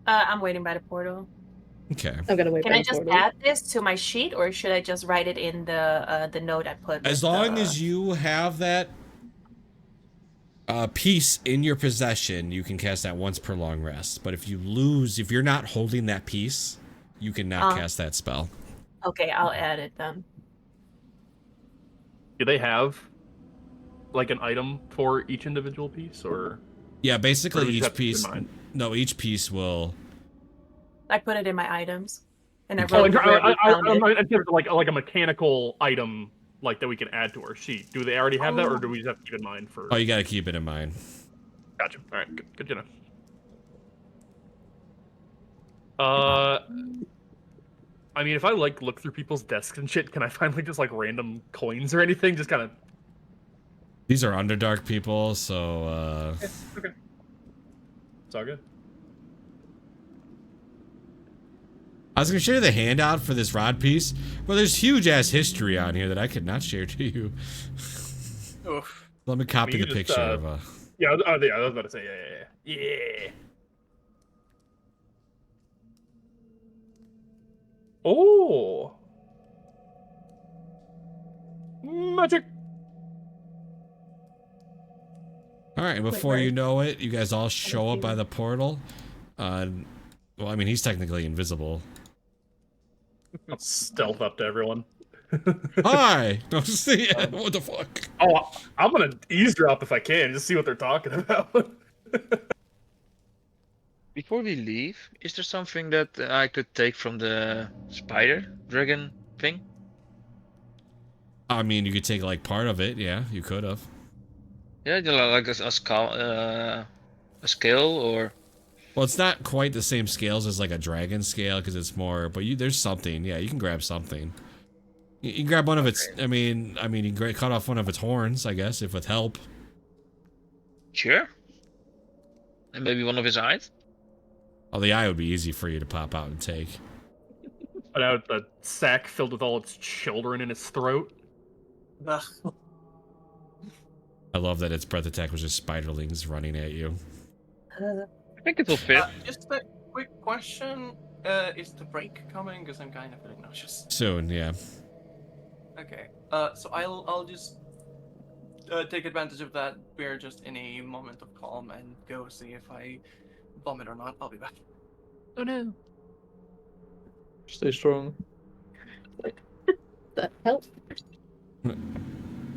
I'm waiting by the portal. Okay. I'm gonna wait Can by I the just portal. add this to my sheet, or should I just write it in the note I put? As with long the... as you have that piece in your possession, you can cast that once per long rest. But if you're not holding that piece, you cannot cast that spell. Okay, I'll add it then. Do they have like an item for each individual piece, or? Yeah, Or basically do we just each have to keep in piece. mind? No, each piece will. I put it in my items, and I Okay. Oh, wrote where we found it. in terms of like a mechanical item like that we can add to our sheet. Do they already have that, or do we just have to keep in mind for? Oh, you got to keep it in mind. Gotcha. All right, good to know. I mean, if I like look through people's desks and shit, can I find like just like random coins or anything? Just kind of. These are Underdark people, so Okay. It's all good. I was gonna share the handout for this rod piece, but there's huge ass history on here that I could not share to you. Oof. Let me copy you the just, picture of Yeah, I was about to say yeah. Oh, magic. All right, before you know it, you guys all show up by the portal. Well, I mean, he's technically invisible. I'll stealth up to everyone. Hi! No, see, what the fuck? Oh, I'm gonna eavesdrop if I can, just see what they're talking about. Before we leave, is there something that I could take from the spider dragon thing? I mean, you could take like part of it. Yeah, you could have. Yeah, like a scale or. Well, it's not quite the same scales as like a dragon scale because it's more. But there's something. Yeah, you can grab something. You can grab one of its. I mean, you can cut off one of its horns, I guess, if with help. Sure. And maybe one of his eyes. Oh, the eye would be easy for you to pop out and take. Put out the sack filled with all its children in its throat. Ugh. I love that its breath attack was just spiderlings running at you. I think it will fit. Just a quick question. Is the break coming? Because I'm kind of feeling nauseous. Soon, yeah. Okay. So I'll just take advantage of that. We're just in a moment of calm and go see if I vomit or not. I'll be back. Oh no. Stay strong. That help.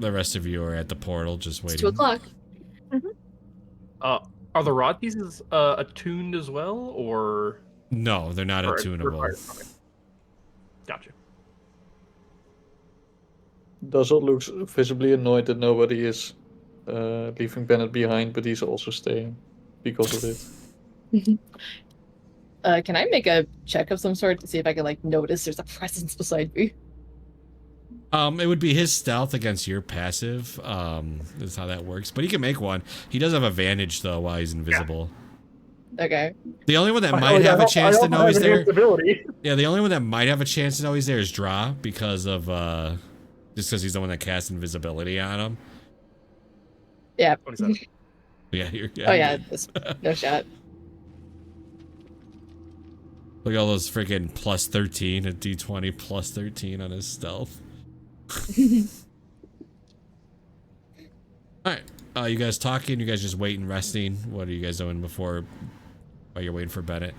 The rest of you are at the portal, just waiting. It's 2 o'clock. Are the rod pieces attuned as well, or? No, they're not attunable. Okay. Gotcha. Dazzle looks visibly annoyed that nobody is leaving Bennett behind, but he's also staying because of it. Can I make a check of some sort to see if I can like notice there's a presence beside me? It would be his stealth against your passive. That's how that works. But he can make one. He does have advantage though while he's invisible. Okay. The only one that might have a chance to know he's there. Yeah, the only one that might have a chance to know he's there is Draw because of just because he's the one that casts invisibility on him. Yeah. Yeah, you're. Oh yeah, no shot. Look at all those freaking plus 13, a d20 plus 13 on his stealth. Alright, you guys talking? You guys just waiting, resting? What are you guys doing while you're waiting for Bennett?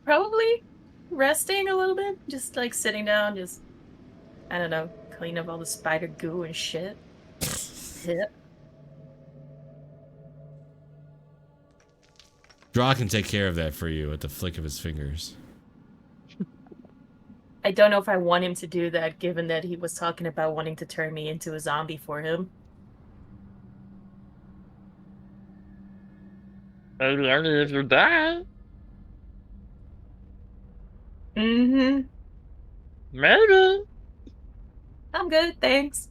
Probably resting a little bit. Just like sitting down, just, I don't know, clean up all the spider goo and shit. Hip. Draw can take care of that for you at the flick of his fingers. I don't know if I want him to do that, given that he was talking about wanting to turn me into a zombie for him. Only if you die. Mm-hmm. Maybe. I'm good, thanks.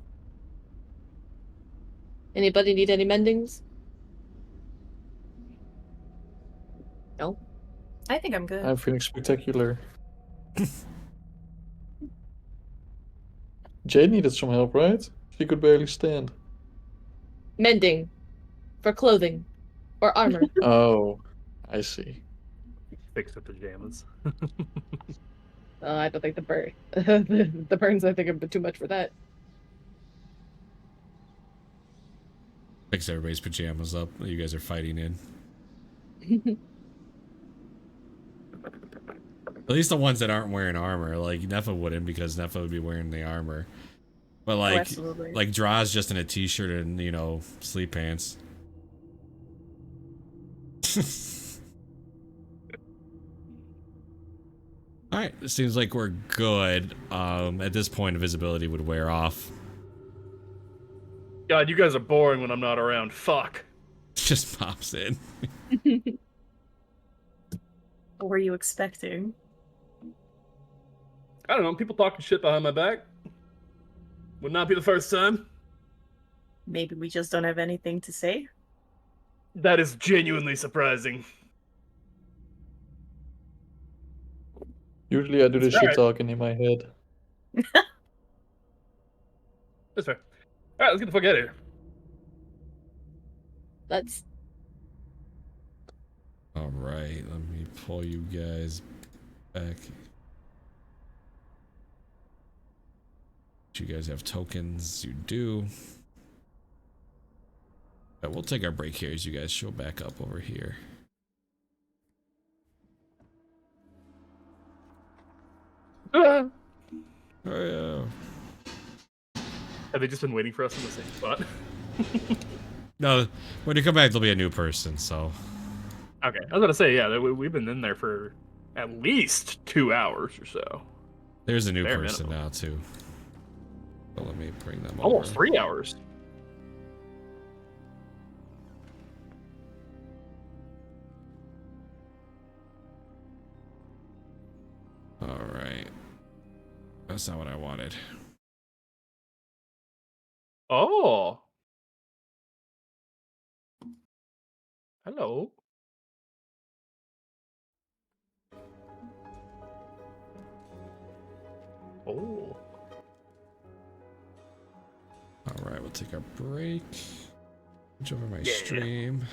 Anybody need any mendings? No. I think I'm good. I'm feeling spectacular. Jade needed some help, right? She could barely stand. Mending. For clothing. Or armor. Oh, I see. Fix the pajamas. I don't think the burn the burns I think are a bit too much for that. Fix everybody's pajamas up that you guys are fighting in. At least the ones that aren't wearing armor. Like, Nefa wouldn't, because Nefa would be wearing the armor. But, like, absolutely. like Draw's just in a t-shirt and, you know, sleep pants. Alright, it seems like we're good. At this point, invisibility would wear off. God, you guys are boring when I'm not around. Fuck. Just pops in. What were you expecting? I don't know, people talking shit behind my back. Would not be the first time. Maybe we just don't have anything to say? That is genuinely surprising. Usually I do the shit Alright. talking in my head. That's fair. Alright, let's get the fuck out of here. That's Alright, let me pull you guys back. Do you guys have tokens? You do. Yeah, we'll take our break here as you guys show back up over here. Ah! Oh yeah. Have they just been waiting for us in the same spot? No, when you come back, there'll be a new person. So Okay, I was gonna say, yeah, we've been in there for at least 2 hours or so. there's a new Bare person minimum. now too. So let me bring them Almost over. 3 hours. All right, that's not what I wanted. Oh. Hello. Oh. All right, we'll take our break. Switch over my Yeah. stream.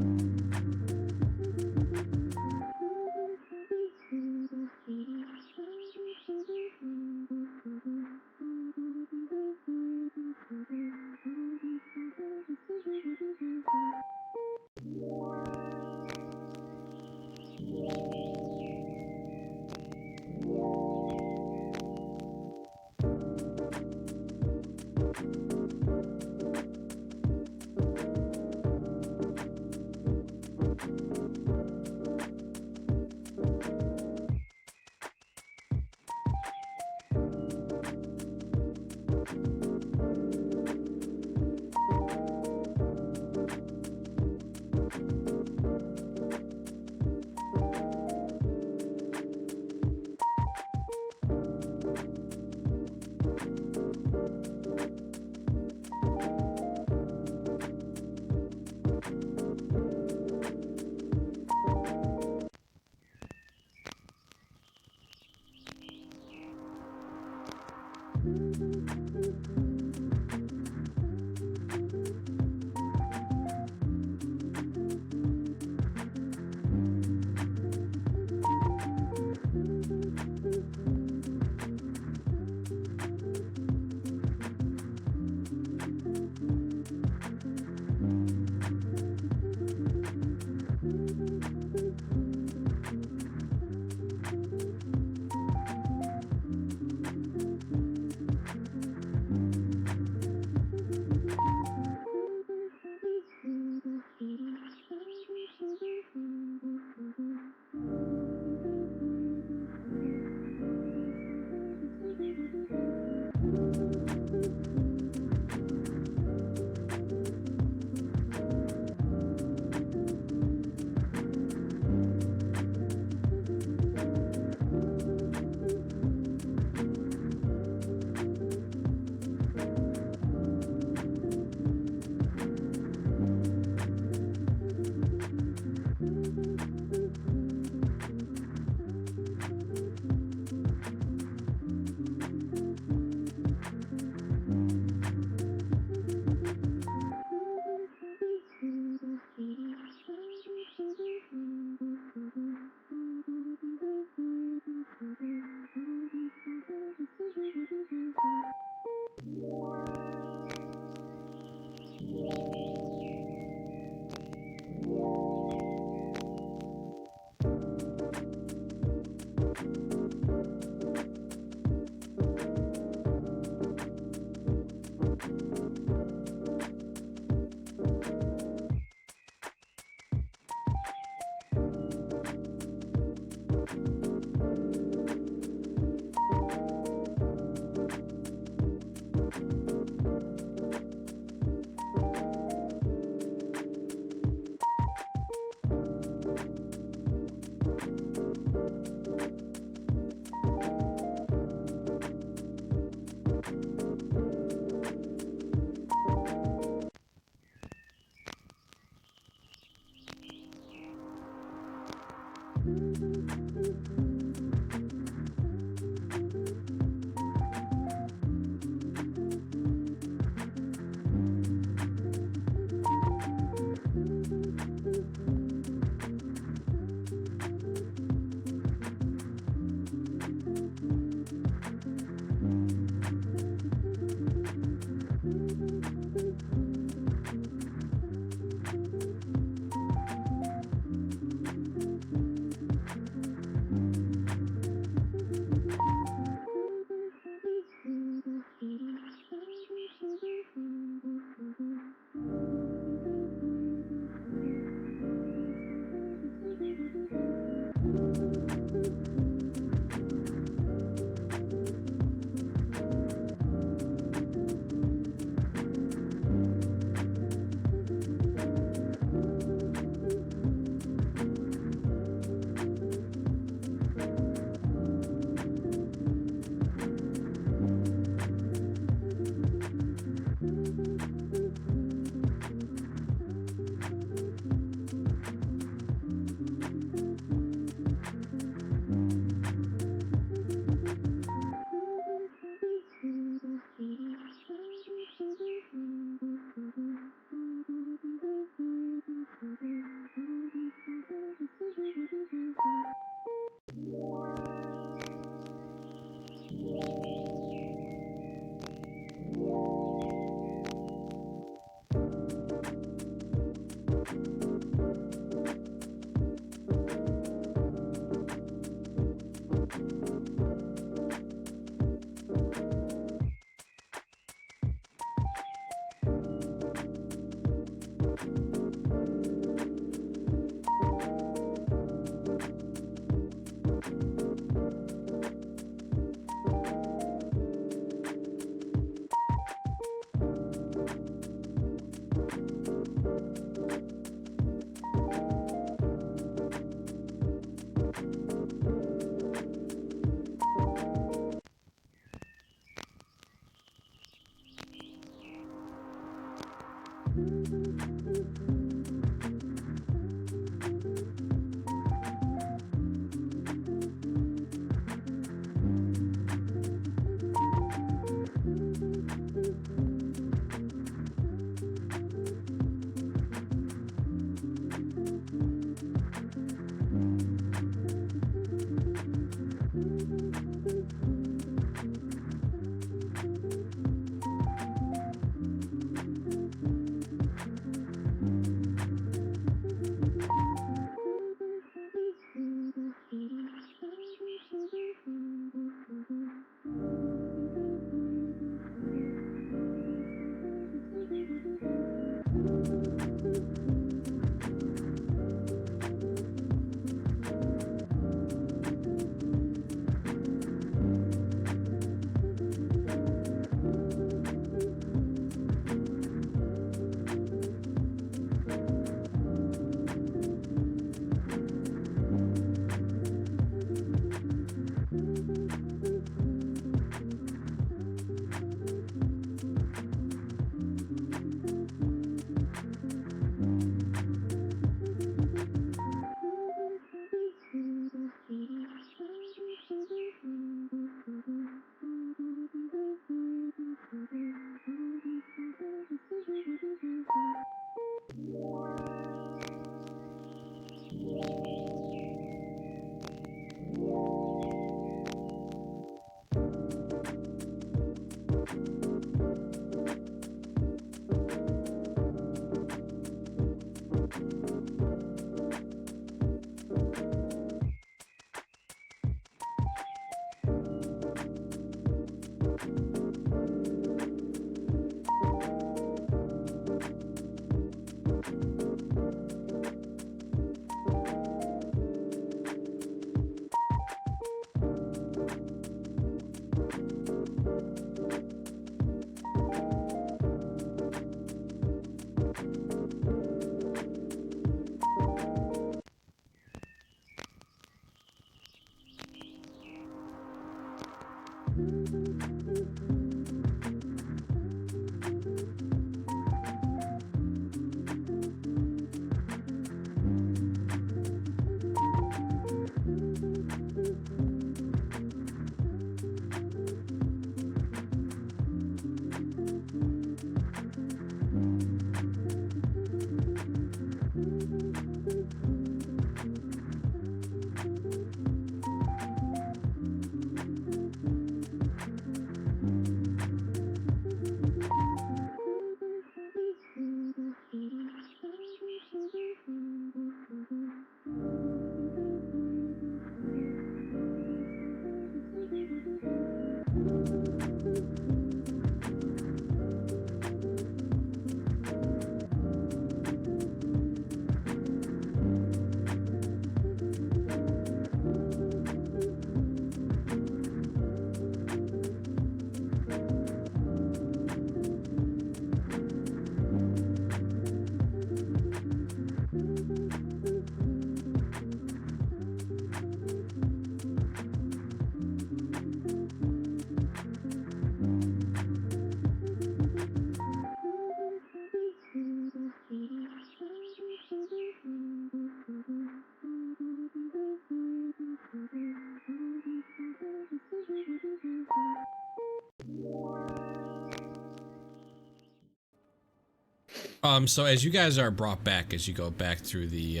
So as you guys are brought back, as you go back through the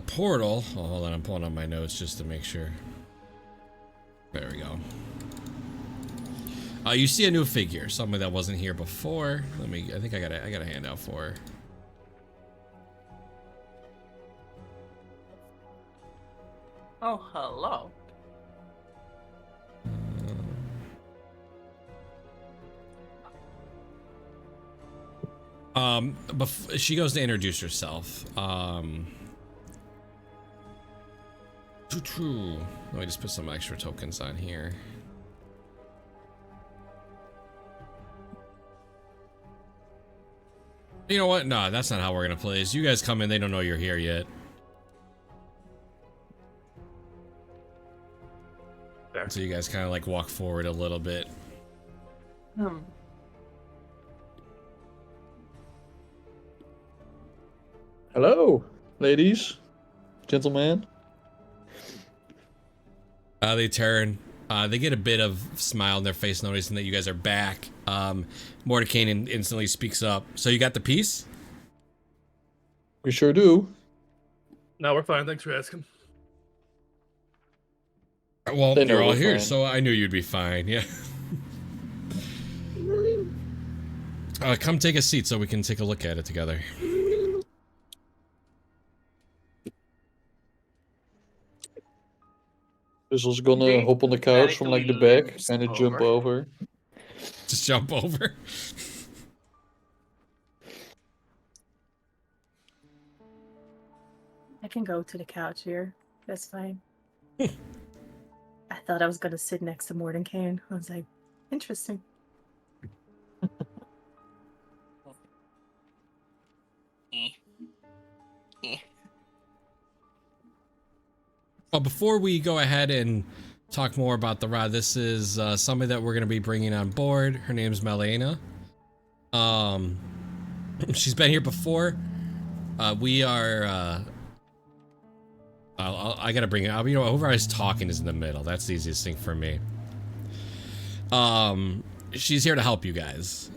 portal. Oh, hold on, I'm pulling up my notes just to make sure. There we go. You see a new figure, someone that wasn't here before. I think I got a handout for her. Oh, hello. She goes to introduce herself. Let me just put some extra tokens on here. You know what? No, that's not how we're gonna play this. You guys come in, they don't know you're here yet. There. So you guys kind of like walk forward a little bit. Hello, ladies, gentlemen. They turn. They get a bit of smile on their face, noticing that you guys are back. Mordecai instantly speaks up. So you got the piece? We sure do. No, we're fine. Thanks for asking. Well, They know you're all we're here, fine. so I knew you'd be fine. Yeah. Come take a seat so we can take a look at it together. Drizzle's gonna Okay. hop on the couch from like the Medically back, kind of jump over. over. Just jump over. I can go to the couch here. That's fine. I thought I was gonna sit next to Mordenkainen. I was like, interesting. Well, before we go ahead and talk more about the rod, this is somebody that we're going to be bringing on board. Her name's Melena. She's been here before. We are. I gotta bring it up. You know, whoever is talking is in the middle. That's the easiest thing for me. She's here to help you guys.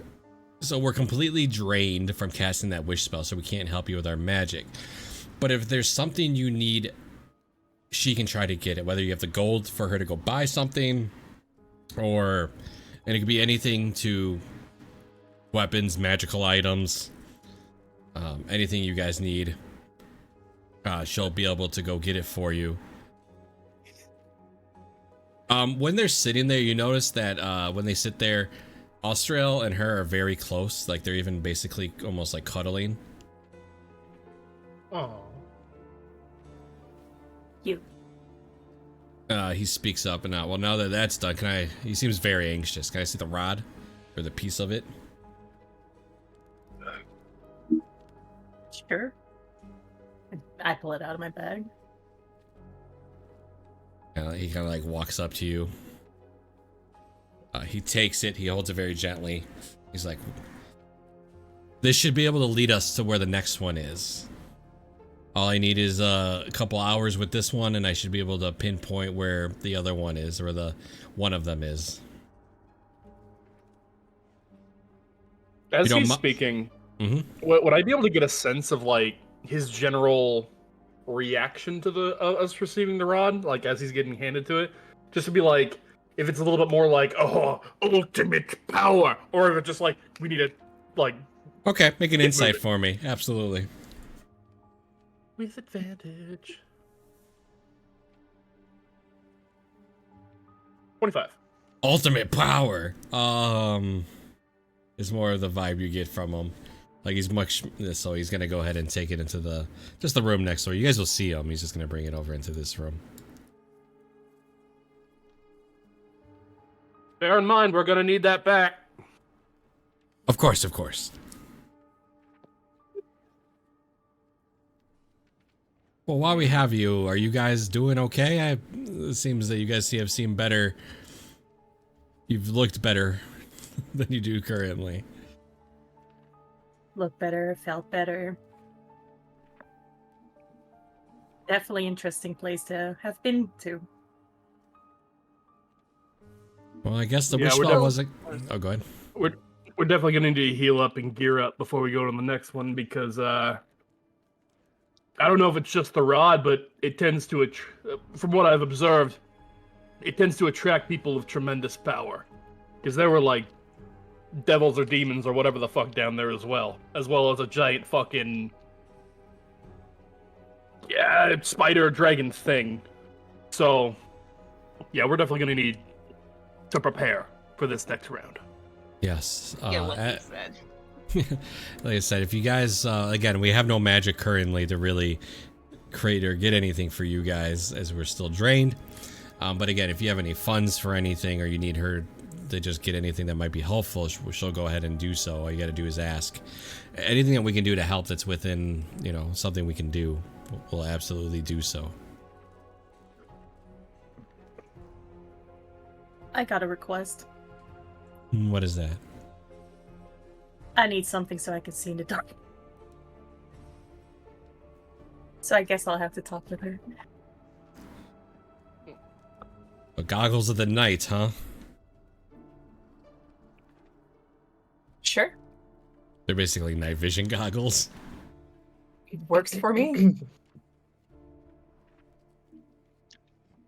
So we're completely drained from casting that wish spell, so we can't help you with our magic. But if there's something you need, she can try to get it. Whether you have the gold for her to go buy something, and it could be anything to weapons, magical items, anything you guys need. She'll be able to go get it for you. When they're sitting there, you notice that when they sit there, Austrael and her are very close. Like they're even basically almost like cuddling. Oh. You. He speaks up and well, now that that's done, he seems very anxious. Can I see the rod or the piece of it? Sure. I pull it out of my bag. He kind of like walks up to you. He takes it. He holds it very gently. He's like, "This should be able to lead us to where the next one is. All I need is a couple hours with this one, and I should be able to pinpoint where the other one is, or the one of them is." As You he's don't speaking, Mm-hmm. would I be able to get a sense of like his general reaction to the us receiving the rod, like as he's getting handed to it, just to be like, if it's a little bit more like, oh, ultimate power, or if it's just like we need to, like, Okay, make an Get insight moving. for me. Absolutely. with advantage. 25. Ultimate power. Is more of the vibe you get from him. Like he's much, so he's gonna go ahead and take it into the room next door. You guys will see him. He's just gonna bring it over into this room. Bear in mind, we're gonna need that back. Of course, of course. Well, while we have you, are you guys doing okay? It seems that you guys have seen better. You've looked better than you do currently. Look better, felt better. Definitely interesting place to have been to. Well, I guess the Yeah, wish we're spell def- wasn't. Oh, go ahead. We're definitely gonna need to heal up and gear up before we go to the next one because I don't know if it's just the rod, but it tends to from what I've observed, it tends to attract people of tremendous power. Because there were like devils or demons or whatever the fuck down there as well as a giant fucking spider dragon thing. So yeah, we're definitely gonna need to prepare for this next round. Yes. Yeah, what he said. Like I said, if you guys, again, we have no magic currently to really create or get anything for you guys as we're still drained. But again, if you have any funds for anything or you need her to just get anything that might be helpful, she'll go ahead and do so. All you got to do is ask. Anything that we can do to help that's within, something we can do, we'll absolutely do so. I got a request. What is that? I need something so I can see in the dark. So I guess I'll have to talk with her. Goggles of the night, huh? Sure. They're basically night vision goggles. It works for me.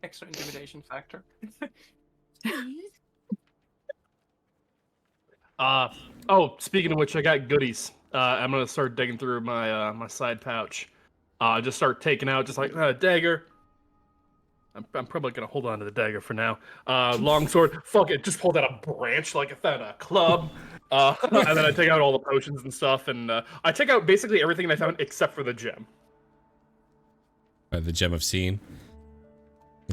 Extra intimidation factor. Speaking of which, I got goodies. I'm gonna start digging through my my side pouch. Just start taking out just like dagger. I'm probably gonna hold on to the dagger for now. Longsword, fuck it, just pulled out a branch like I found a club. And then I take out all the potions and stuff, and I take out basically everything I found except for the gem. The gem of seeing.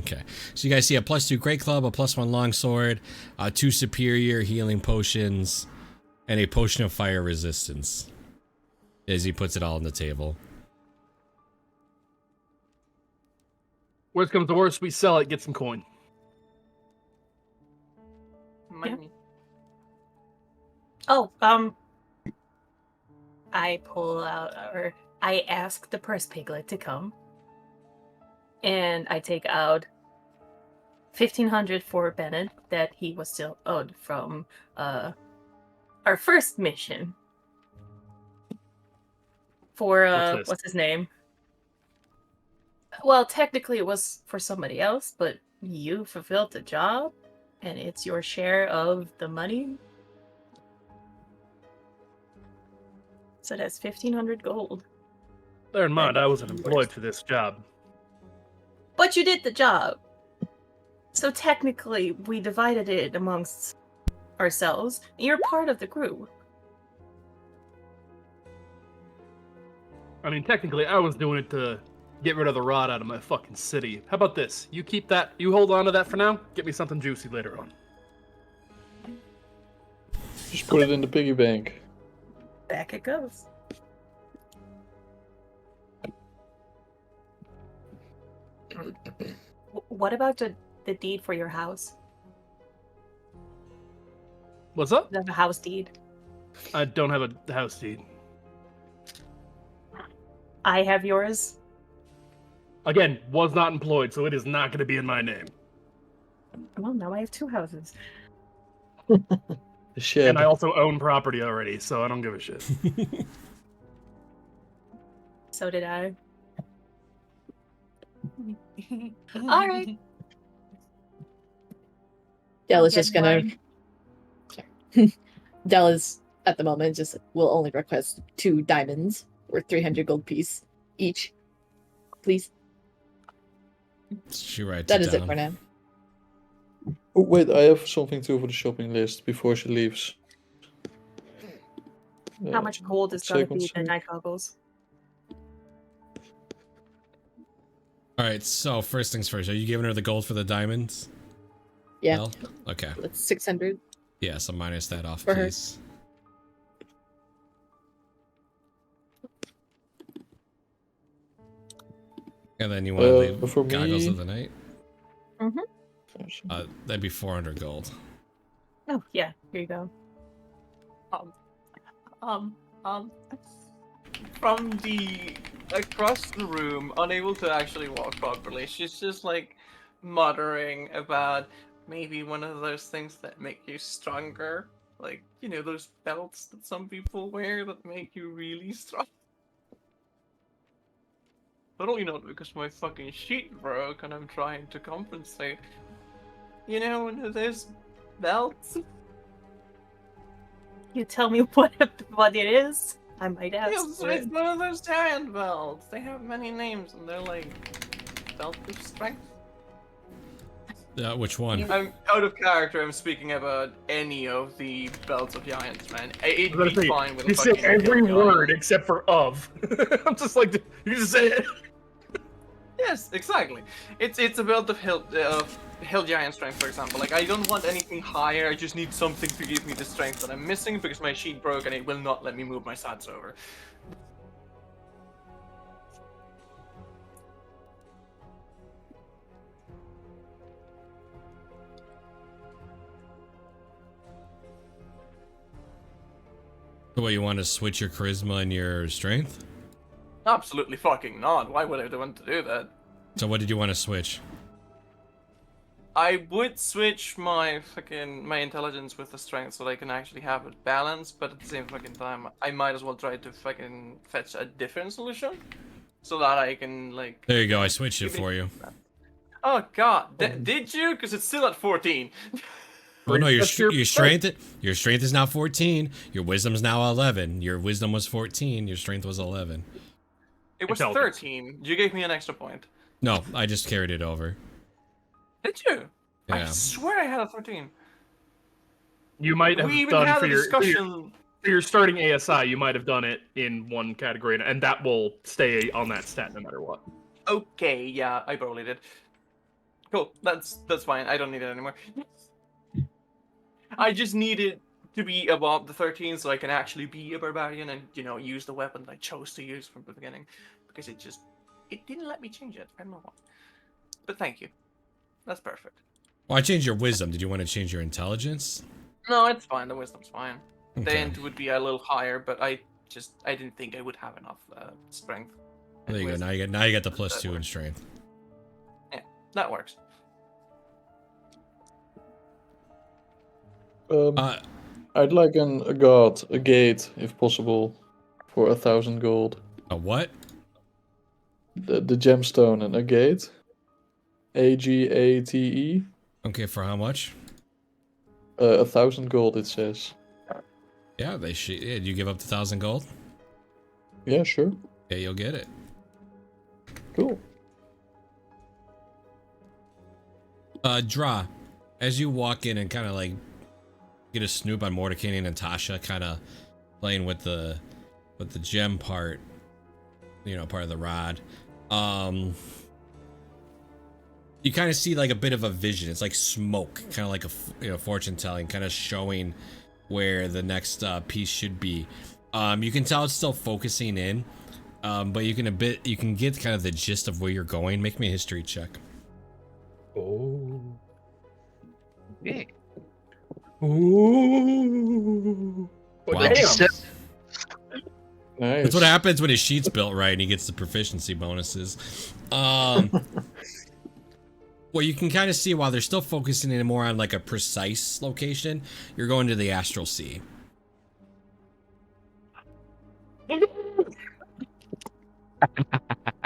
Okay, so you guys see a +2 great club, a +1 longsword, 2 superior healing potions, and a potion of fire resistance. As he puts it all on the table. Worst comes to worst, we sell it, get some coin. Money. Oh, I pull out, or I ask the press piglet to come. And I take out 1,500 for Bennett that he was still owed from our first mission. For what's his name? Well, technically it was for somebody else, but you fulfilled the job, and it's your share of the money. So that's 1,500 gold. Bear in mind, I wasn't employed for this job. But you did the job. So technically, we divided it amongst ourselves. And you're part of the group. I mean, technically, I was doing it to get rid of the rod out of my fucking city. How about this? You keep that, you hold on to that for now, get me something juicy later on. Just put it in the piggy bank. Back it goes. What about the deed for your house? What's up? The house deed. I don't have a house deed. I have yours. Again, was not employed, so it is not going to be in my name. Well, now I have 2 houses. The shed. And I also own property already, so I don't give a shit. So did I. All right. Dell is Okay, just gonna. fine. Sorry. Dell is at the moment just will only request 2 diamonds worth 300 gold piece each, please. She writes That it is down. it for now. Oh, wait, I have something too for the shopping list before she leaves. How much gold is going to second be the sec. night goggles? All right, so first things first. Are you giving her the gold for the diamonds? Yeah, Mel? Okay. that's 600. Yeah, so minus that off, For her. please. And then you want the for goggles me- of the night? Mm-hmm. That'd be 400 gold. Oh, yeah. Here you go. From the across the room, unable to actually walk properly, she's just like muttering about maybe one of those things that make you stronger, like those belts that some people wear that make you really strong. But only not because my fucking sheet broke and I'm trying to compensate. One of those belts. You tell me what it is. I might ask. It's for it. one of those giant belts. They have many names and they're like belt of strength. Which one? I'm out of character. I'm speaking about any of the belts of giants, man. It'd I was be gonna say, fine with a you say fucking every hill word giant. except for of. I'm just like, you just say it. Yes, exactly. It's a belt of hill giant strength, for example. Like I don't want anything higher. I just need something to give me the strength that I'm missing because my sheet broke and it will not let me move my stats over. The way you want to switch your charisma and your strength? Absolutely fucking not. Why would I want to do that? So what did you want to switch? I would switch my intelligence with the strength so that I can actually have it balanced, but at the same fucking time, I might as well try to fucking fetch a different solution so that I can like. There you go. I switched it give for you. Oh god, did you? Because it's still at 14. Oh no, That's your your strength is now 14. Your wisdom's now 11. Your wisdom was 14. Your strength was 11. It was Intelligence. 13. You gave me an extra point. No, I just carried it over. Did you? I Yeah. swear I had a 13. You might have We even done had for a your, discussion. for your starting ASI, you might have done it in one category, and that will stay on that stat no matter what. Okay, yeah, I probably did. Cool, that's fine. I don't need it anymore. I just needed to be above the 13 so I can actually be a barbarian and use the weapon that I chose to use from the beginning, because it didn't let me change it. I don't know why. But thank you. That's perfect. Well, I changed your wisdom. Did you want to change your intelligence? No, it's fine. The wisdom's fine. The Okay. int would be a little higher, but I didn't think I would have enough strength. There you go. Wisdom. Now you get the That +2 in works. strength. That works. I'd like a gate, if possible, for 1,000 gold. A what? The gemstone and a gate. AGATE. Okay, for how much? 1,000 gold, it says. Yeah, yeah, you give up the 1,000 gold? Yeah, sure. Yeah, you'll get it. Cool. Dra, as you walk in and kind of like get a snoop on Mordecai and Natasha, kind of playing with the gem part, part of the rod. You kind of see like a bit of a vision. It's like smoke, kind of like a fortune telling, kind of showing where the next piece should be. You can tell it's still focusing in, but you can get kind of the gist of where you're going. Make me a history check. Okay. Ooh. Wow. Damn. Nice. That's what happens when his sheet's built right and he gets the proficiency bonuses. Well, you can kind of see while they're still focusing in more on like a precise location, you're going to the Astral Sea.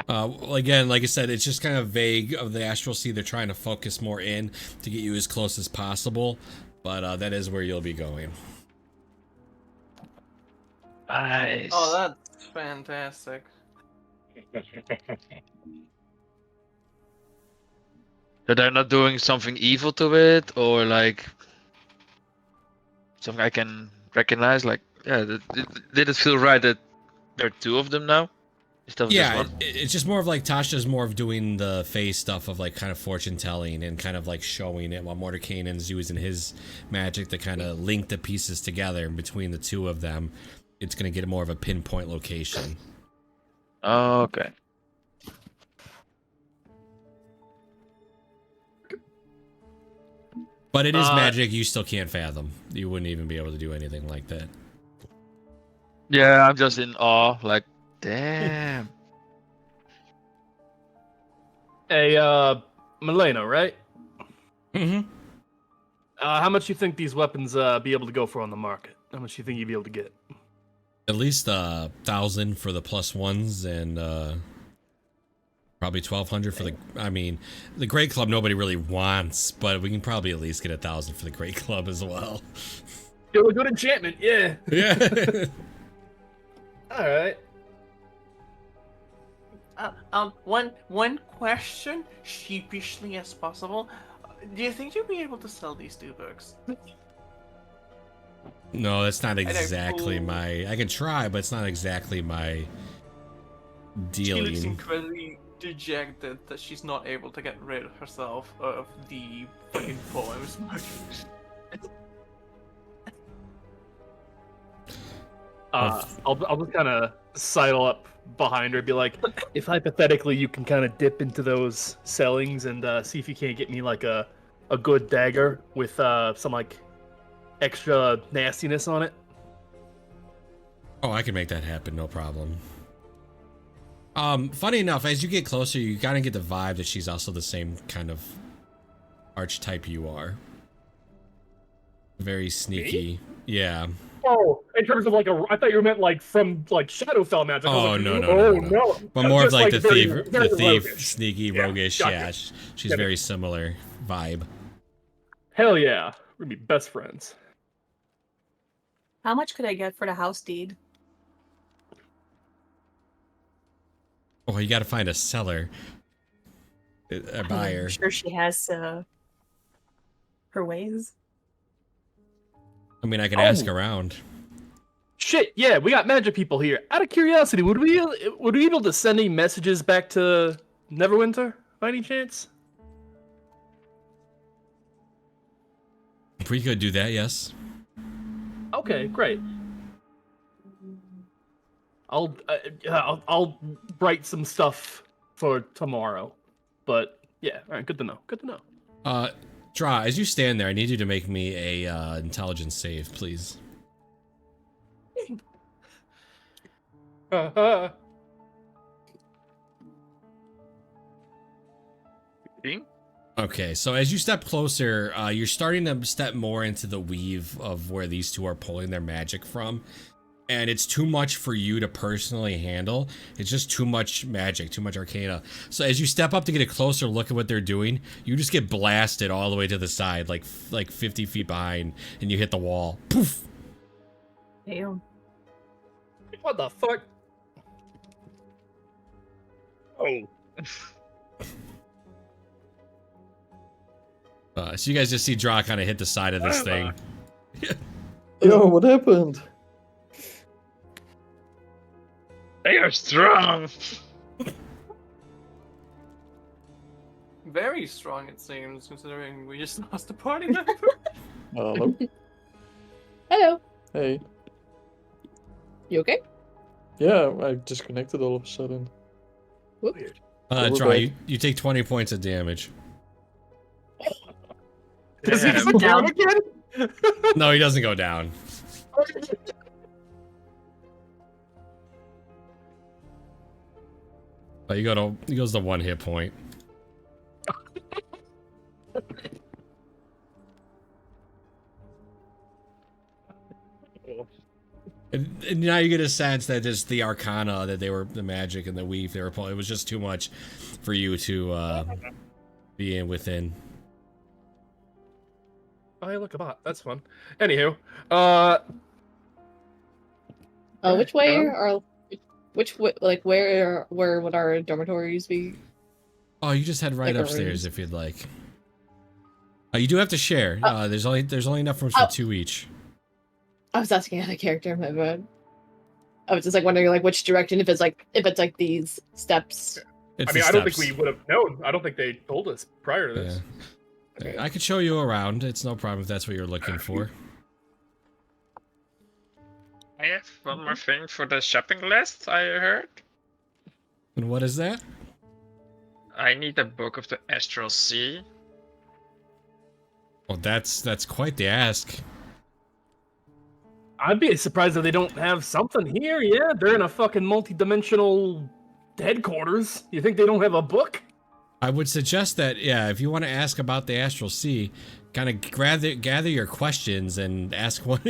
Well, again, like I said, it's just kind of vague of the Astral Sea. They're trying to focus more in to get you as close as possible, but that is where you'll be going. Nice. Oh, that's fantastic. So they're not doing something evil to it, or like something I can recognize. Like, yeah, did it feel right that there are two of them now instead of just Yeah, one? it's just more of like Tasha's more of doing the face stuff of like kind of fortune telling and kind of like showing it, while Mordekainen's using his magic to kind of link the pieces together. And between the two of them, it's going to get more of a pinpoint location. Oh, okay. But it is magic you still can't fathom. You wouldn't even be able to do anything like that. Yeah, I'm just in awe. Like, damn. Hey, Milena, right? Mm-hmm. How much you think these weapons be able to go for on the market? How much you think you'd be able to get? At least 1,000 for the +1s and probably 1,200 for the. I mean, the Great Club nobody really wants, but we can probably at least get 1,000 for the Great Club as well. Do a good enchantment, yeah. Yeah. All right. One question, sheepishly as possible. Do you think you'll be able to sell these 2 books? No, that's not I exactly pull- my. I can try, but it's not exactly my She looks dealing. incredibly dejected that she's not able to get rid of herself of the fucking poems. I'll just kind of sidle up behind her and be like, if hypothetically you can kind of dip into those sellings and see if you can't get me like a good dagger with some like extra nastiness on it. Oh, I can make that happen, no problem. Funny enough, as you get closer, you kind of get the vibe that she's also the same kind of archetype you are. Very sneaky. Me? Yeah. Oh, in terms of like I thought you meant like from like Shadowfell magic. I was Oh, like, no. But more of Just, like the very- thief, very the thief, roguish. sneaky, Yeah, roguish. gotcha. Yeah, she's Get it. very similar vibe. Hell yeah, we're gonna be best friends. How much could I get for the house deed? Oh, you got to find a seller, a buyer. I'm sure she has her ways. I mean, I can ask Oh. around. Shit, yeah, we got magic people here. Out of curiosity, would we be able to send any messages back to Neverwinter by any chance? If we could do that, yes. Okay, great. I'll write some stuff for tomorrow. But yeah, all right, good to know. Good to know. Dra, as you stand there, I need you to make me a intelligence save, please. Okay, so as you step closer, you're starting to step more into the weave of where these two are pulling their magic from. And it's too much for you to personally handle. It's just too much magic, too much arcana. So as you step up to get a closer look at what they're doing, you just get blasted all the way to the side, like 50 feet behind, and you hit the wall. Poof! Damn. What the fuck? Oh. So you guys just see Dra kind of hit the side of this thing. Yo, what happened? They are strong. Very strong, it seems, considering we just lost a party member. Hello. Hello. Hey. You okay? Yeah, I disconnected all of a sudden. Whoops. We're Dra, back. you take 20 points of damage. Does he Yeah. go down again? No, he doesn't go down. But he goes to 1 hit point. And now you get a sense that just the arcana that they were, the magic and the weave they were pulling, it was just too much for you to be in within. Oh, hey, look, a bot. That's fun. Anywho, Which way Um, are like where would our dormitories be? Oh, you just head right Like our upstairs rooms. if you'd like. You do have to share. There's only enough rooms for 2 each. I was asking out of character, my bad. I was just like wondering like which direction, if it's like these steps. It's I mean, the I don't think steps. we would have known. I don't think they told us prior to this. Yeah. I could show you around. It's no problem if that's what you're looking for. I have one more thing for the shopping list, I heard. And what is that? I need a book of the Astral Sea. Well, that's quite the ask. I'd be surprised if they don't have something here. Yeah, they're in a fucking multi-dimensional headquarters. You think they don't have a book? I would suggest that, yeah, if you want to ask about the Astral Sea, kind of gather your questions and ask one,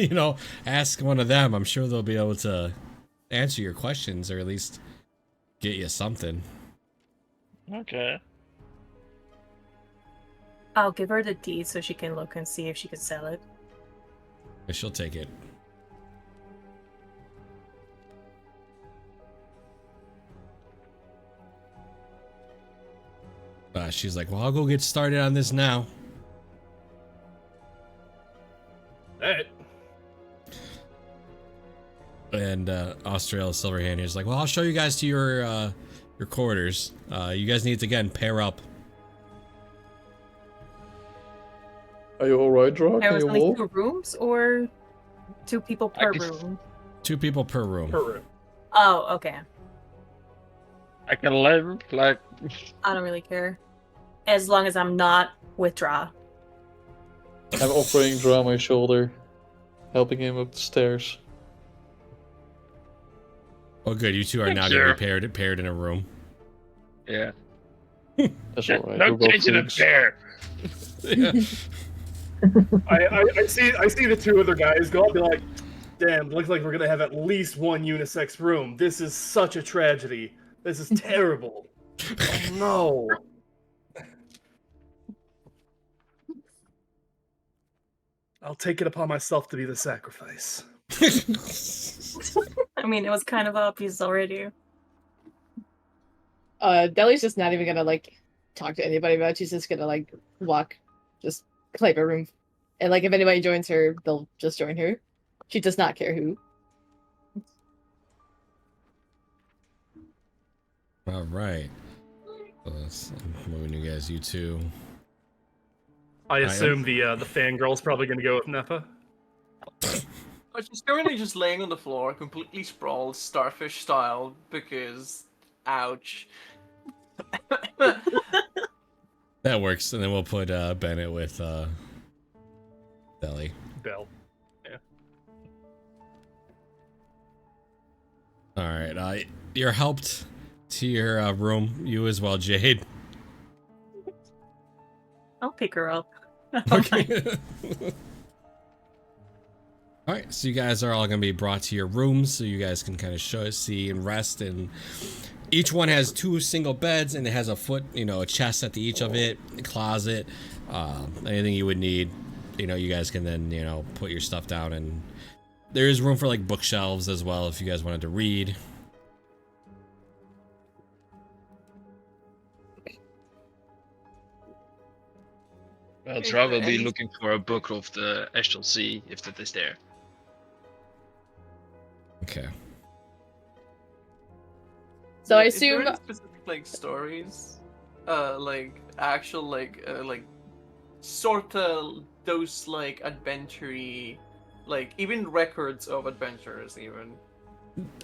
ask one of them. I'm sure they'll be able to answer your questions or at least get you something. Okay. I'll give her the deed so she can look and see if she can sell it. But she'll take it. She's like, well, I'll go get started on this now. That. And Australia Silverhand is like, well, I'll show you guys to your quarters. You guys need to, again, pair up. Are you alright, Drak? There Can was you only walk? 2 rooms or 2 people per could- room? 2 people per room. Per room. Oh, okay. I can limp, like... I don't really care. As long as I'm not withdraw. I'm offering Dra my shoulder, helping him up the stairs. Oh, good. You two are Thank now you. going to be paired in a room. Yeah. That's alright. No We're both changing a freaks. pair. I see the 2 other guys go. I'll be like, damn, looks like we're gonna have at least 1 unisex room. This is such a tragedy. This is terrible. Oh, no. I'll take it upon myself to be the sacrifice. I mean, it was kind of obvious already. Deli's just not even gonna like talk to anybody about it. She's just gonna like walk, just claim a room. And like if anybody joins her, they'll just join her. She does not care who. All right. I'm moving you guys, you two. I assume the fangirl's probably gonna go with Nefa. But she's currently just laying on the floor, completely sprawled, starfish style, because, ouch. That works, and then we'll put Bennett with Deli. Bell. Yeah. All right. You're helped to your room. You as well, Jade. I'll pick her up. Okay. All right, so you guys are all going to be brought to your rooms so you guys can kind of see and rest. And each one has 2 single beds, and it has a a chest at each of it, a closet, anything you would need. You guys can then, put your stuff down. And there is room for like bookshelves as well if you guys wanted to read. Well, Dra will be looking for a book of the Astral Sea, if that is there. Okay. So I Is there assume any specific like stories, like actual like sorta those like adventure-y, like even records of adventures even.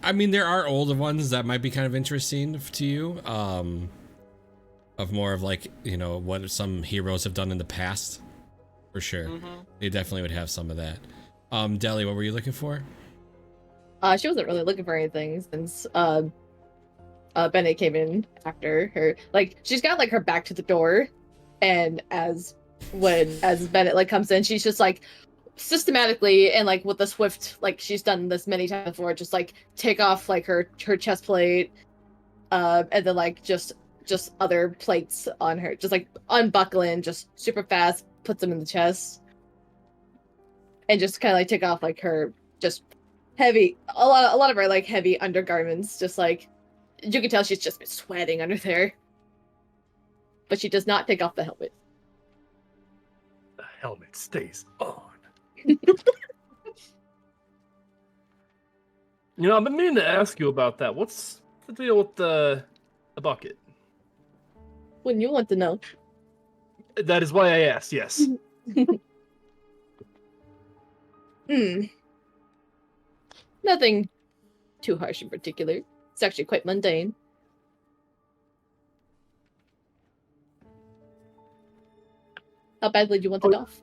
I mean, there are older ones that might be kind of interesting to you. Of more of like, what some heroes have done in the past for sure. Mm-hmm. They definitely would have some of that. Deli, what were you looking for? She wasn't really looking for anything since Bennett came in after her. Like, she's got like her back to the door, and as Bennett like comes in, she's just like systematically and like with the swift, like she's done this many times before, just like take off like her chest plate, and then like just other plates on her, just like unbuckling, just super fast, puts them in the chest, and just kind of like take off like her just heavy, a lot of her like heavy undergarments, just like you can tell she's just been sweating under there, but she does not take off the helmet. The helmet stays on. You know, I've been meaning to ask you about that. What's the deal with the bucket? Wouldn't you want to know? That is why I asked, yes. Nothing too harsh in particular. It's actually quite mundane. How badly do you want it off?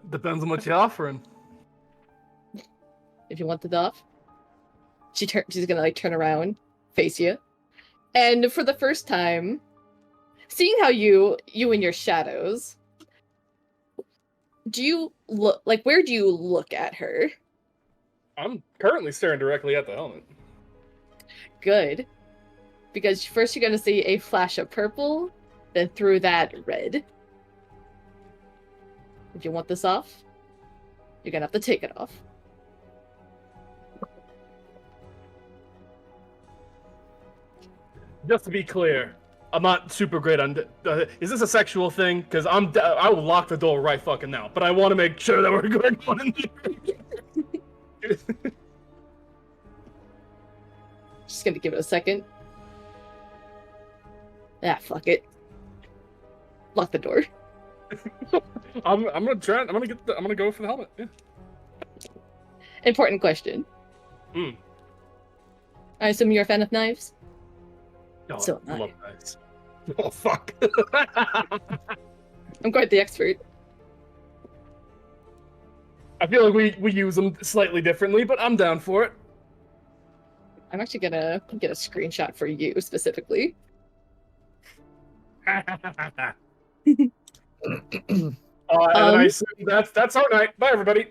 Depends on what you're offering. If you want it off, she's gonna like turn around, face you, and for the first time, seeing how you and your shadows, do you look like, where do you look at her? I'm currently staring directly at the helmet. Good, because first you're gonna see a flash of purple, then through that red. If you want this off, you're gonna have to take it off. Just to be clear, I'm not super great on. Is this a sexual thing? Because I will lock the door right fucking now. But I want to make sure that we're going on in there. Just gonna give it a second. Ah, fuck it. Lock the door. I'm gonna try. I'm gonna go for the helmet. Yeah. Important question. I assume you're a fan of knives? Oh, So I am I. love knives. Oh fuck. I'm quite the expert. I feel like we use them slightly differently, but I'm down for it. I'm actually gonna get a screenshot for you specifically. And I assume that's our night. Bye, everybody.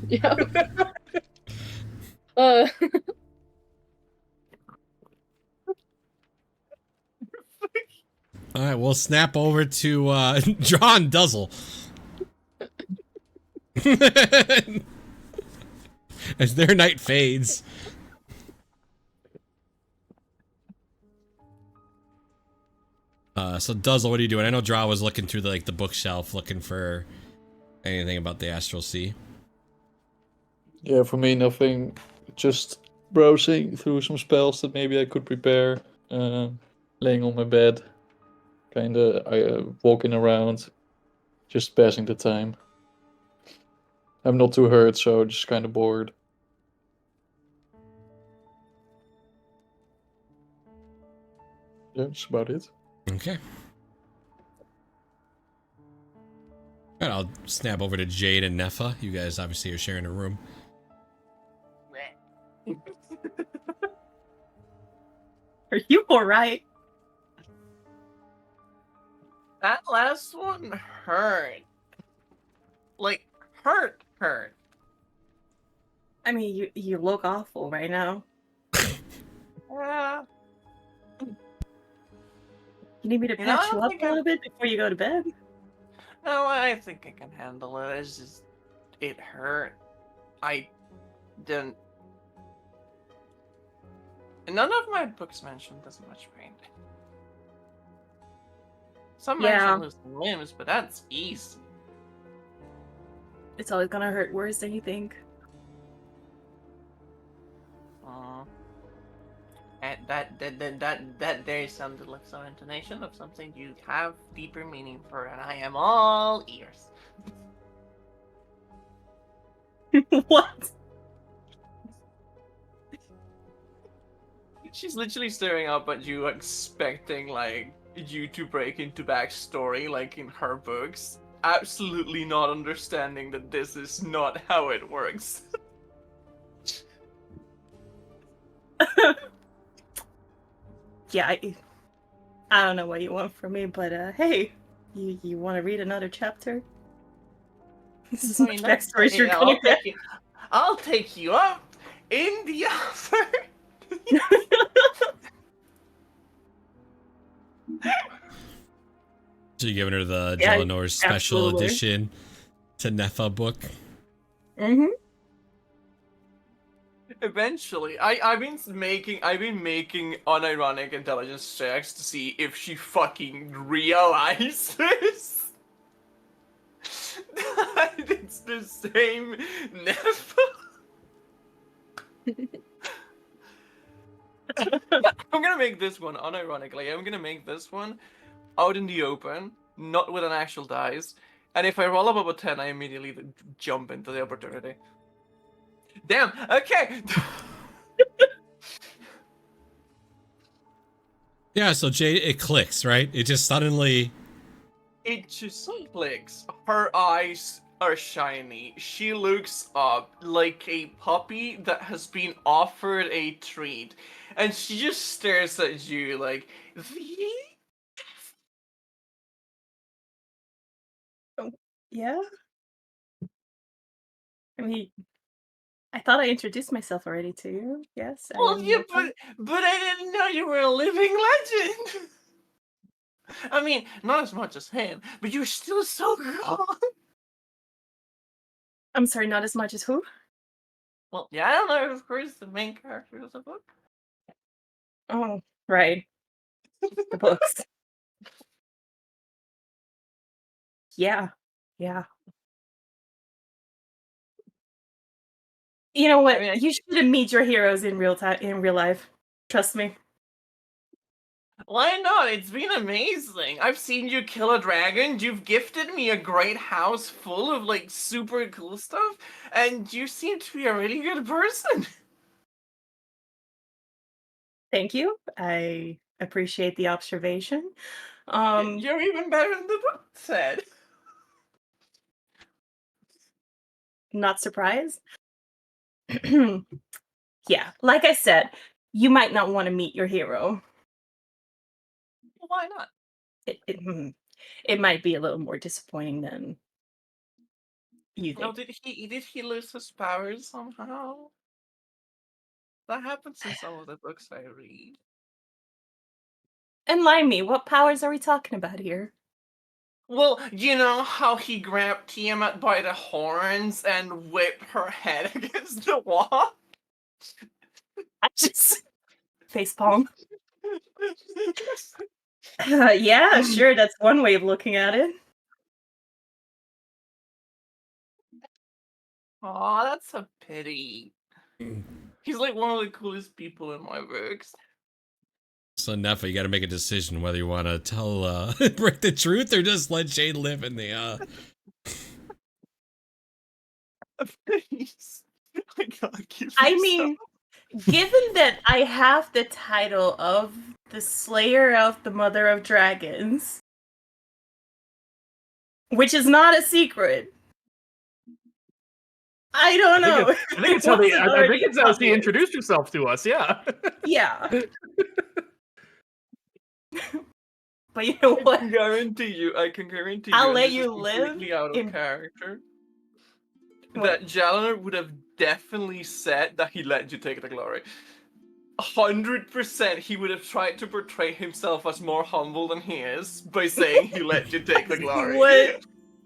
Yeah. uh, All right, we'll snap over to Draw and Duzzle. As their night fades. So Duzzle, what are you doing? I know Draw was looking through the bookshelf, looking for anything about the Astral Sea. Yeah, for me, nothing. Just browsing through some spells that maybe I could prepare. Laying on my bed, kinda walking around, just passing the time. I'm not too hurt, so just kind of bored. Yeah, that's about it. Okay. Alright, I'll snap over to Jade and Nefa. You guys obviously are sharing a room. Are you alright? That last one hurt. Like, hurt. I mean, you look awful right now. Yeah. You need me to You know, patch I you don't up think a little bit before you go to bed? No, I think I can handle it. It's just, it hurt. I didn't. None of my books mention this much pain. Some mention losing limbs, but that's easy. It's always gonna hurt worse than you think. And that there sounded like some intonation of something you have deeper meaning for, and I am all ears. What? She's literally staring up at you, expecting like you to break into backstory, like in her books. Absolutely not understanding that this is not how it works. Yeah, I don't know what you want from me, but hey, you want to read another chapter? This is I much mean, backstory yeah, you're gonna get. I'll take you up in the offer. So you're giving her the Yeah, Delanor's special absolutely. edition to Netha book. Mm-hmm. Eventually, I've been making unironic intelligence checks to see if she fucking realizes that it's the same Nepha. I'm gonna make this one unironically. I'm gonna make this one out in the open, not with an actual dice. And if I roll above a 10, I immediately jump into the opportunity. Damn. Okay. Yeah, so Jade, it clicks, right? It just suddenly. It just clicks. Her eyes are shiny. She looks up like a puppy that has been offered a treat. And she just stares at you like, Yeah. I mean, I thought I introduced myself already to you. Yes, I well, am. yeah, Nepha. but I didn't know you were a living legend. I mean, not as much as him, but you're still so cool. I'm sorry, not as much as who? Well, yeah, I don't know, of course, the main character of the book. Oh, right. The books. Yeah. Yeah. You know what? I mean, You should meet your heroes in real time, in real life. Trust me. why not? It's been amazing. I've seen you kill a dragon. You've gifted me a great house full of like super cool stuff, and you seem to be a really good person. Thank you. I appreciate the observation. You're even better than the book said. Not surprised. Yeah, like I said, you might not want to meet your hero. Why not? It might be a little more disappointing than you No, think. did he lose his powers somehow? That happens in some of the books I read. Enlighten me, what powers are we talking about here? Well, you know how he grabbed Tiamat by the horns and whipped her head against the wall? I just facepalm. Yeah, sure, that's one way of looking at it. Aw, that's a pity. He's like one of the coolest people in my books. So Nefa, you got to make a decision whether you want to tell, break the truth, or just let Jade live in the. Please. I can't keep I this mean, given that I have the title of the Slayer of the Mother of Dragons, which is not a secret. I don't know. I think it's how they. I think it's how she introduced herself to us. Yeah. Yeah. But you know what? I can guarantee you. I'll and let this you is live completely out of in- character. What? That Jaliner would have definitely said that he let you take the glory. 100% he would have tried to portray himself as more humble than he is by saying he let you take the glory.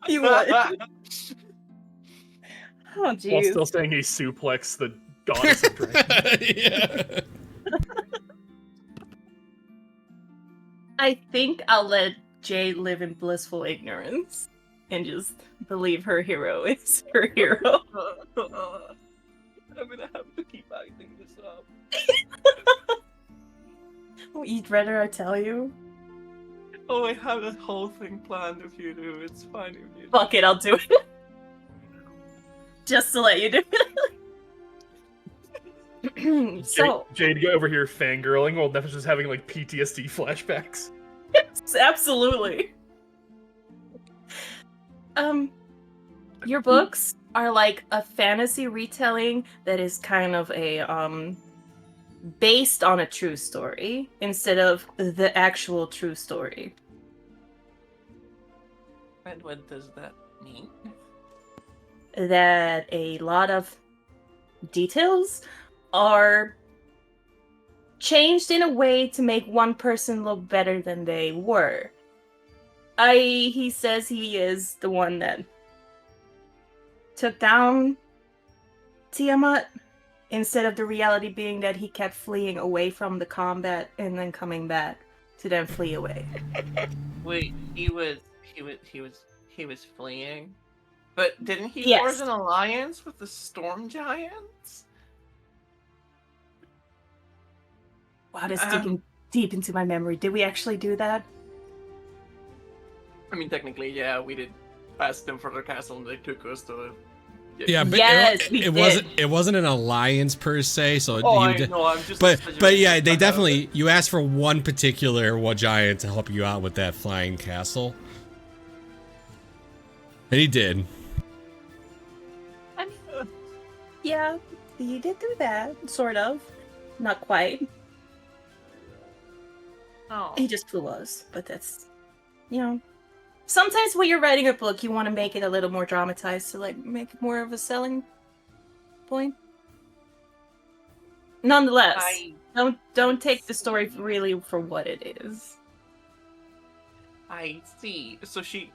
He would. Oh, While jeez. still saying he suplexed the goddess of dragons. Yeah. I think I'll let Jade live in blissful ignorance and just believe her hero is her hero. I'm gonna have to keep acting this up. You'd rather I tell you? Oh, I have a whole thing planned if you do. It's fine if you Fuck it, I'll do it. Just to let you do it. So, Jade go over here fangirling while Neph's just having like PTSD flashbacks. absolutely. Your books are like a fantasy retelling that is kind of a based on a true story instead of the actual true story. And what does that mean? That a lot of details are changed in a way to make one person look better than they were. He says he is the one that took down Tiamat, instead of the reality being that he kept fleeing away from the combat and then coming back to then flee away. Wait, he was fleeing, but didn't he Yes. forge an alliance with the Storm Giants? Wow, that's digging deep into my memory. Did we actually do that? I mean, technically, yeah, we did pass them for their castle, and they took us to. Yeah, but Yes, we it did. wasn't an alliance per se. So Oh, you I did, know. I'm just. but yeah, they I know. definitely you asked for one particular giant to help you out with that flying castle, and he did. I mean, yeah, he did do that, sort of. Not quite. Oh. He just flew us, but that's, sometimes when you're writing a book, you want to make it a little more dramatized to like make it more of a selling point. Nonetheless, don't take the story really for what it is. I see. So she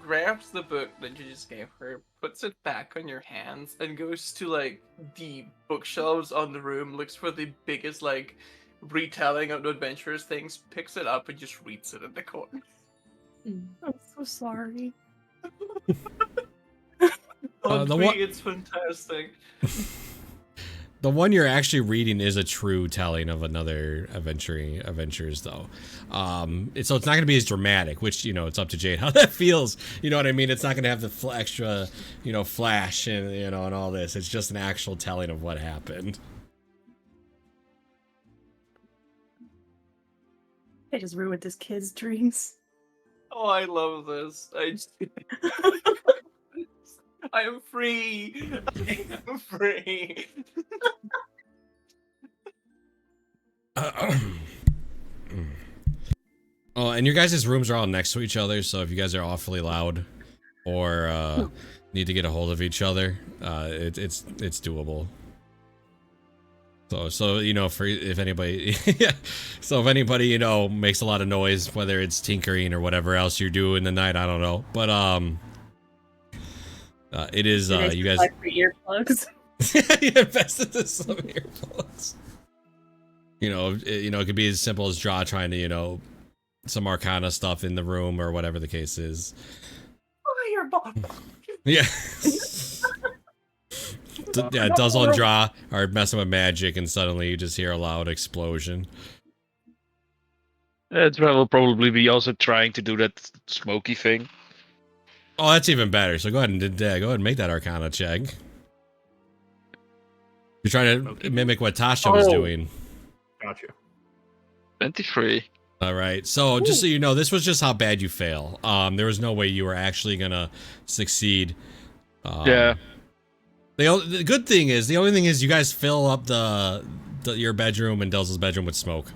grabs the book that you just gave her, puts it back on your hands, and goes to like the bookshelves on the room, looks for the biggest like retelling of the adventurers things, picks it up, and just reads it in the corner. I'm so sorry. It's fantastic. The one you're actually reading is a true telling of another adventures though. So it's not going to be as dramatic, which, it's up to Jade how that feels. You know what I mean? It's not going to have the extra, flash and, and all this. It's just an actual telling of what happened. I just ruined this kid's dreams. Oh, I love this. I am free. I am free. Oh, and your guys' rooms are all next to each other, so if you guys are awfully loud or need to get a hold of each other, it's doable. So for if anybody, yeah. So if anybody makes a lot of noise, whether it's tinkering or whatever else you do in the night, I don't know. But it is you guys. Like for earplugs. You invested in some earplugs. It could be as simple as Draw trying to some Arcana stuff in the room or whatever the case is. Fireball. Yeah. Yeah, Duzzle and Draw are messing with magic, and suddenly you just hear a loud explosion. Dra will probably be also trying to do that smoky thing. Oh, that's even better. So go ahead and make that Arcana check. You're trying to mimic what Tasha was doing. Gotcha. 23. All right. So just so you know, this was just how bad you fail. There was no way you were actually gonna succeed. Yeah. The good thing is, the only thing is, you guys fill up your bedroom and Delza's bedroom with smoke.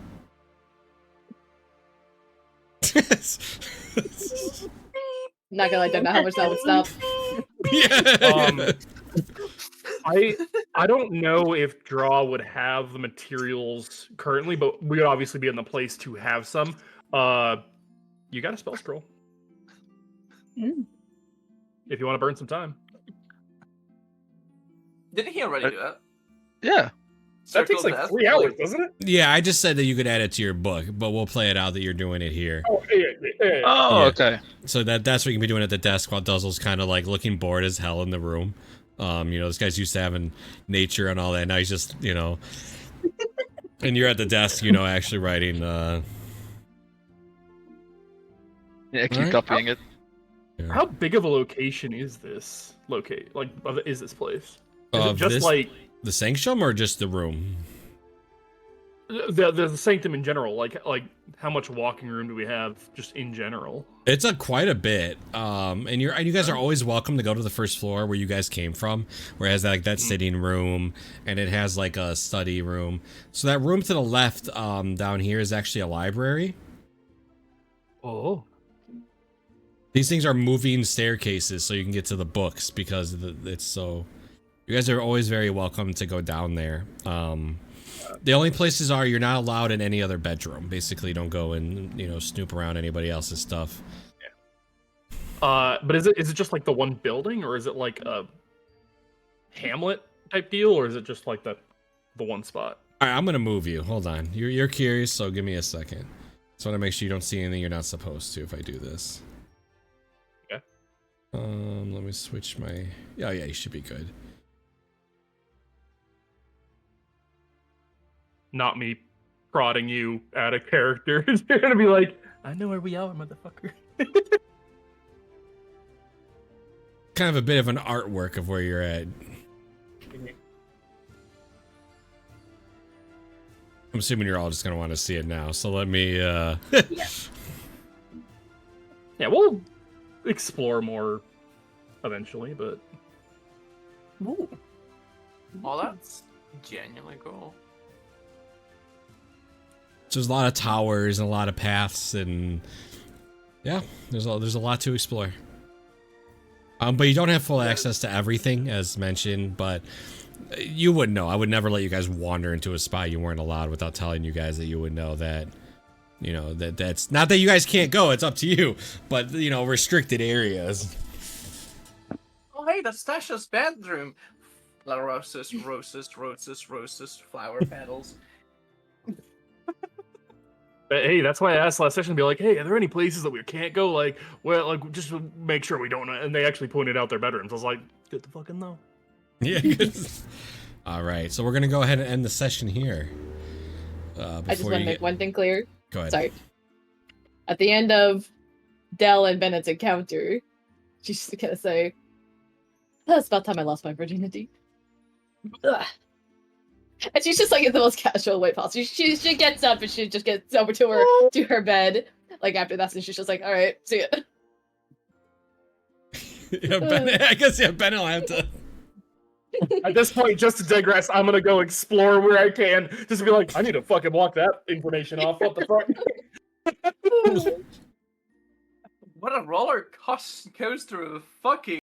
Not gonna lie, don't know how much that would stop. Yeah. I don't know if Draw would have the materials currently, but we would obviously be in the place to have some. You got a spell scroll. If you want to burn some time. Didn't he already do that? Yeah. That takes like 3 hours, doesn't it? Yeah, I just said that you could add it to your book, but we'll play it out that you're doing it here. Oh, yeah. Oh, Yeah. okay. So that's what you can be doing at the desk while Duzzle's kind of like looking bored as hell in the room. This guy's used to having nature and all that. Now he's just, and you're at the desk, actually writing. Yeah, keep Alright. copying it. How big of a location is this? Is this place? Is it Of just this- like The sanctum or just the room? The sanctum in general, like how much walking room do we have just in general? It's quite a bit. And you guys are always welcome to go to the first floor where you guys came from, where it has like that sitting room and it has like a study room. So that room to the left down here is actually a library. Oh. These things are moving staircases so you can get to the books because it's so. You guys are always very welcome to go down there. The only places are you're not allowed in any other bedroom. Basically, don't go and snoop around anybody else's stuff. Yeah. But is it just like the one building, or is it like a hamlet type deal, or is it just like the one spot? All right, I'm gonna move you. Hold on. You're curious, so give me a second. Just want to make sure you don't see anything you're not supposed to if I do this. Okay. Let me switch my. Oh yeah, you should be good. Not me prodding you out of character. You're gonna be like, I know where we are, motherfucker. Kind of a bit of an artwork of where you're at. I'm assuming you're all just gonna want to see it now, so let me Yeah. Yeah, we'll explore more eventually, but Ooh. Oh, that's genuinely cool. So there's a lot of towers and a lot of paths, and yeah, there's a lot to explore. But you don't have full access to everything, as mentioned. But you wouldn't know. I would never let you guys wander into a spot you weren't allowed without telling you guys that you would know that. That's not that you guys can't go. It's up to you. But restricted areas. Oh, hey, that's Tasha's bedroom. Roses, flower petals. But hey, that's why I asked last session to be like, hey, are there any places that we can't go? Like, well, like just to make sure we don't. And they actually pointed out their bedrooms. I was like, good to fucking know. Yeah. All right, so we're gonna go ahead and end the session here. I just want to make one thing clear. Go ahead. Sorry. At the end of Dell and Bennett's encounter, she's just gonna say, "Oh, it's about time I lost my virginity." Ugh. And she's just like in the most casual way possible. She gets up and she just gets over to her bed. Like after that, and she's just like, "All right, see ya." Yeah, I guess Ben will have to. At this point, just to digress, I'm gonna go explore where I can. Just to be like, I need to fucking block that information off. What the fuck? What a roller coaster of fucking